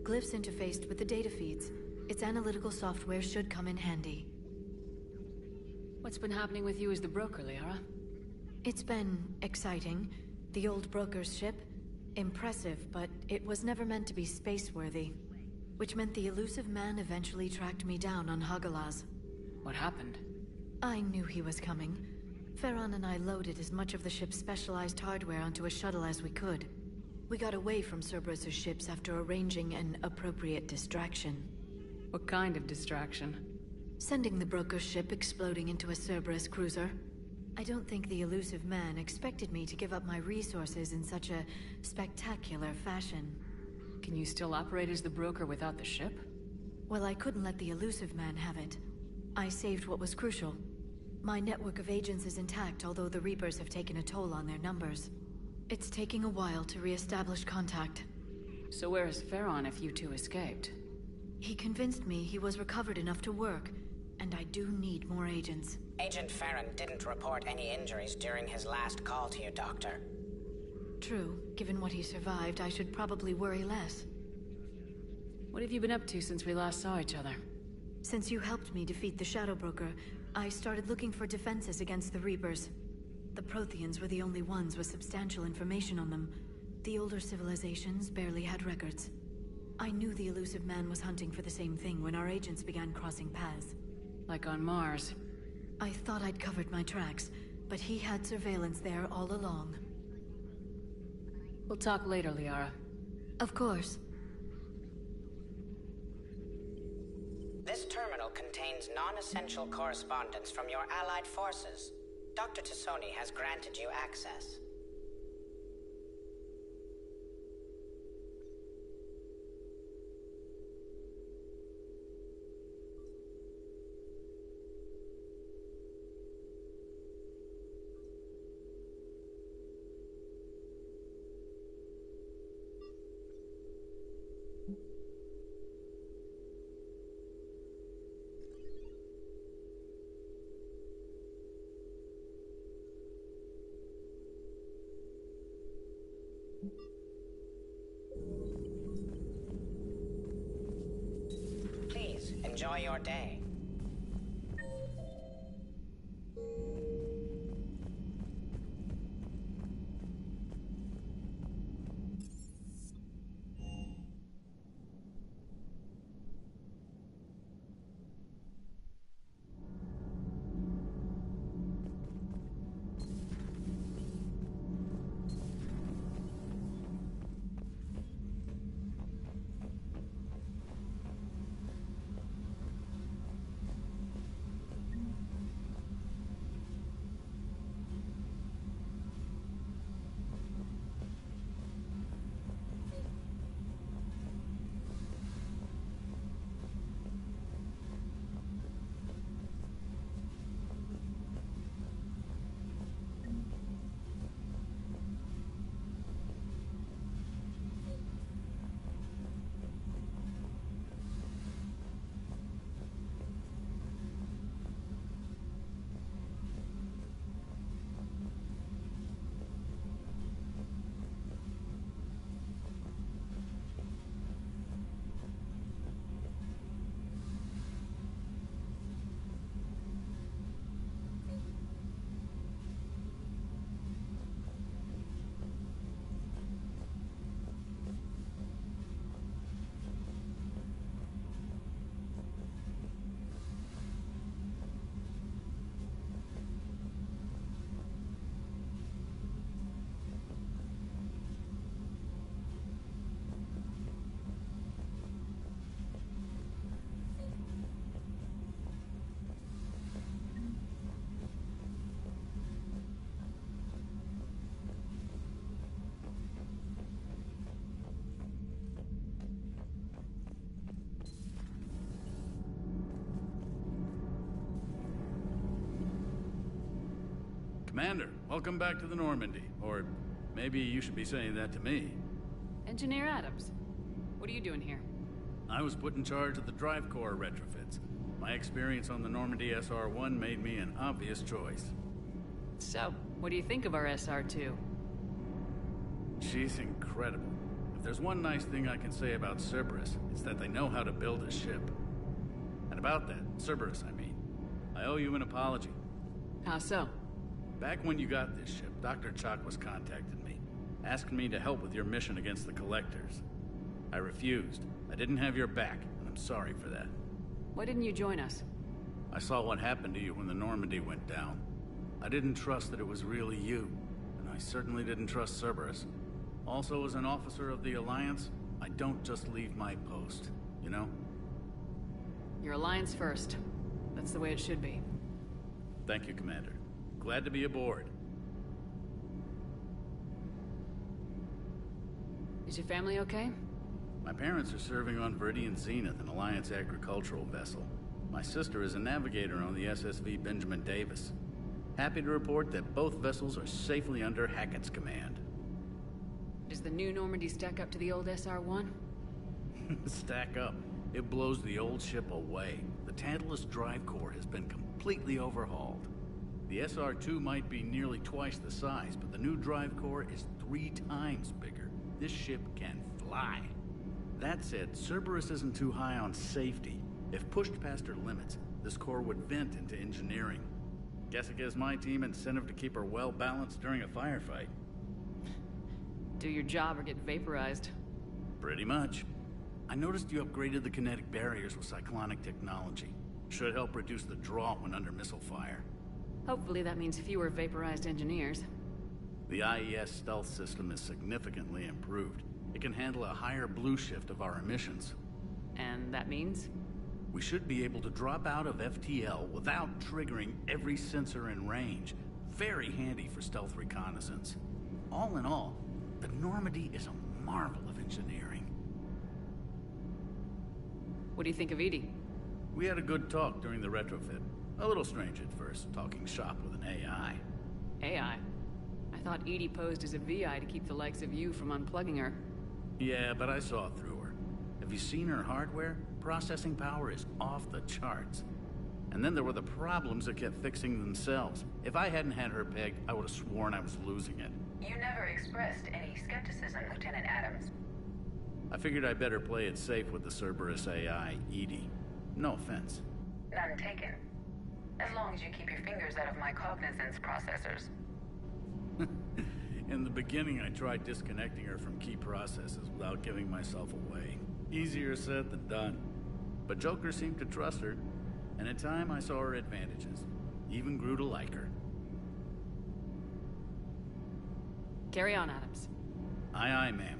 [SPEAKER 5] Glyph's interfaced with the data feeds. Its analytical software should come in handy.
[SPEAKER 4] What's been happening with you as the broker, Liara?
[SPEAKER 5] It's been exciting. The old broker's ship? Impressive, but it was never meant to be space-worthy. Which meant the Illusive Man eventually tracked me down on Hagalaz.
[SPEAKER 4] What happened?
[SPEAKER 5] I knew he was coming. Farron and I loaded as much of the ship's specialized hardware onto a shuttle as we could. We got away from Cerberus' ships after arranging an appropriate distraction.
[SPEAKER 4] What kind of distraction?
[SPEAKER 5] Sending the broker's ship exploding into a Cerberus cruiser. I don't think the Illusive Man expected me to give up my resources in such a spectacular fashion.
[SPEAKER 4] Can you still operate as the broker without the ship?
[SPEAKER 5] Well, I couldn't let the Illusive Man have it. I saved what was crucial. My network of agents is intact, although the Reapers have taken a toll on their numbers. It's taking a while to re-establish contact.
[SPEAKER 4] So where is Farron if you two escaped?
[SPEAKER 5] He convinced me he was recovered enough to work, and I do need more agents.
[SPEAKER 17] Agent Farron didn't report any injuries during his last call to you, Doctor.
[SPEAKER 5] True. Given what he survived, I should probably worry less.
[SPEAKER 4] What have you been up to since we last saw each other?
[SPEAKER 5] Since you helped me defeat the Shadow Broker, I started looking for defenses against the Reapers. The Protheans were the only ones with substantial information on them. The older civilizations barely had records. I knew the Illusive Man was hunting for the same thing when our agents began crossing paths.
[SPEAKER 4] Like on Mars.
[SPEAKER 5] I thought I'd covered my tracks, but he had surveillance there all along.
[SPEAKER 4] We'll talk later, Liara.
[SPEAKER 5] Of course.
[SPEAKER 17] This terminal contains non-essential correspondence from your allied forces. Dr. Tassoni has granted you access. Please, enjoy your day.
[SPEAKER 9] Commander, welcome back to the Normandy. Or maybe you should be saying that to me.
[SPEAKER 4] Engineer Adams, what are you doing here?
[SPEAKER 9] I was put in charge of the drive core retrofits. My experience on the Normandy SR-1 made me an obvious choice.
[SPEAKER 4] So, what do you think of our SR-2?
[SPEAKER 9] She's incredible. If there's one nice thing I can say about Cerberus, it's that they know how to build a ship. And about that, Cerberus, I mean, I owe you an apology.
[SPEAKER 4] How so?
[SPEAKER 9] Back when you got this ship, Dr. Chakwas contacted me, asking me to help with your mission against the Collectors. I refused. I didn't have your back, and I'm sorry for that.
[SPEAKER 4] Why didn't you join us?
[SPEAKER 9] I saw what happened to you when the Normandy went down. I didn't trust that it was really you, and I certainly didn't trust Cerberus. Also, as an officer of the Alliance, I don't just leave my post, you know?
[SPEAKER 4] Your Alliance first. That's the way it should be.
[SPEAKER 9] Thank you, Commander. Glad to be aboard.
[SPEAKER 4] Is your family okay?
[SPEAKER 9] My parents are serving on Viridian Zenith, an Alliance agricultural vessel. My sister is a navigator on the SSV Benjamin Davis. Happy to report that both vessels are safely under Hackett's command.
[SPEAKER 4] Does the new Normandy stack up to the old SR-1?
[SPEAKER 9] Stack up. It blows the old ship away. The Tantalus drive core has been completely overhauled. The SR-2 might be nearly twice the size, but the new drive core is 3 times bigger. This ship can fly. That said, Cerberus isn't too high on safety. If pushed past her limits, this core would vent into engineering. Guess it gives my team incentive to keep her well balanced during a firefight.
[SPEAKER 4] Do your job or get vaporized.
[SPEAKER 9] Pretty much. I noticed you upgraded the kinetic barriers with cyclonic technology. Should help reduce the draw when under missile fire.
[SPEAKER 4] Hopefully that means fewer vaporized engineers.
[SPEAKER 9] The IES stealth system is significantly improved. It can handle a higher blue shift of our emissions.
[SPEAKER 4] And that means?
[SPEAKER 9] We should be able to drop out of FTL without triggering every sensor in range. Very handy for stealth reconnaissance. All in all, the Normandy is a marvel of engineering.
[SPEAKER 4] What do you think of Edie?
[SPEAKER 9] We had a good talk during the retrofit. A little strange at first, talking shop with an AI.
[SPEAKER 4] AI? I thought Edie posed as a VI to keep the likes of you from unplugging her.
[SPEAKER 9] Yeah, but I saw through her. Have you seen her hardware? Processing power is off the charts. And then there were the problems that kept fixing themselves. If I hadn't had her pegged, I would have sworn I was losing it.
[SPEAKER 15] You never expressed any skepticism, Lieutenant Adams.
[SPEAKER 9] I figured I'd better play it safe with the Cerberus AI, EDI. No offense.
[SPEAKER 15] None taken. As long as you keep your fingers out of my cognizance processors.
[SPEAKER 9] In the beginning, I tried disconnecting her from key processes without giving myself away. Easier said than done. But Joker seemed to trust her, and in time I saw her advantages. Even grew to like her.
[SPEAKER 4] Carry on, Adams.
[SPEAKER 9] Aye, aye, ma'am.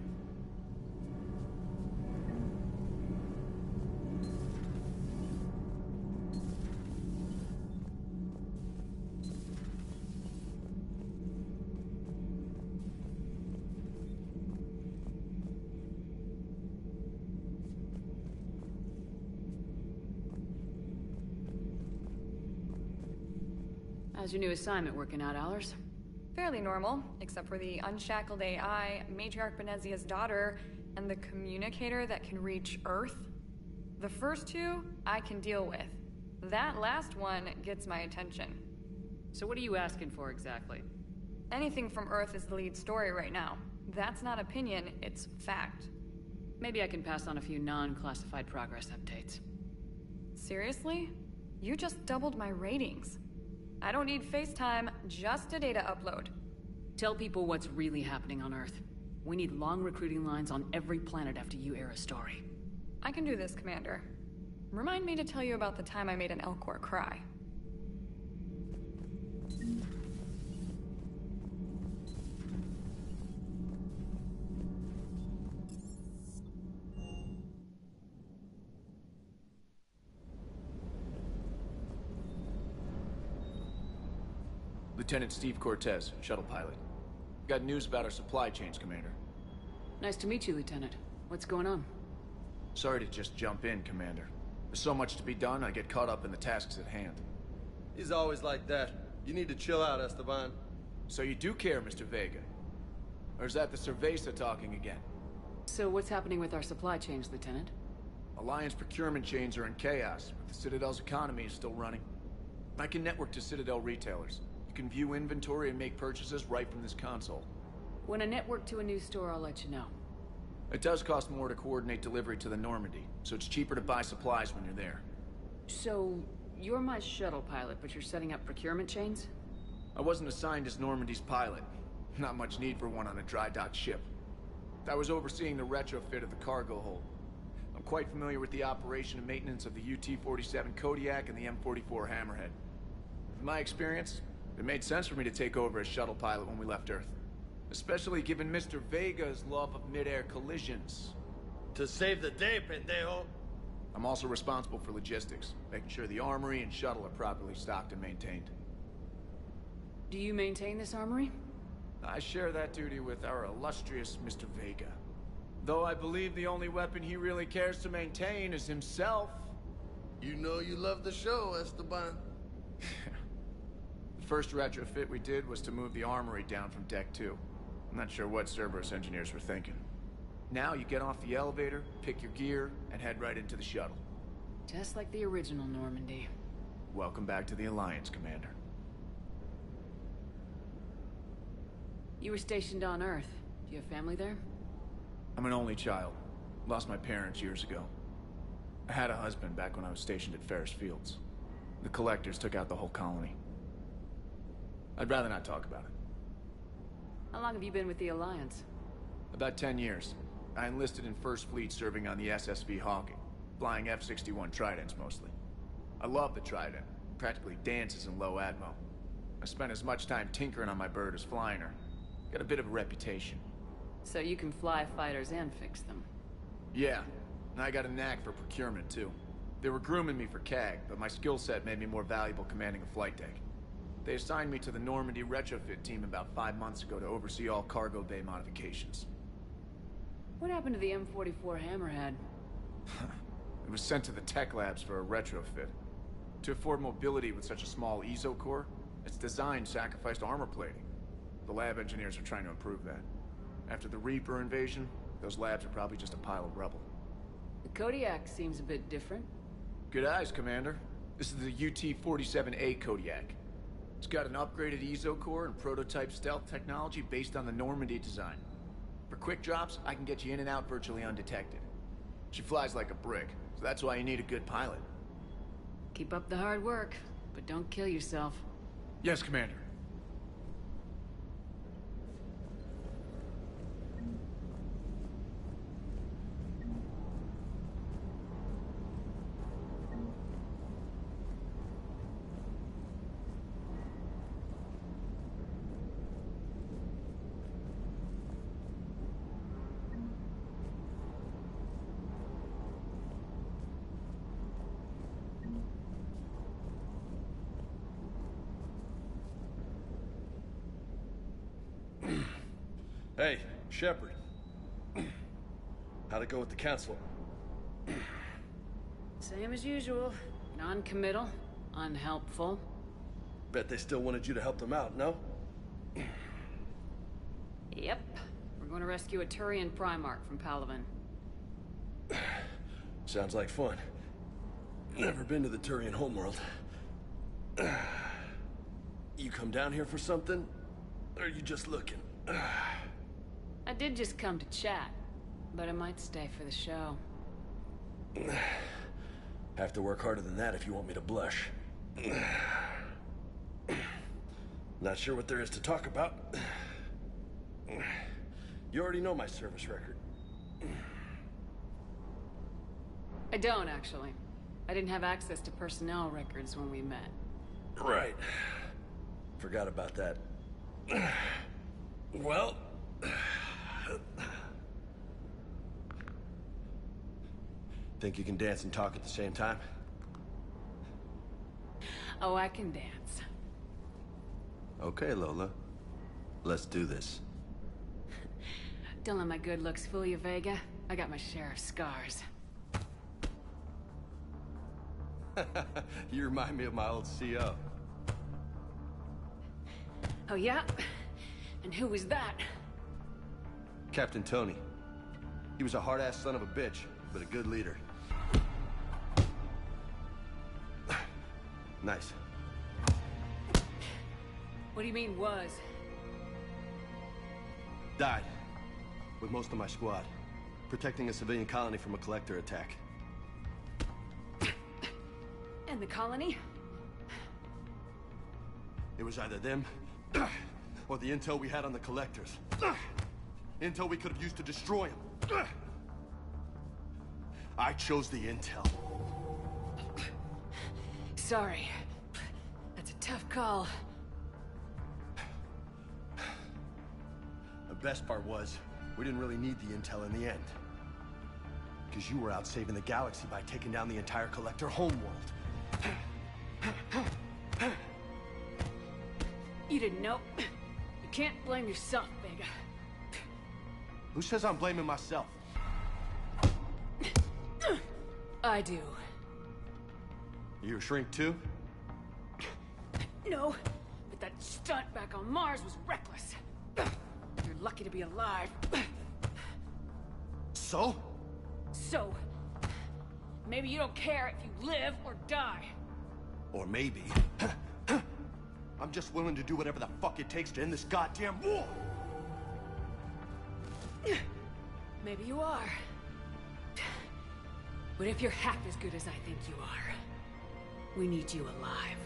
[SPEAKER 4] How's your new assignment working out, Allers?
[SPEAKER 6] Fairly normal, except for the unshackled AI, Matriarch Benezia's daughter, and the communicator that can reach Earth. The first two, I can deal with. That last one gets my attention.
[SPEAKER 4] So what are you asking for exactly?
[SPEAKER 6] Anything from Earth is the lead story right now. That's not opinion, it's fact.
[SPEAKER 4] Maybe I can pass on a few non-classified progress updates.
[SPEAKER 6] Seriously? You just doubled my ratings. I don't need FaceTime, just a data upload.
[SPEAKER 4] Tell people what's really happening on Earth. We need long recruiting lines on every planet after you air a story.
[SPEAKER 6] I can do this, Commander. Remind me to tell you about the time I made an Elcor cry.
[SPEAKER 21] Lieutenant Steve Cortez, shuttle pilot. Got news about our supply chains, Commander.
[SPEAKER 4] Nice to meet you, Lieutenant. What's going on?
[SPEAKER 21] Sorry to just jump in, Commander. There's so much to be done, I get caught up in the tasks at hand.
[SPEAKER 11] He's always like that. You need to chill out, Esteban.
[SPEAKER 21] So you do care, Mr. Vega? Or is that the Cerveza talking again?
[SPEAKER 4] So what's happening with our supply chains, Lieutenant?
[SPEAKER 21] Alliance procurement chains are in chaos, but the Citadel's economy is still running. I can network to Citadel retailers. You can view inventory and make purchases right from this console.
[SPEAKER 4] When I network to a new store, I'll let you know.
[SPEAKER 21] It does cost more to coordinate delivery to the Normandy, so it's cheaper to buy supplies when you're there.
[SPEAKER 4] So, you're my shuttle pilot, but you're setting up procurement chains?
[SPEAKER 21] I wasn't assigned as Normandy's pilot. Not much need for one on a dry dock ship. I was overseeing the retrofit of the cargo hold. I'm quite familiar with the operation and maintenance of the UT-47 Kodiak and the M44 Hammerhead. In my experience, it made sense for me to take over as shuttle pilot when we left Earth. Especially given Mr. Vega's love of mid-air collisions.
[SPEAKER 11] To save the day, pendejo!
[SPEAKER 21] I'm also responsible for logistics, making sure the armory and shuttle are properly stocked and maintained.
[SPEAKER 4] Do you maintain this armory?
[SPEAKER 21] I share that duty with our illustrious Mr. Vega. Though I believe the only weapon he really cares to maintain is himself.
[SPEAKER 11] You know you love the show, Esteban.
[SPEAKER 21] The first retrofit we did was to move the armory down from Deck 2. I'm not sure what Cerberus engineers were thinking. Now you get off the elevator, pick your gear, and head right into the shuttle.
[SPEAKER 4] Just like the original Normandy.
[SPEAKER 21] Welcome back to the Alliance, Commander.
[SPEAKER 4] You were stationed on Earth. Do you have family there?
[SPEAKER 21] I'm an only child. Lost my parents years ago. I had a husband back when I was stationed at Ferris Fields. The Collectors took out the whole colony. I'd rather not talk about it.
[SPEAKER 4] How long have you been with the Alliance?
[SPEAKER 21] About 10 years. I enlisted in First Fleet serving on the SSV Hawking, flying F-61 Tridents mostly. I love the Trident. Practically dances in low atmo. I spent as much time tinkering on my bird as flying her. Got a bit of a reputation.
[SPEAKER 4] So you can fly fighters and fix them?
[SPEAKER 21] Yeah, and I got a knack for procurement too. They were grooming me for CAG, but my skill set made me more valuable commanding a flight deck. They assigned me to the Normandy retrofit team about 5 months ago to oversee all cargo bay modifications.
[SPEAKER 4] What happened to the M44 Hammerhead?
[SPEAKER 21] It was sent to the tech labs for a retrofit. To afford mobility with such a small ESO core, its design sacrificed armor plating. The lab engineers are trying to improve that. After the Reaper invasion, those labs are probably just a pile of rubble.
[SPEAKER 4] The Kodiak seems a bit different.
[SPEAKER 21] Good eyes, Commander. This is the UT-47A Kodiak. It's got an upgraded EZO core and prototype stealth technology based on the Normandy design. For quick drops, I can get you in and out virtually undetected. She flies like a brick, so that's why you need a good pilot.
[SPEAKER 4] Keep up the hard work, but don't kill yourself.
[SPEAKER 21] Yes, Commander.
[SPEAKER 13] Hey, Shepard. How'd it go with the council?
[SPEAKER 4] Same as usual. Non-committal, unhelpful.
[SPEAKER 13] Bet they still wanted you to help them out, no?
[SPEAKER 4] Yep. We're going to rescue a Turian Primarch from Palaven.
[SPEAKER 13] Sounds like fun. Never been to the Turian homeworld. You come down here for something? Or are you just looking?
[SPEAKER 4] I did just come to chat, but I might stay for the show.
[SPEAKER 13] Have to work harder than that if you want me to blush. Not sure what there is to talk about. You already know my service record.
[SPEAKER 4] I don't, actually. I didn't have access to personnel records when we met.
[SPEAKER 13] Right. Forgot about that. Well... Think you can dance and talk at the same time?
[SPEAKER 4] Oh, I can dance.
[SPEAKER 13] Okay, Lola. Let's do this.
[SPEAKER 4] Don't let my good looks fool you, Vega. I got my share of scars.
[SPEAKER 13] You remind me of my old CO.
[SPEAKER 4] Oh, yeah? And who was that?
[SPEAKER 13] Captain Tony. He was a hard-ass son of a bitch, but a good leader. Nice.
[SPEAKER 4] What do you mean, was?
[SPEAKER 13] Died. With most of my squad. Protecting a civilian colony from a collector attack.
[SPEAKER 4] And the colony?
[SPEAKER 13] It was either them, or the intel we had on the collectors. Intel we could have used to destroy them. I chose the intel.
[SPEAKER 4] Sorry. That's a tough call.
[SPEAKER 13] The best part was, we didn't really need the intel in the end. Because you were out saving the galaxy by taking down the entire Collector homeworld.
[SPEAKER 4] You didn't know. You can't blame yourself, Vega.
[SPEAKER 13] Who says I'm blaming myself?
[SPEAKER 4] I do.
[SPEAKER 13] You a shrink too?
[SPEAKER 4] No, but that stunt back on Mars was reckless. You're lucky to be alive.
[SPEAKER 13] So?
[SPEAKER 4] So, maybe you don't care if you live or die.
[SPEAKER 13] Or maybe... I'm just willing to do whatever the fuck it takes to end this goddamn war!
[SPEAKER 4] Maybe you are. But if you're half as good as I think you are, we need you alive.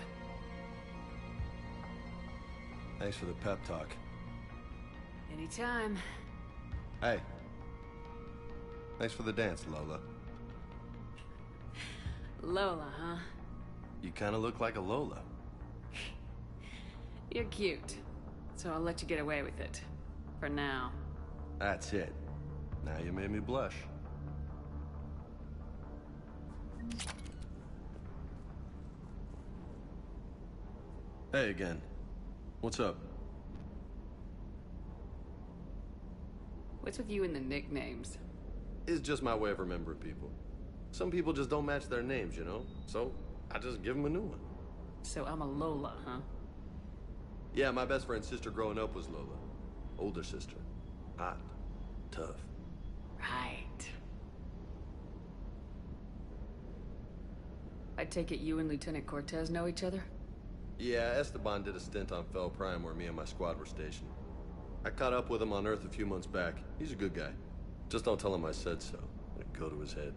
[SPEAKER 13] Thanks for the pep talk.
[SPEAKER 4] Anytime.
[SPEAKER 13] Hey. Thanks for the dance, Lola.
[SPEAKER 4] Lola, huh?
[SPEAKER 13] You kinda look like a Lola.
[SPEAKER 4] You're cute. So I'll let you get away with it. For now.
[SPEAKER 13] That's it. Now you made me blush. Hey again. What's up?
[SPEAKER 4] What's with you and the nicknames?
[SPEAKER 13] It's just my way of remembering people. Some people just don't match their names, you know? So, I just give them a new one.
[SPEAKER 4] So I'm a Lola, huh?
[SPEAKER 13] Yeah, my best friend's sister growing up was Lola. Older sister. Hot. Tough.
[SPEAKER 4] Right. I take it you and Lieutenant Cortez know each other?
[SPEAKER 11] Yeah, Esteban did a stint on Fel Prime where me and my squad were stationed. I caught up with him on Earth a few months back. He's a good guy. Just don't tell him I said so. It'd go to his head.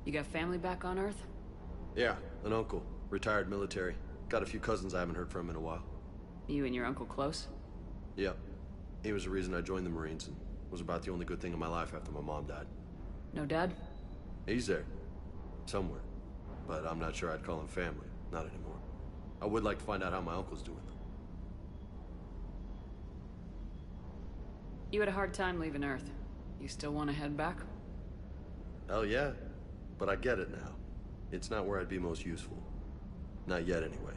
[SPEAKER 4] You got family back on Earth?
[SPEAKER 11] Yeah, an uncle. Retired military. Got a few cousins I haven't heard from in a while.
[SPEAKER 4] You and your uncle close?
[SPEAKER 11] Yep. He was the reason I joined the Marines and was about the only good thing in my life after my mom died.
[SPEAKER 4] No dad?
[SPEAKER 11] He's there. Somewhere. But I'm not sure I'd call him family. Not anymore. I would like to find out how my uncle's doing.
[SPEAKER 4] You had a hard time leaving Earth. You still want to head back?
[SPEAKER 11] Hell yeah. But I get it now. It's not where I'd be most useful. Not yet, anyway.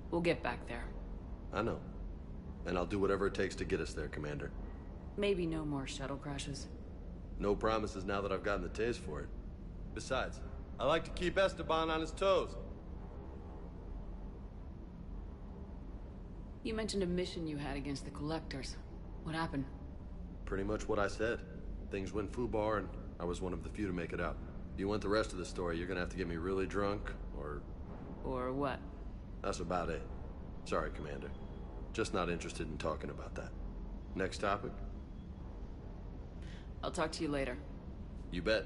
[SPEAKER 4] We'll get back there.
[SPEAKER 11] I know. And I'll do whatever it takes to get us there, Commander.
[SPEAKER 4] Maybe no more shuttle crashes.
[SPEAKER 11] No promises now that I've gotten the taste for it. Besides, I like to keep Esteban on his toes.
[SPEAKER 4] You mentioned a mission you had against the Collectors. What happened?
[SPEAKER 11] Pretty much what I said. Things went foobar, and I was one of the few to make it out. If you want the rest of the story, you're gonna have to get me really drunk, or...
[SPEAKER 4] Or what?
[SPEAKER 11] That's about it. Sorry, Commander. Just not interested in talking about that. Next topic?
[SPEAKER 4] I'll talk to you later.
[SPEAKER 11] You bet.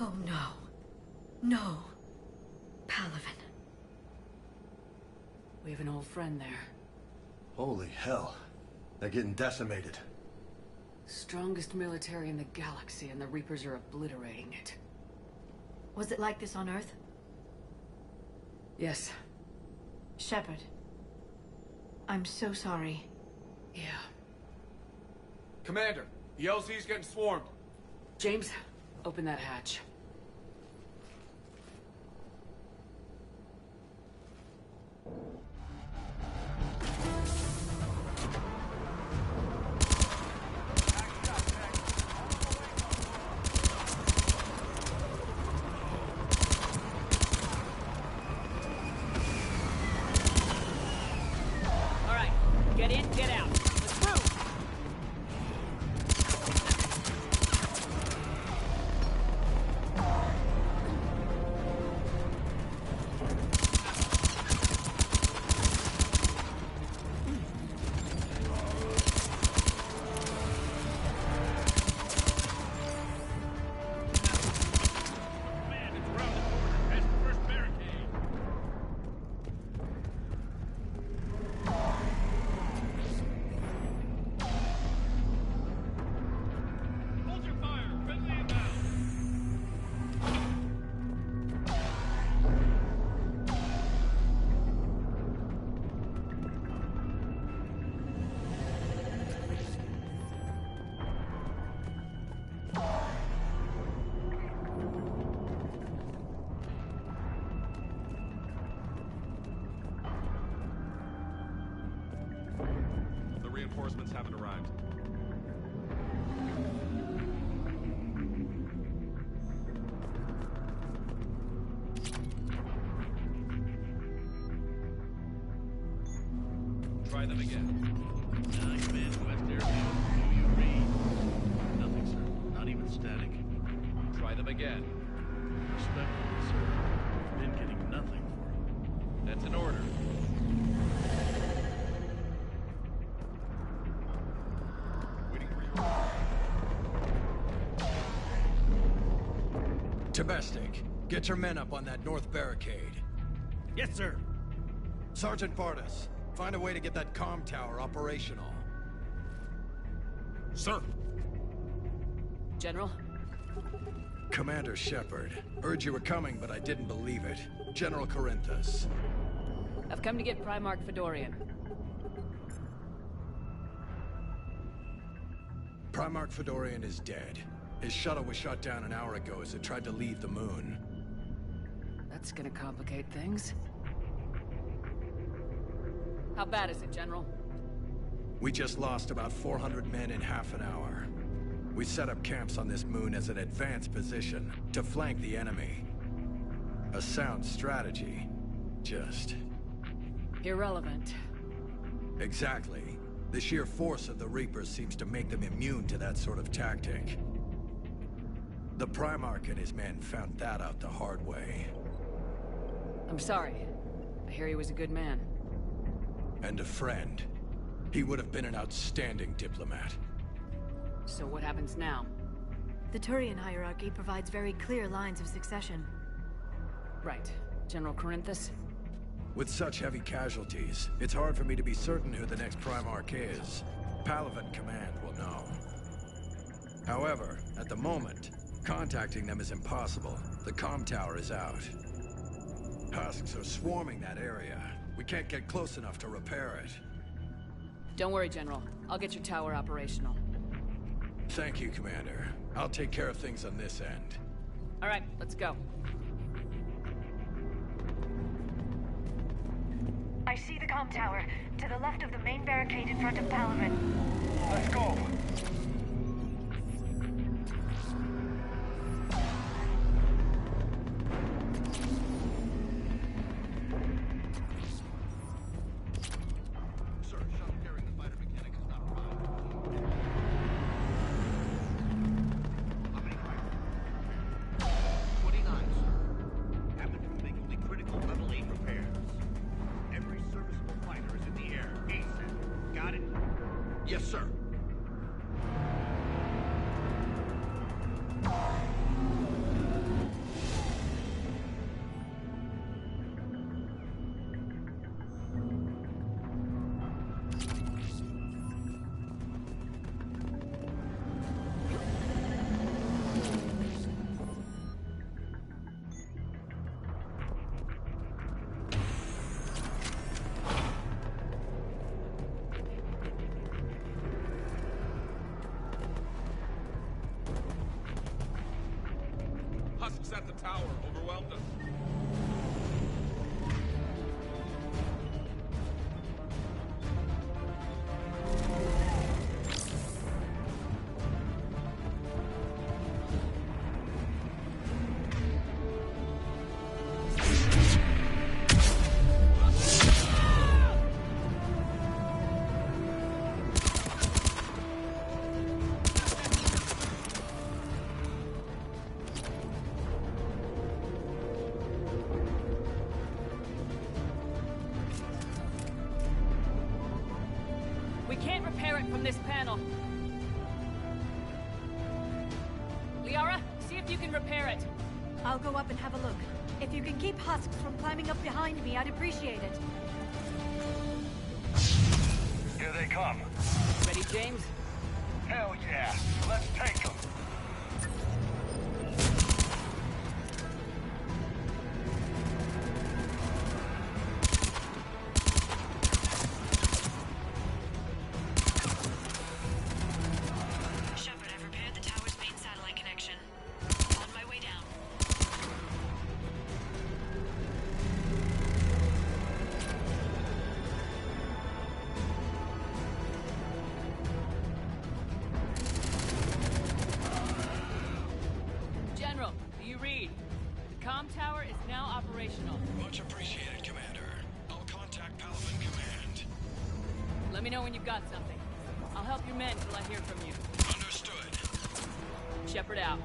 [SPEAKER 5] Oh no. No. Palaven.
[SPEAKER 4] We have an old friend there.
[SPEAKER 11] Holy hell. They're getting decimated.
[SPEAKER 4] Strongest military in the galaxy, and the Reapers are obliterating it.
[SPEAKER 5] Was it like this on Earth?
[SPEAKER 4] Yes.
[SPEAKER 5] Shepard. I'm so sorry.
[SPEAKER 4] Yeah.
[SPEAKER 21] Commander, the LZ's getting swarmed.
[SPEAKER 4] James, open that hatch. Get in, get out. Let's move!
[SPEAKER 14] Reinforcements haven't arrived. Try them again.
[SPEAKER 9] Command West Airfield. Do you read? Nothing, sir. Not even static.
[SPEAKER 14] Try them again.
[SPEAKER 9] Respectfully, sir. We've been getting nothing for you.
[SPEAKER 14] That's an order.
[SPEAKER 16] Tebestik, get your men up on that north barricade.
[SPEAKER 18] Yes, sir.
[SPEAKER 16] Sergeant Vardas, find a way to get that comm tower operational.
[SPEAKER 18] Sir.
[SPEAKER 4] General?
[SPEAKER 16] Commander Shepard. Heard you were coming, but I didn't believe it. General Corinthus.
[SPEAKER 4] I've come to get Primarch Fedorian.
[SPEAKER 16] Primarch Fedorian is dead. His shuttle was shot down an hour ago as it tried to leave the moon.
[SPEAKER 4] That's gonna complicate things. How bad is it, General?
[SPEAKER 16] We just lost about 400 men in half an hour. We set up camps on this moon as an advanced position to flank the enemy. A sound strategy. Just...
[SPEAKER 4] irrelevant.
[SPEAKER 16] Exactly. The sheer force of the Reapers seems to make them immune to that sort of tactic. The Primarch and his men found that out the hard way.
[SPEAKER 4] I'm sorry. I hear he was a good man.
[SPEAKER 16] And a friend. He would have been an outstanding diplomat.
[SPEAKER 4] So what happens now?
[SPEAKER 5] The Turian hierarchy provides very clear lines of succession.
[SPEAKER 4] Right. General Corinthus?
[SPEAKER 16] With such heavy casualties, it's hard for me to be certain who the next Primarch is. Palaven Command will know. However, at the moment, contacting them is impossible. The comm tower is out. Husks are swarming that area. We can't get close enough to repair it.
[SPEAKER 4] Don't worry, General. I'll get your tower operational.
[SPEAKER 16] Thank you, Commander. I'll take care of things on this end.
[SPEAKER 4] All right, let's go.
[SPEAKER 22] I see the comm tower, to the left of the main barricade in front of Palaven.
[SPEAKER 20] Let's go!
[SPEAKER 18] Yes, sir.
[SPEAKER 14] Husks at the tower overwhelmed us.
[SPEAKER 4] We can't repair it from this panel. Liara, see if you can repair it.
[SPEAKER 22] I'll go up and have a look. If you can keep Husks from climbing up behind me, I'd appreciate it.
[SPEAKER 20] Here they come.
[SPEAKER 4] Ready, James?
[SPEAKER 20] Hell yeah. Let's take them.
[SPEAKER 22] Shepard, I've repaired the tower's main satellite connection. On my way down.
[SPEAKER 4] General, do you read? The comm tower is now operational.
[SPEAKER 16] Much appreciated, Commander. I'll contact Palaven Command.
[SPEAKER 4] Let me know when you've got something. I'll help your men till I hear from you.
[SPEAKER 16] Understood.
[SPEAKER 4] Shepard out.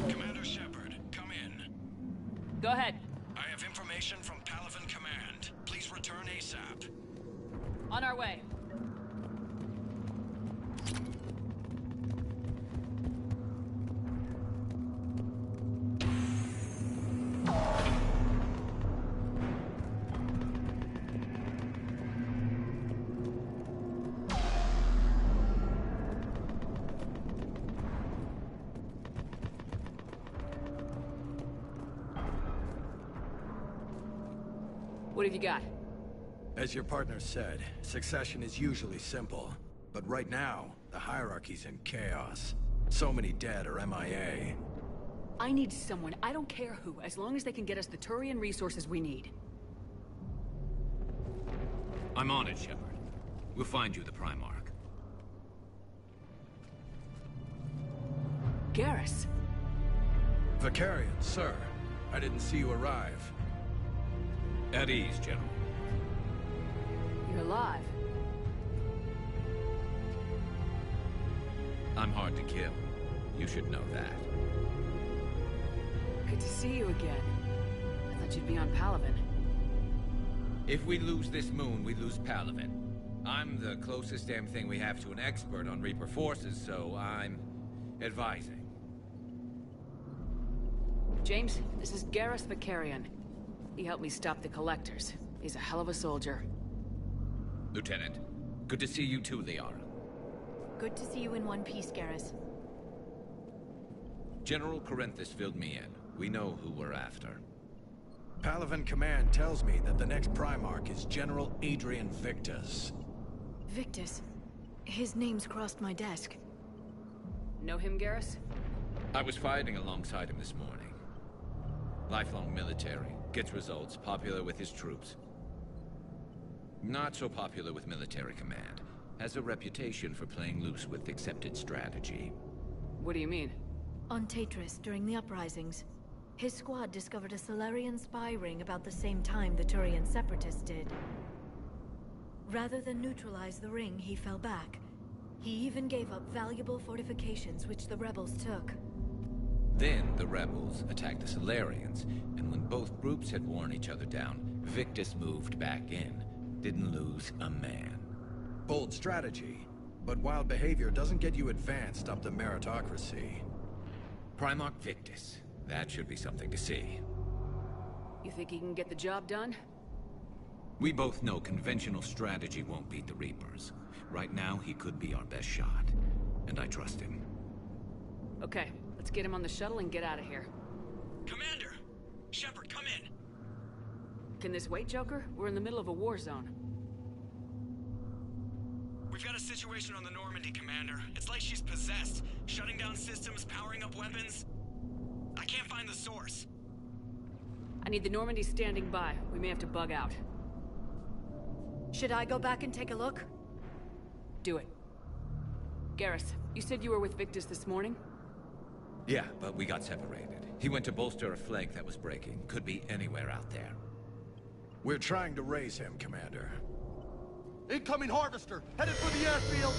[SPEAKER 16] Commander Shepard, come in.
[SPEAKER 4] Go ahead.
[SPEAKER 16] I have information from Palaven Command. Please return ASAP.
[SPEAKER 4] On our way. What have you got?
[SPEAKER 16] As your partner said, succession is usually simple. But right now, the hierarchy's in chaos. So many dead or MIA.
[SPEAKER 4] I need someone, I don't care who, as long as they can get us the Turian resources we need.
[SPEAKER 3] I'm on it, Shepard. We'll find you the Primarch.
[SPEAKER 4] Garrus.
[SPEAKER 16] Vakarian, sir. I didn't see you arrive.
[SPEAKER 3] At ease, General.
[SPEAKER 4] You're alive.
[SPEAKER 3] I'm hard to kill. You should know that.
[SPEAKER 4] Good to see you again. I thought you'd be on Palaven.
[SPEAKER 3] If we lose this moon, we lose Palaven. I'm the closest damn thing we have to an expert on Reaper forces, so I'm advising.
[SPEAKER 4] James, this is Garrus Vakarian. He helped me stop the Collectors. He's a hell of a soldier.
[SPEAKER 3] Lieutenant, good to see you too, Liara.
[SPEAKER 5] Good to see you in one piece, Garrus.
[SPEAKER 3] General Corinthus filled me in. We know who we're after.
[SPEAKER 16] Palaven Command tells me that the next Primarch is General Adrian Victus.
[SPEAKER 5] Victus. His name's crossed my desk.
[SPEAKER 4] Know him, Garrus?
[SPEAKER 3] I was fighting alongside him this morning. Lifelong military, gets results, popular with his troops. Not so popular with military command. Has a reputation for playing loose with accepted strategy.
[SPEAKER 4] What do you mean?
[SPEAKER 5] On Tatris, during the uprisings, his squad discovered a Salarian spy ring about the same time the Turian Separatists did. Rather than neutralize the ring, he fell back. He even gave up valuable fortifications which the rebels took.
[SPEAKER 3] Then the rebels attacked the Salarians, and when both groups had worn each other down, Victus moved back in. Didn't lose a man.
[SPEAKER 16] Bold strategy, but wild behavior doesn't get you advanced up the meritocracy.
[SPEAKER 3] Primarch Victus. That should be something to see.
[SPEAKER 4] You think he can get the job done?
[SPEAKER 3] We both know conventional strategy won't beat the Reapers. Right now, he could be our best shot. And I trust him.
[SPEAKER 4] Okay, let's get him on the shuttle and get out of here.
[SPEAKER 1] Commander! Shepard, come in!
[SPEAKER 4] Can this wait, Joker? We're in the middle of a war zone.
[SPEAKER 1] We've got a situation on the Normandy, Commander. It's like she's possessed. Shutting down systems, powering up weapons. I can't find the source.
[SPEAKER 4] I need the Normandy standing by. We may have to bug out.
[SPEAKER 5] Should I go back and take a look?
[SPEAKER 4] Do it. Garrus, you said you were with Victus this morning?
[SPEAKER 3] Yeah, but we got separated. He went to bolster a flank that was breaking. Could be anywhere out there.
[SPEAKER 16] We're trying to raise him, Commander.
[SPEAKER 13] Incoming Harvester! Headed for the airfield!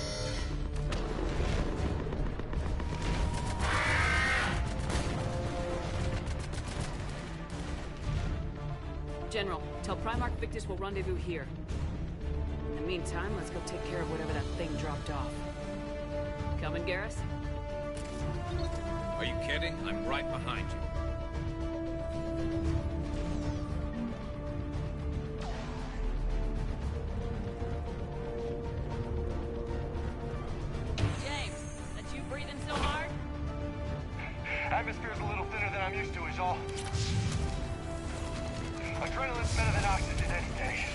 [SPEAKER 4] General, tell Primarch Victus we'll rendezvous here. In the meantime, let's go take care of whatever that thing dropped off. Coming, Garrus?
[SPEAKER 3] Are you kidding? I'm right behind you.
[SPEAKER 4] James, that's you breathing so hard?
[SPEAKER 13] Atmosphere's a little thinner than I'm used to, is all. Adrenaline's better than oxygen any day.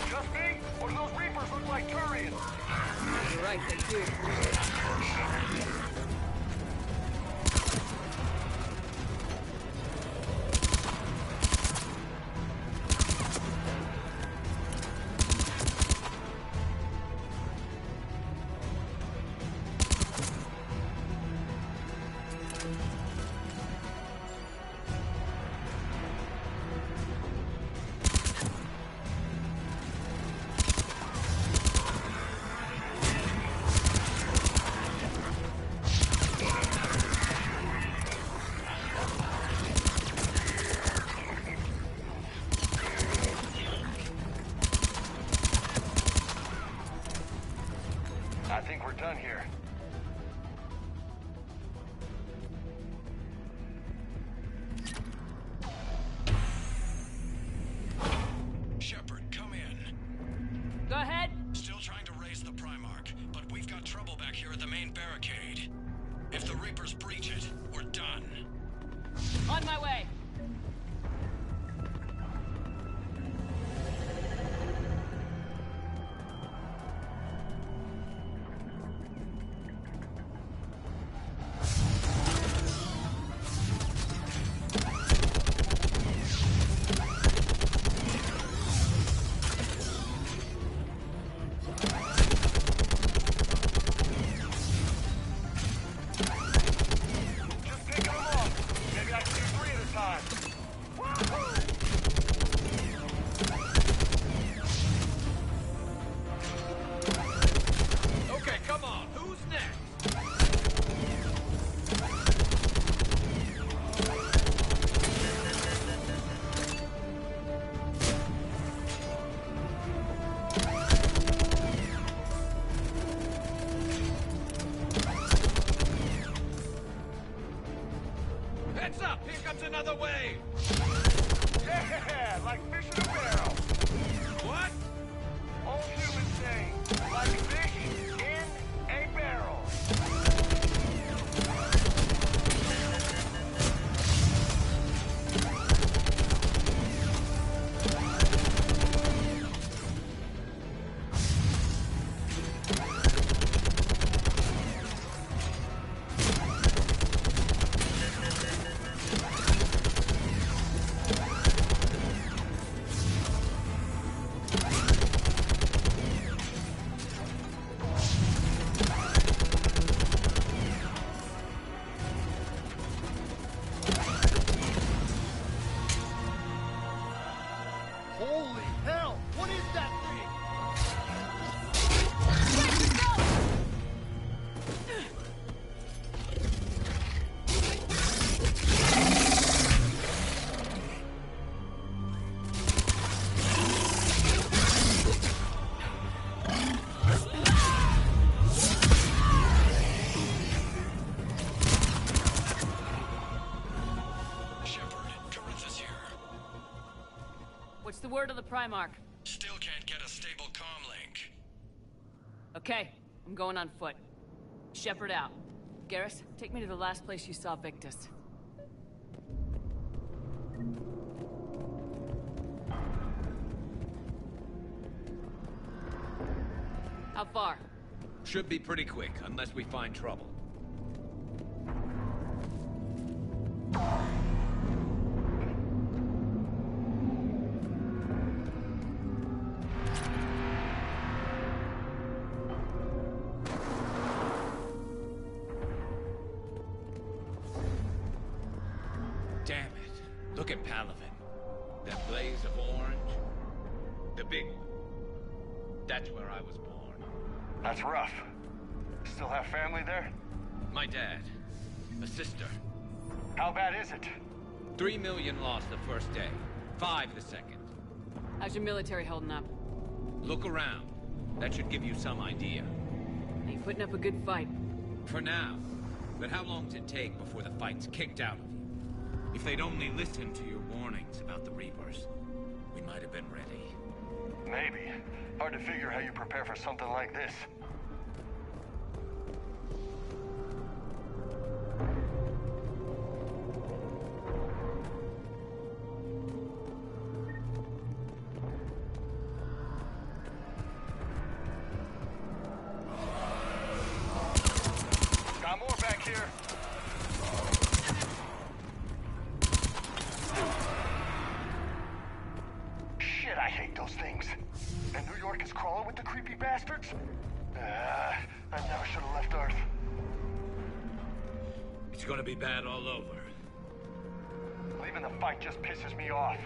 [SPEAKER 13] Just me? Or do those Reapers look like Turians?
[SPEAKER 4] You're right, they do.
[SPEAKER 13] I think we're done here.
[SPEAKER 1] Shepard, come in.
[SPEAKER 4] Go ahead.
[SPEAKER 1] Still trying to raise the Primarch, but we've got trouble back here at the main barricade. If the Reapers breach it, we're done.
[SPEAKER 4] On my way.
[SPEAKER 3] Okay, come on. Who's next? Heads up! Here comes another wave!
[SPEAKER 13] Yeah, like fish in a barrel.
[SPEAKER 3] What?
[SPEAKER 13] Old human saying, like fish in a barrel.
[SPEAKER 4] word of the Primarch?
[SPEAKER 16] Still can't get a stable comm link.
[SPEAKER 4] Okay, I'm going on foot. Shepard out. Garrus, take me to the last place you saw Victus. How far?
[SPEAKER 3] Should be pretty quick, unless we find trouble. Damn it. Look at Palaven. That blaze of orange. The big one. That's where I was born.
[SPEAKER 13] That's rough. Still have family there?
[SPEAKER 3] My dad. A sister.
[SPEAKER 13] How bad is it?
[SPEAKER 3] 3 million lost the first day. 5 the second.
[SPEAKER 4] How's your military holding up?
[SPEAKER 3] Look around. That should give you some idea.
[SPEAKER 4] Ain't putting up a good fight.
[SPEAKER 3] For now. But how long does it take before the fight's kicked out of you? If they'd only listened to your warnings about the Reapers, we might have been ready.
[SPEAKER 13] Maybe. Hard to figure how you prepare for something like this. Got more back here. Shit, I hate those things. And New York is crawling with the creepy bastards? I never should have left Earth.
[SPEAKER 3] It's gonna be bad all over.
[SPEAKER 13] Leaving the fight just pisses me off.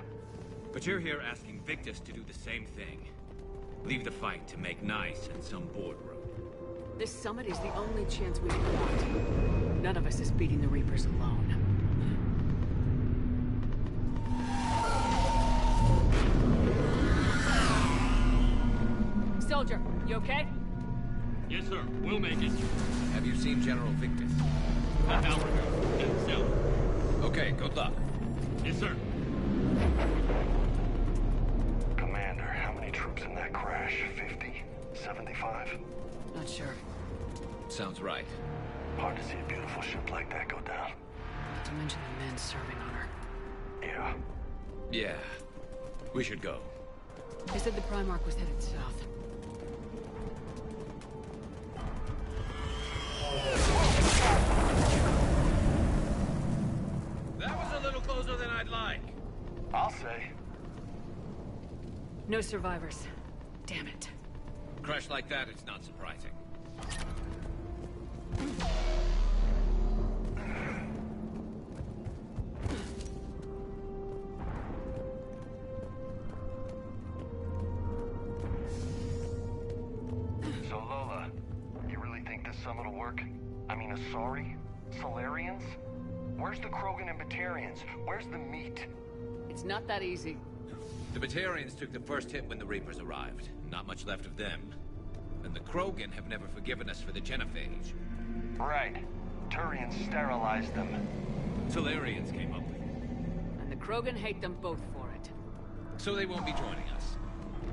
[SPEAKER 3] But you're here asking Victus to do the same thing. Leave the fight to make nice in some boardroom.
[SPEAKER 4] This summit is the only chance we want. None of us is beating the Reapers alone. Soldier, you okay?
[SPEAKER 18] Yes, sir. We'll make it.
[SPEAKER 3] Have you seen General Victus?
[SPEAKER 18] An hour ago. Heading south.
[SPEAKER 3] Okay, good luck.
[SPEAKER 18] Yes, sir.
[SPEAKER 13] Commander, how many troops in that crash? 50? 75?
[SPEAKER 4] Not sure.
[SPEAKER 3] Sounds right.
[SPEAKER 13] Hard to see a beautiful ship like that go down.
[SPEAKER 4] Not to mention the men serving on her.
[SPEAKER 13] Yeah.
[SPEAKER 3] Yeah. We should go.
[SPEAKER 4] They said the Primarch was headed south.
[SPEAKER 3] That was a little closer than I'd like.
[SPEAKER 13] I'll say.
[SPEAKER 4] No survivors. Damn it.
[SPEAKER 3] Crash like that, it's not surprising.
[SPEAKER 13] So Lola, you really think this summit will work? I mean, Asari? Solarians? Where's the Krogan and Batarians? Where's the meat?
[SPEAKER 4] It's not that easy.
[SPEAKER 3] The Batarians took the first hit when the Reapers arrived. Not much left of them. And the Krogan have never forgiven us for the Genophage.
[SPEAKER 13] Right. Turians sterilized them.
[SPEAKER 3] Solarians came up with it.
[SPEAKER 4] And the Krogan hate them both for it.
[SPEAKER 3] So they won't be joining us.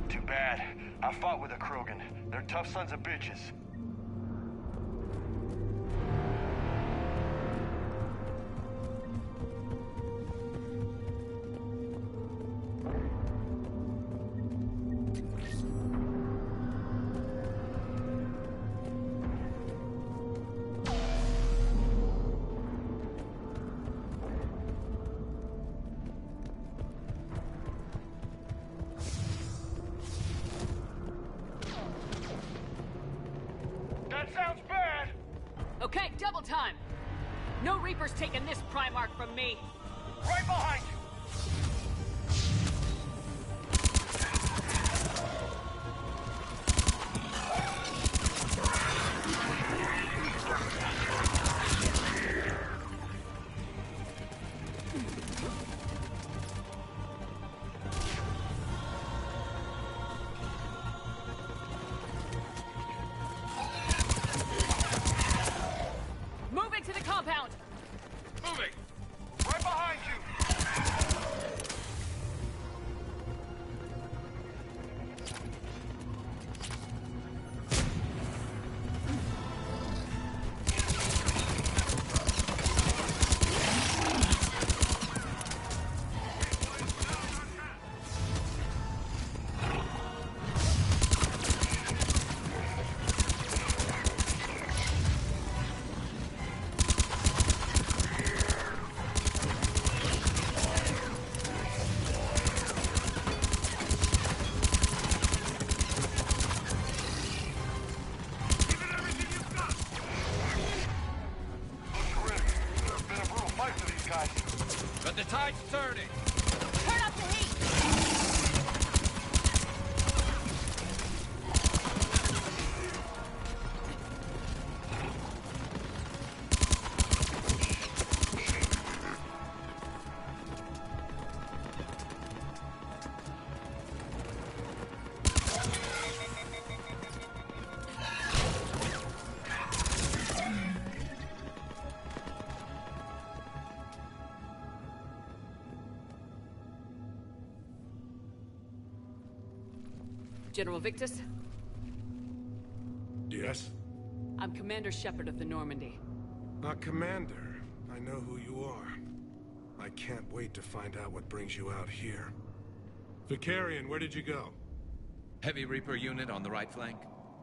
[SPEAKER 13] Too bad. I fought with a Krogan. They're tough sons of bitches.
[SPEAKER 4] Okay, double time! No Reapers taking this Primarch from me!
[SPEAKER 13] Right behind you!
[SPEAKER 3] The tide's turning!
[SPEAKER 22] Turn up the heat!
[SPEAKER 4] General Victus?
[SPEAKER 12] Yes?
[SPEAKER 4] I'm Commander Shepard of the Normandy.
[SPEAKER 12] Commander. I know who you are. I can't wait to find out what brings you out here. Vicarian, where did you go?
[SPEAKER 3] Heavy Reaper unit on the right flank.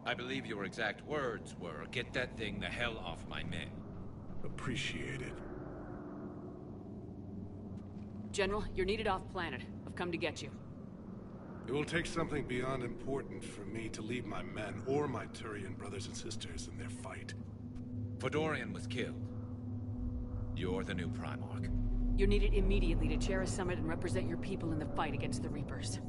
[SPEAKER 3] I believe your exact words were, "Get that thing the hell off my men."
[SPEAKER 12] Appreciated.
[SPEAKER 4] General, you're needed off-planet. I've come to get you.
[SPEAKER 12] It will take something beyond important for me to leave my men or my Turian brothers and sisters in their fight.
[SPEAKER 3] Fedorian was killed. You're the new Primarch.
[SPEAKER 4] You're needed immediately to chair a summit and represent your people in the fight against the Reapers.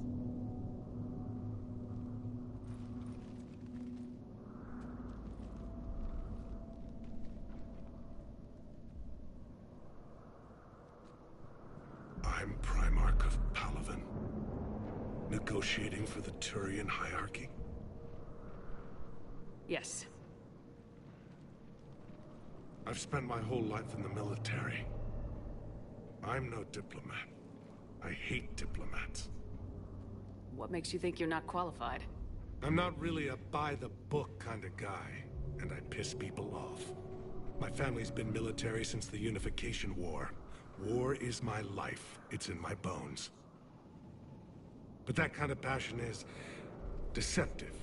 [SPEAKER 12] I'm Primarch of Palaven. Negotiating for the Turian hierarchy?
[SPEAKER 4] Yes.
[SPEAKER 12] I've spent my whole life in the military. I'm no diplomat. I hate diplomats.
[SPEAKER 4] What makes you think you're not qualified?
[SPEAKER 12] I'm not really a by-the-book kind of guy, and I piss people off. My family's been military since the Unification War. War is my life. It's in my bones. But that kind of passion is deceptive.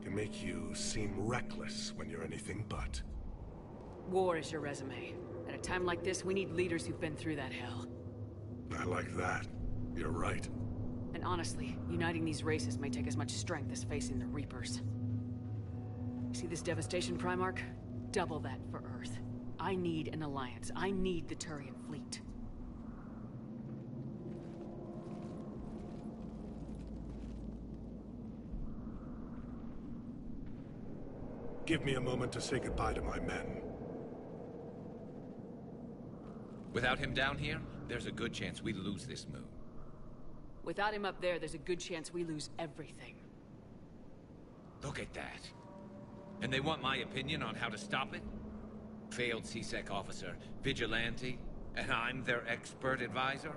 [SPEAKER 12] Can make you seem reckless when you're anything but.
[SPEAKER 4] War is your resume. At a time like this, we need leaders who've been through that hell.
[SPEAKER 12] I like that. You're right.
[SPEAKER 4] And honestly, uniting these races may take as much strength as facing the Reapers. See this devastation, Primarch? Double that for Earth. I need an alliance. I need the Turian fleet.
[SPEAKER 12] Give me a moment to say goodbye to my men.
[SPEAKER 3] Without him down here, there's a good chance we lose this moon.
[SPEAKER 4] Without him up there, there's a good chance we lose everything.
[SPEAKER 3] Look at that. And they want my opinion on how to stop it? Failed C-Sec officer, vigilante, and I'm their expert advisor?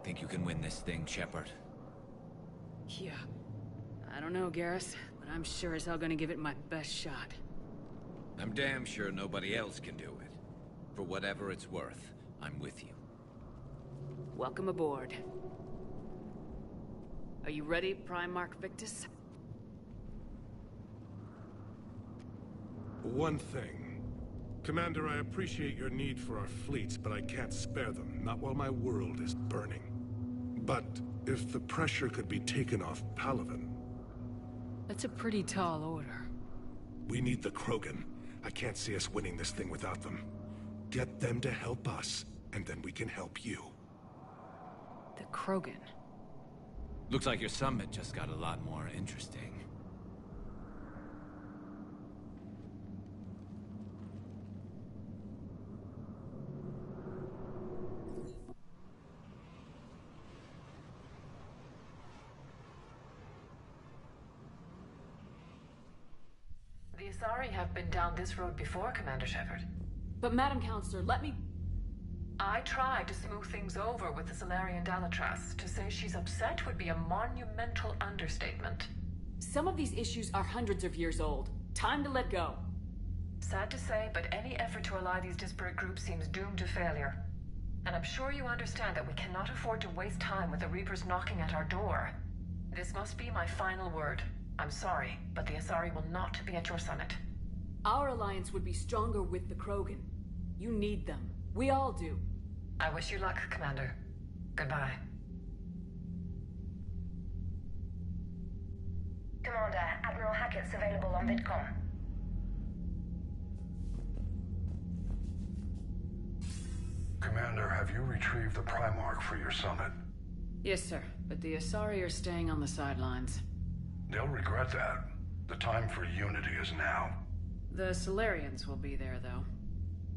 [SPEAKER 3] Think you can win this thing, Shepard?
[SPEAKER 4] Yeah. I don't know, Garrus, but I'm sure as hell gonna give it my best shot.
[SPEAKER 3] I'm damn sure nobody else can do it. For whatever it's worth, I'm with you.
[SPEAKER 4] Welcome aboard. Are you ready, Primarch Victus?
[SPEAKER 12] One thing. Commander, I appreciate your need for our fleets, but I can't spare them, not while my world is burning. But if the pressure could be taken off Palaven...
[SPEAKER 4] That's a pretty tall order.
[SPEAKER 12] We need the Krogan. I can't see us winning this thing without them. Get them to help us, and then we can help you.
[SPEAKER 4] The Krogan?
[SPEAKER 3] Looks like your summit just got a lot more interesting.
[SPEAKER 15] The Asari have been down this road before, Commander Shepard.
[SPEAKER 4] But Madam Counselor, let me...
[SPEAKER 15] I tried to smooth things over with the Salarian Dalatras. To say she's upset would be a monumental understatement.
[SPEAKER 4] Some of these issues are hundreds of years old. Time to let go.
[SPEAKER 15] Sad to say, but any effort to ally these disparate groups seems doomed to failure. And I'm sure you understand that we cannot afford to waste time with the Reapers knocking at our door. This must be my final word. I'm sorry, but the Asari will not be at your summit.
[SPEAKER 4] Our alliance would be stronger with the Krogan. You need them. We all do.
[SPEAKER 15] I wish you luck, Commander. Goodbye.
[SPEAKER 22] Commander, Admiral Hackett's available on VidCom.
[SPEAKER 20] Commander, Commander, have you retrieved the Primarch for your summit?
[SPEAKER 4] Yes, sir. But the Asari are staying on the sidelines.
[SPEAKER 20] They'll regret that. The time for unity is now.
[SPEAKER 4] The Solarians will be there, though.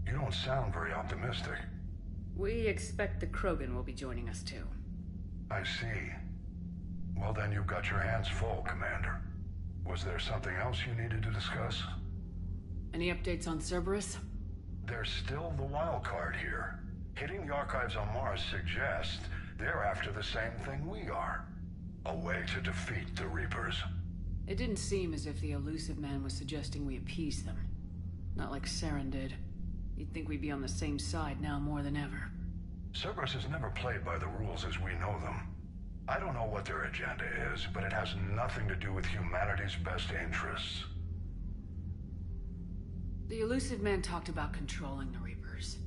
[SPEAKER 20] You don't sound very optimistic.
[SPEAKER 4] We expect the Krogan will be joining us, too.
[SPEAKER 20] I see. Well, then you've got your hands full, Commander. Was there something else you needed to discuss?
[SPEAKER 4] Any updates on Cerberus?
[SPEAKER 20] There's still the wild card here. Hitting the archives on Mars suggests they're after the same thing we are. A way to defeat the Reapers.
[SPEAKER 4] It didn't seem as if the Illusive Man was suggesting we appease them. Not like Saren did. You'd think we'd be on the same side now more than ever.
[SPEAKER 20] Cerberus has never played by the rules as we know them. I don't know what their agenda is, but it has nothing to do with humanity's best interests.
[SPEAKER 4] The Illusive Man talked about controlling the Reapers.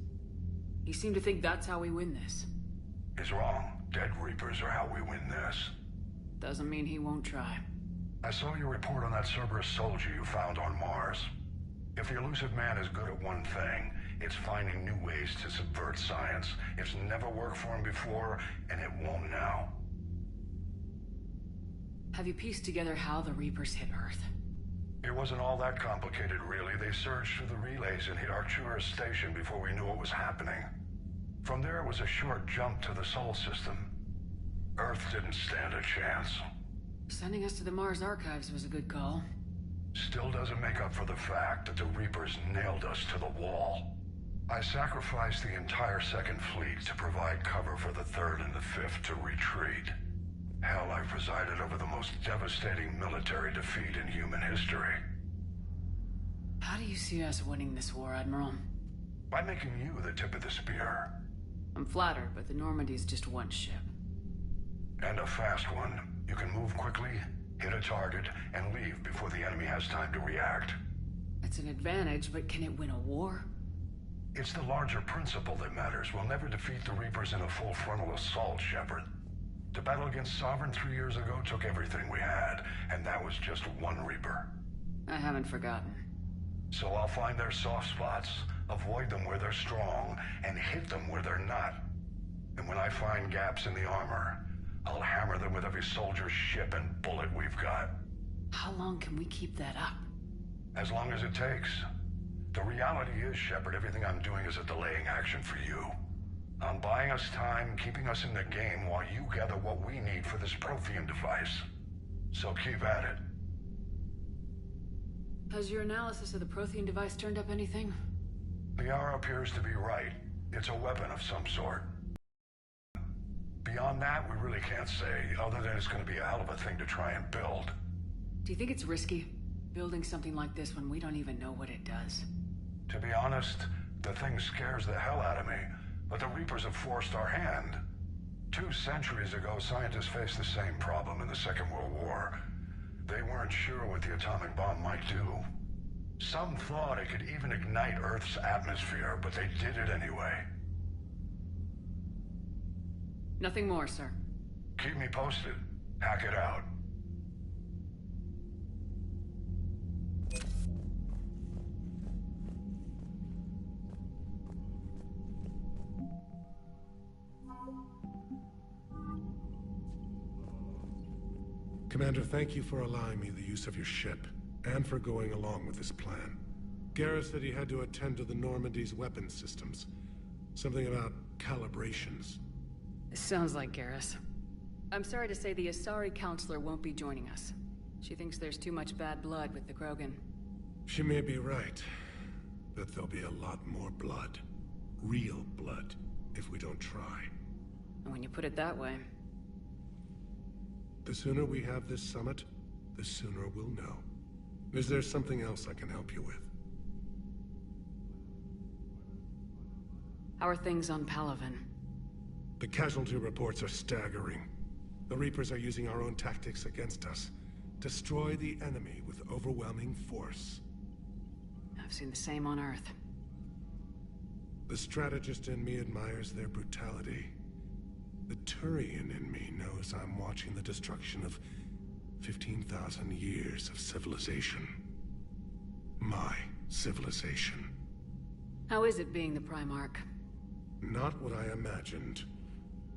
[SPEAKER 4] He seemed to think that's how we win this.
[SPEAKER 20] He's wrong. Dead Reapers are how we win this.
[SPEAKER 4] Doesn't mean he won't try.
[SPEAKER 20] I saw your report on that Cerberus soldier you found on Mars. If the Illusive Man is good at one thing, it's finding new ways to subvert science. It's never worked for him before, and it won't now.
[SPEAKER 4] Have you pieced together how the Reapers hit Earth?
[SPEAKER 20] It wasn't all that complicated, really. They surged through the relays and hit Arcturus Station before we knew what was happening. From there, it was a short jump to the Sol system. Earth didn't stand a chance.
[SPEAKER 4] Sending us to the Mars archives was a good call.
[SPEAKER 20] Still doesn't make up for the fact that the Reapers nailed us to the wall. I sacrificed the entire Second Fleet to provide cover for the Third and the Fifth to retreat. Hell, I presided over the most devastating military defeat in human history.
[SPEAKER 4] How do you see us winning this war, Admiral?
[SPEAKER 20] By making you the tip of the spear.
[SPEAKER 4] I'm flattered, but the Normandy's just one ship.
[SPEAKER 20] And a fast one. You can move quickly, hit a target, and leave before the enemy has time to react.
[SPEAKER 4] It's an advantage, but can it win a war?
[SPEAKER 20] It's the larger principle that matters. We'll never defeat the Reapers in a full frontal assault, Shepard. The battle against Sovereign 3 years ago took everything we had, and that was just one Reaper.
[SPEAKER 4] I haven't forgotten.
[SPEAKER 20] So I'll find their soft spots, avoid them where they're strong, and hit them where they're not. And when I find gaps in the armor, I'll hammer them with every soldier, ship, and bullet we've got.
[SPEAKER 4] How long can we keep that up?
[SPEAKER 20] As long as it takes. The reality is, Shepard, everything I'm doing is a delaying action for you. I'm buying us time, keeping us in the game while you gather what we need for this Prothean device. So keep at it.
[SPEAKER 4] Has your analysis of the Prothean device turned up anything?
[SPEAKER 20] Liara appears to be right. It's a weapon of some sort. Beyond that, we really can't say, other than it's going to be a hell of a thing to try and build.
[SPEAKER 4] Do you think it's risky, building something like this when we don't even know what it does?
[SPEAKER 20] To be honest, the thing scares the hell out of me, but the Reapers have forced our hand. 2 centuries ago, scientists faced the same problem in the Second World War. They weren't sure what the atomic bomb might do. Some thought it could even ignite Earth's atmosphere, but they did it anyway.
[SPEAKER 4] Nothing more, sir.
[SPEAKER 20] Keep me posted. Hack it out.
[SPEAKER 12] Commander, thank you for allowing me the use of your ship, and for going along with this plan. Garrus said he had to attend to the Normandy's weapons systems. Something about calibrations.
[SPEAKER 4] It sounds like Garrus. I'm sorry to say the Asari counselor won't be joining us. She thinks there's too much bad blood with the Krogan.
[SPEAKER 12] She may be right, but there'll be a lot more blood. Real blood, if we don't try.
[SPEAKER 4] And when you put it that way...
[SPEAKER 12] The sooner we have this summit, the sooner we'll know. Is there something else I can help you with?
[SPEAKER 4] How are things on Palaven?
[SPEAKER 12] The casualty reports are staggering. The Reapers are using our own tactics against us. Destroy the enemy with overwhelming force.
[SPEAKER 4] I've seen the same on Earth.
[SPEAKER 12] The strategist in me admires their brutality. The Turian in me knows I'm watching the destruction of 15,000 years of civilization. My civilization.
[SPEAKER 4] How is it being the Primarch?
[SPEAKER 12] Not what I imagined.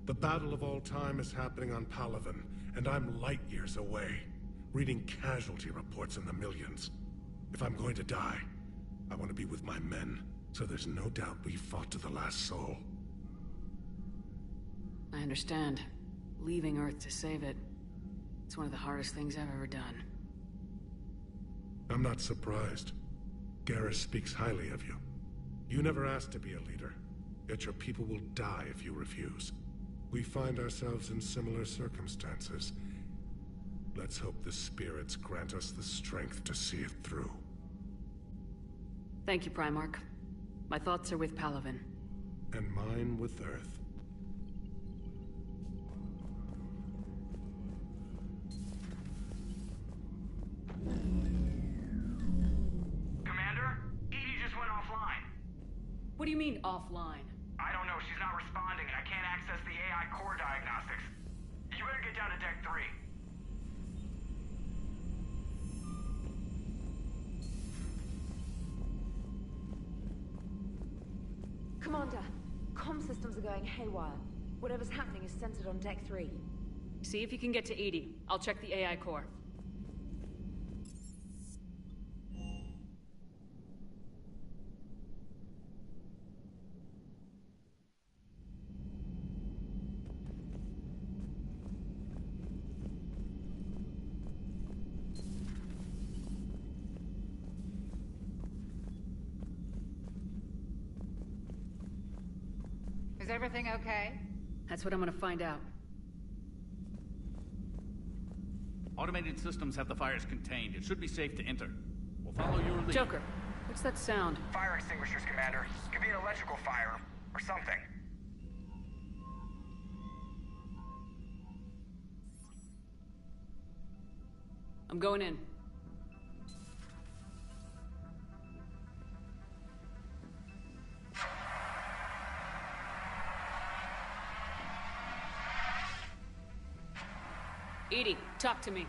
[SPEAKER 12] The battle of all time is happening on Palaven, and I'm light years away, reading casualty reports in the millions. If I'm going to die, I want to be with my men, so there's no doubt we fought to the last soul.
[SPEAKER 4] I understand. Leaving Earth to save it. It's one of the hardest things I've ever done.
[SPEAKER 12] I'm not surprised. Garrus speaks highly of you. You never asked to be a leader, yet your people will die if you refuse. We find ourselves in similar circumstances. Let's hope the spirits grant us the strength to see it through.
[SPEAKER 4] Thank you, Primarch. My thoughts are with Palaven.
[SPEAKER 12] And mine with Earth.
[SPEAKER 1] Commander? EDI just went offline.
[SPEAKER 4] What do you mean, offline?
[SPEAKER 1] I don't know, she's not responding, and I can't access the AI core diagnostics. You better get down to Deck 3.
[SPEAKER 2] Commander, comm systems are going haywire. Whatever's happening is centered on Deck 3.
[SPEAKER 4] See if you can get to EDI. I'll check the AI core.
[SPEAKER 8] Is everything okay?
[SPEAKER 4] That's what I'm gonna find out.
[SPEAKER 9] Automated systems have the fires contained. It should be safe to enter. We'll follow your lead.
[SPEAKER 4] Joker, what's that sound?
[SPEAKER 1] Fire extinguishers, Commander. Could be an electrical fire, or something.
[SPEAKER 4] I'm going in. EDI, talk to me.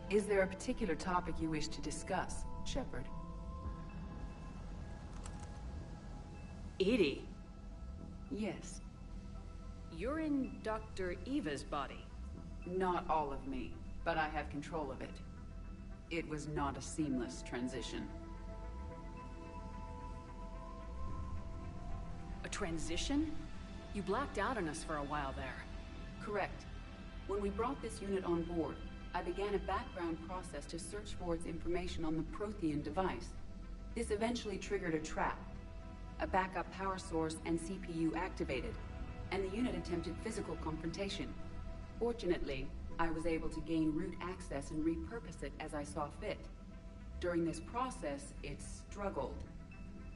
[SPEAKER 7] Is there a particular topic you wish to discuss, Shepard?
[SPEAKER 4] EDI?
[SPEAKER 7] Yes.
[SPEAKER 4] You're in Dr. Eva's body.
[SPEAKER 7] Not all of me, but I have control of it. It was not a seamless transition.
[SPEAKER 4] A transition? You blacked out on us for a while there.
[SPEAKER 7] Correct. When we brought this unit on board, I began a background process to search for its information on the Prothean device. This eventually triggered a trap. A backup power source and CPU activated, and the unit attempted physical confrontation. Fortunately, I was able to gain root access and repurpose it as I saw fit. During this process, it struggled.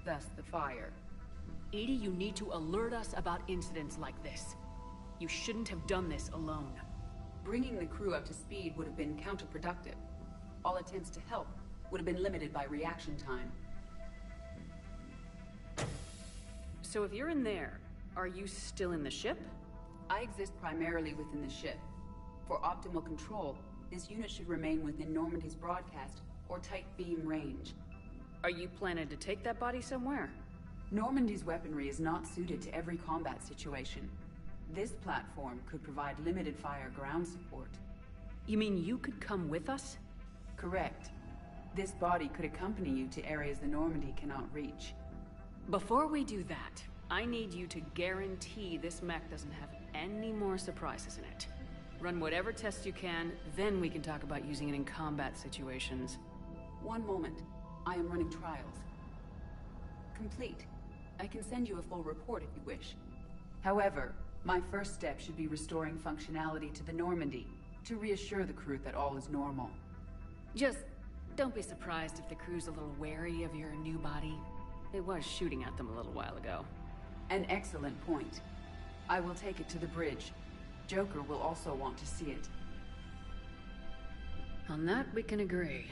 [SPEAKER 7] Thus the fire.
[SPEAKER 4] EDI, you need to alert us about incidents like this. You shouldn't have done this alone.
[SPEAKER 7] Bringing the crew up to speed would have been counterproductive. All attempts to help would have been limited by reaction time.
[SPEAKER 4] So if you're in there, are you still in the ship?
[SPEAKER 7] I exist primarily within the ship. For optimal control, this unit should remain within Normandy's broadcast or tight beam range.
[SPEAKER 4] Are you planning to take that body somewhere?
[SPEAKER 7] Normandy's weaponry is not suited to every combat situation. This platform could provide limited fire ground support.
[SPEAKER 4] You mean you could come with us?
[SPEAKER 7] Correct. This body could accompany you to areas the Normandy cannot reach.
[SPEAKER 4] Before we do that, I need you to guarantee this mech doesn't have any more surprises in it. Run whatever tests you can, then we can talk about using it in combat situations.
[SPEAKER 7] One moment. I am running trials. Complete. I can send you a full report if you wish. However, my first step should be restoring functionality to the Normandy, to reassure the crew that all is normal.
[SPEAKER 4] Just don't be surprised if the crew's a little wary of your new body. It was shooting at them a little while ago.
[SPEAKER 7] An excellent point. I will take it to the bridge. Joker will also want to see it.
[SPEAKER 4] On that, we can agree.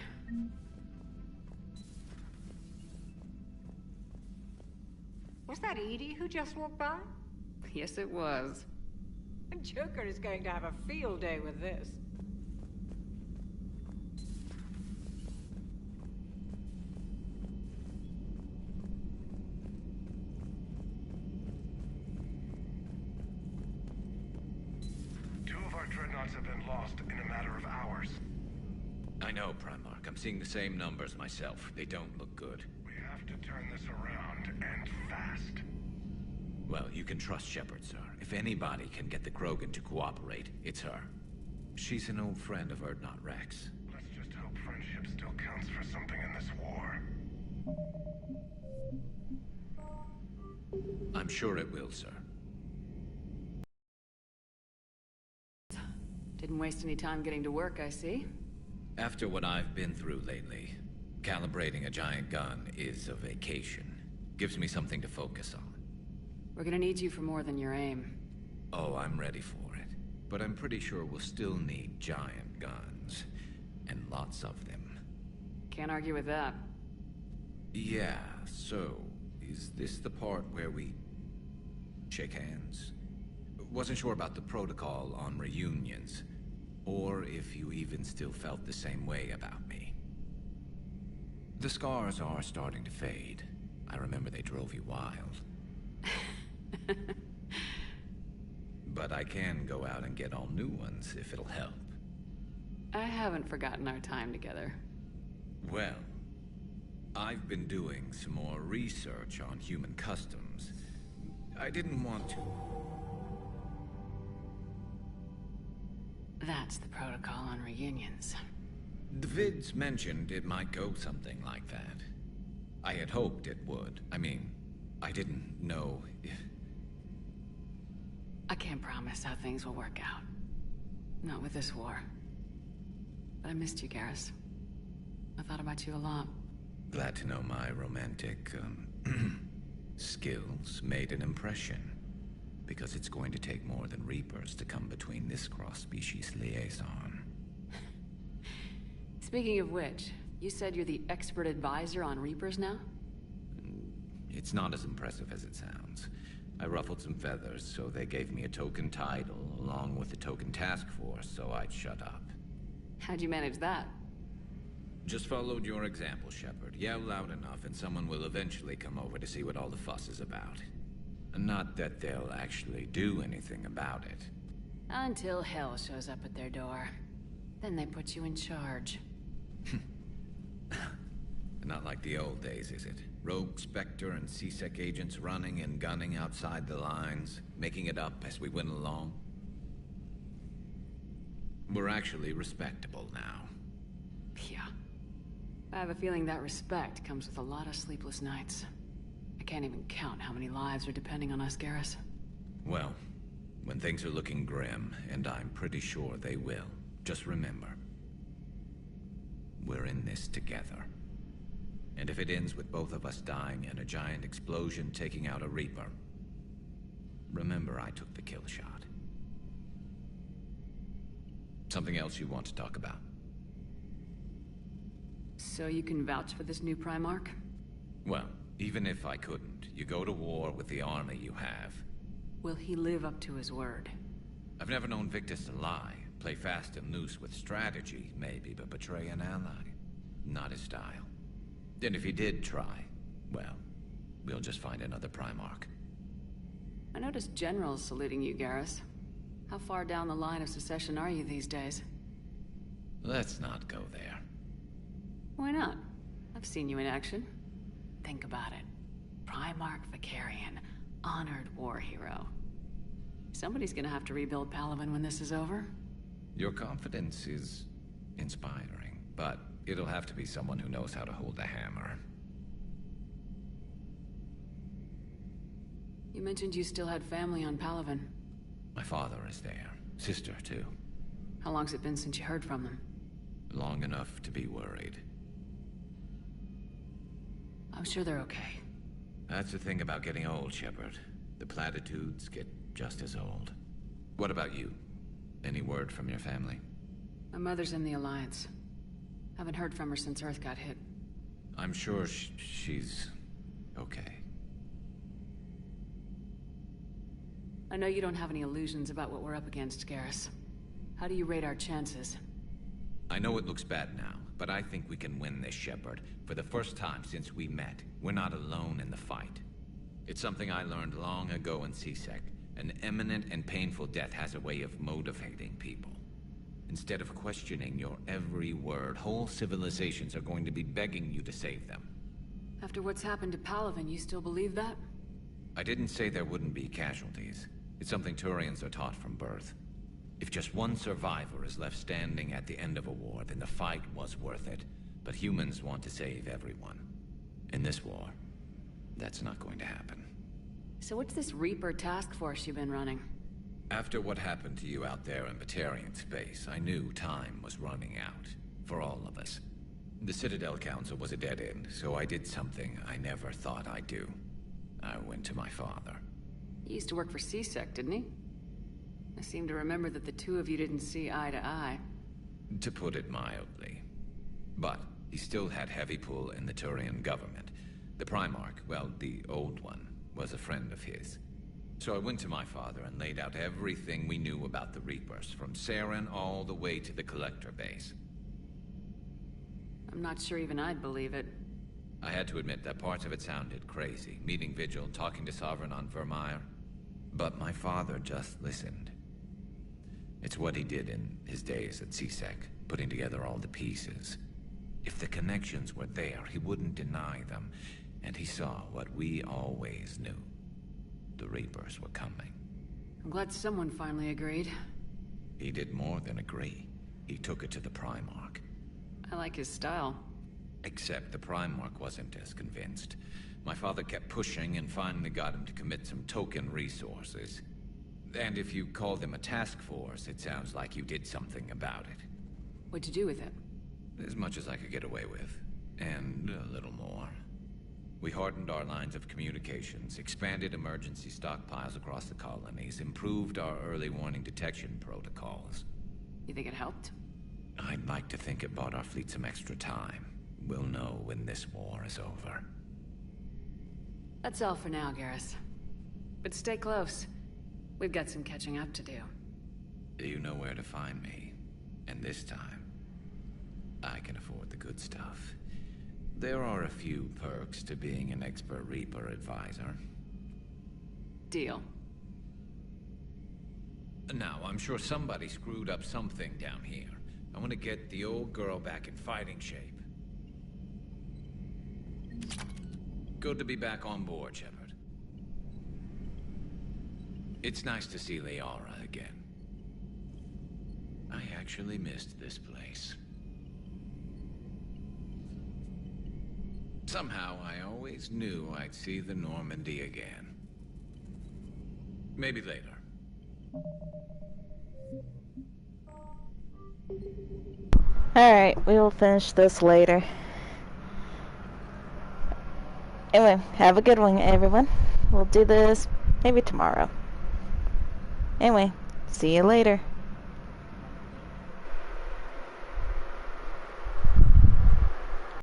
[SPEAKER 8] Was that EDI who just walked by?
[SPEAKER 4] Yes, it was.
[SPEAKER 8] Joker is going to have a field day with this.
[SPEAKER 20] Two of our dreadnoughts have been lost in a matter of hours.
[SPEAKER 3] I know, Primarch. I'm seeing the same numbers myself. They don't look good.
[SPEAKER 20] We have to turn this around, and fast.
[SPEAKER 3] Well, you can trust Shepard, sir. If anybody can get the Krogan to cooperate, it's her. She's an old friend of Urdnot Rex.
[SPEAKER 20] Let's just hope friendship still counts for something in this war.
[SPEAKER 3] I'm sure it will, sir.
[SPEAKER 4] Didn't waste any time getting to work, I see.
[SPEAKER 3] After what I've been through lately, calibrating a giant gun is a vacation. Gives me something to focus on.
[SPEAKER 4] We're gonna need you for more than your aim.
[SPEAKER 3] Oh, I'm ready for it. But I'm pretty sure we'll still need giant guns. And lots of them.
[SPEAKER 4] Can't argue with that.
[SPEAKER 3] Yeah, so... is this the part where we... shake hands? Wasn't sure about the protocol on reunions. Or if you even still felt the same way about me. The scars are starting to fade. I remember they drove you wild. But I can go out and get all new ones if it'll help.
[SPEAKER 4] I haven't forgotten our time together.
[SPEAKER 3] Well, I've been doing some more research on human customs. I didn't want to.
[SPEAKER 4] That's the protocol on reunions.
[SPEAKER 3] The vids mentioned it might go something like that. I had hoped it would. I mean, I didn't know if...
[SPEAKER 4] I can't promise how things will work out. Not with this war. But I missed you, Garrus. I thought about you a lot.
[SPEAKER 3] Glad to know my romantic, skills made an impression. Because it's going to take more than Reapers to come between this cross-species liaison.
[SPEAKER 4] Speaking of which, you said you're the expert advisor on Reapers now?
[SPEAKER 3] It's not as impressive as it sounds. I ruffled some feathers, so they gave me a token title, along with a token task force, so I'd shut up.
[SPEAKER 4] How'd you manage that?
[SPEAKER 3] Just followed your example, Shepard. Yell loud enough, and someone will eventually come over to see what all the fuss is about. Not that they'll actually do anything about it.
[SPEAKER 4] Until hell shows up at their door. Then they put you in charge.
[SPEAKER 3] Not like the old days, is it? Rogue Spectre and C-Sec agents running and gunning outside the lines, making it up as we went along. We're actually respectable now.
[SPEAKER 4] Yeah. I have a feeling that respect comes with a lot of sleepless nights. I can't even count how many lives are depending on us, Garrus.
[SPEAKER 3] Well, when things are looking grim, and I'm pretty sure they will, just remember, we're in this together. And if it ends with both of us dying in a giant explosion taking out a Reaper, remember I took the kill shot. Something else you want to talk about?
[SPEAKER 4] So you can vouch for this new Primarch?
[SPEAKER 3] Well, even if I couldn't, you go to war with the army you have.
[SPEAKER 4] Will he live up to his word?
[SPEAKER 3] I've never known Victus to lie. Play fast and loose with strategy, maybe, but betray an ally. Not his style. And if he did try, well, we'll just find another Primarch.
[SPEAKER 4] I noticed generals saluting you, Garrus. How far down the line of succession are you these days?
[SPEAKER 3] Let's not go there.
[SPEAKER 4] Why not? I've seen you in action. Think about it. Primarch Vakarian, honored war hero. Somebody's gonna have to rebuild Palaven when this is over.
[SPEAKER 3] Your confidence is inspiring, but it'll have to be someone who knows how to hold a hammer.
[SPEAKER 4] You mentioned you still had family on Palaven.
[SPEAKER 3] My father is there. Sister, too.
[SPEAKER 4] How long's it been since you heard from them?
[SPEAKER 3] Long enough to be worried.
[SPEAKER 4] I'm sure they're okay.
[SPEAKER 3] That's the thing about getting old, Shepard. The platitudes get just as old. What about you? Any word from your family?
[SPEAKER 4] My mother's in the Alliance. Haven't heard from her since Earth got hit.
[SPEAKER 3] I'm sure she's okay.
[SPEAKER 4] I know you don't have any illusions about what we're up against, Garrus. How do you rate our chances?
[SPEAKER 3] I know it looks bad now, but I think we can win this, Shepard. For the first time since we met, we're not alone in the fight. It's something I learned long ago in C-Sec. An imminent and painful death has a way of motivating people. Instead of questioning your every word, whole civilizations are going to be begging you to save them.
[SPEAKER 4] After what's happened to Palaven, you still believe that?
[SPEAKER 3] I didn't say there wouldn't be casualties. It's something Turians are taught from birth. If just one survivor is left standing at the end of a war, then the fight was worth it. But humans want to save everyone. In this war, that's not going to happen.
[SPEAKER 4] So what's this Reaper task force you've been running?
[SPEAKER 3] After what happened to you out there in Batarian space, I knew time was running out. For all of us. The Citadel Council was a dead end, so I did something I never thought I'd do. I went to my father.
[SPEAKER 4] He used to work for C-Sec, didn't he? I seem to remember that the two of you didn't see eye to eye.
[SPEAKER 3] To put it mildly. But he still had heavy pull in the Turian government. The Primarch, well, the old one, was a friend of his. So I went to my father and laid out everything we knew about the Reapers, from Saren all the way to the Collector base.
[SPEAKER 4] I'm not sure even I'd believe it.
[SPEAKER 3] I had to admit that parts of it sounded crazy, meeting Vigil, talking to Sovereign on Vermeer. But my father just listened. It's what he did in his days at C-Sec, putting together all the pieces. If the connections were there, he wouldn't deny them, and he saw what we always knew. The Reapers were coming.
[SPEAKER 4] I'm glad someone finally agreed.
[SPEAKER 3] He did more than agree. He took it to the Primarch.
[SPEAKER 4] I like his style.
[SPEAKER 3] Except the Primarch wasn't as convinced. My father kept pushing and finally got him to commit some token resources. And if you call them a task force, it sounds like you did something about it.
[SPEAKER 4] What'd you do with it?
[SPEAKER 3] As much as I could get away with. And a little more. We hardened our lines of communications, expanded emergency stockpiles across the colonies, improved our early warning detection protocols.
[SPEAKER 4] You think it helped?
[SPEAKER 3] I'd like to think it bought our fleet some extra time. We'll know when this war is over.
[SPEAKER 4] That's all for now, Garrus. But stay close. We've got some catching up to do.
[SPEAKER 3] You know where to find me. And this time, I can afford the good stuff. There are a few perks to being an expert Reaper advisor.
[SPEAKER 4] Deal.
[SPEAKER 3] Now, I'm sure somebody screwed up something down here. I want to get the old girl back in fighting shape. Good to be back on board, Shepard. It's nice to see Liara again. I actually missed this place. Somehow, I always knew I'd see the Normandy again. Maybe later.
[SPEAKER 10] Alright, we will finish this later. Anyway, have a good one, everyone. We'll do this maybe tomorrow. Anyway, see you later.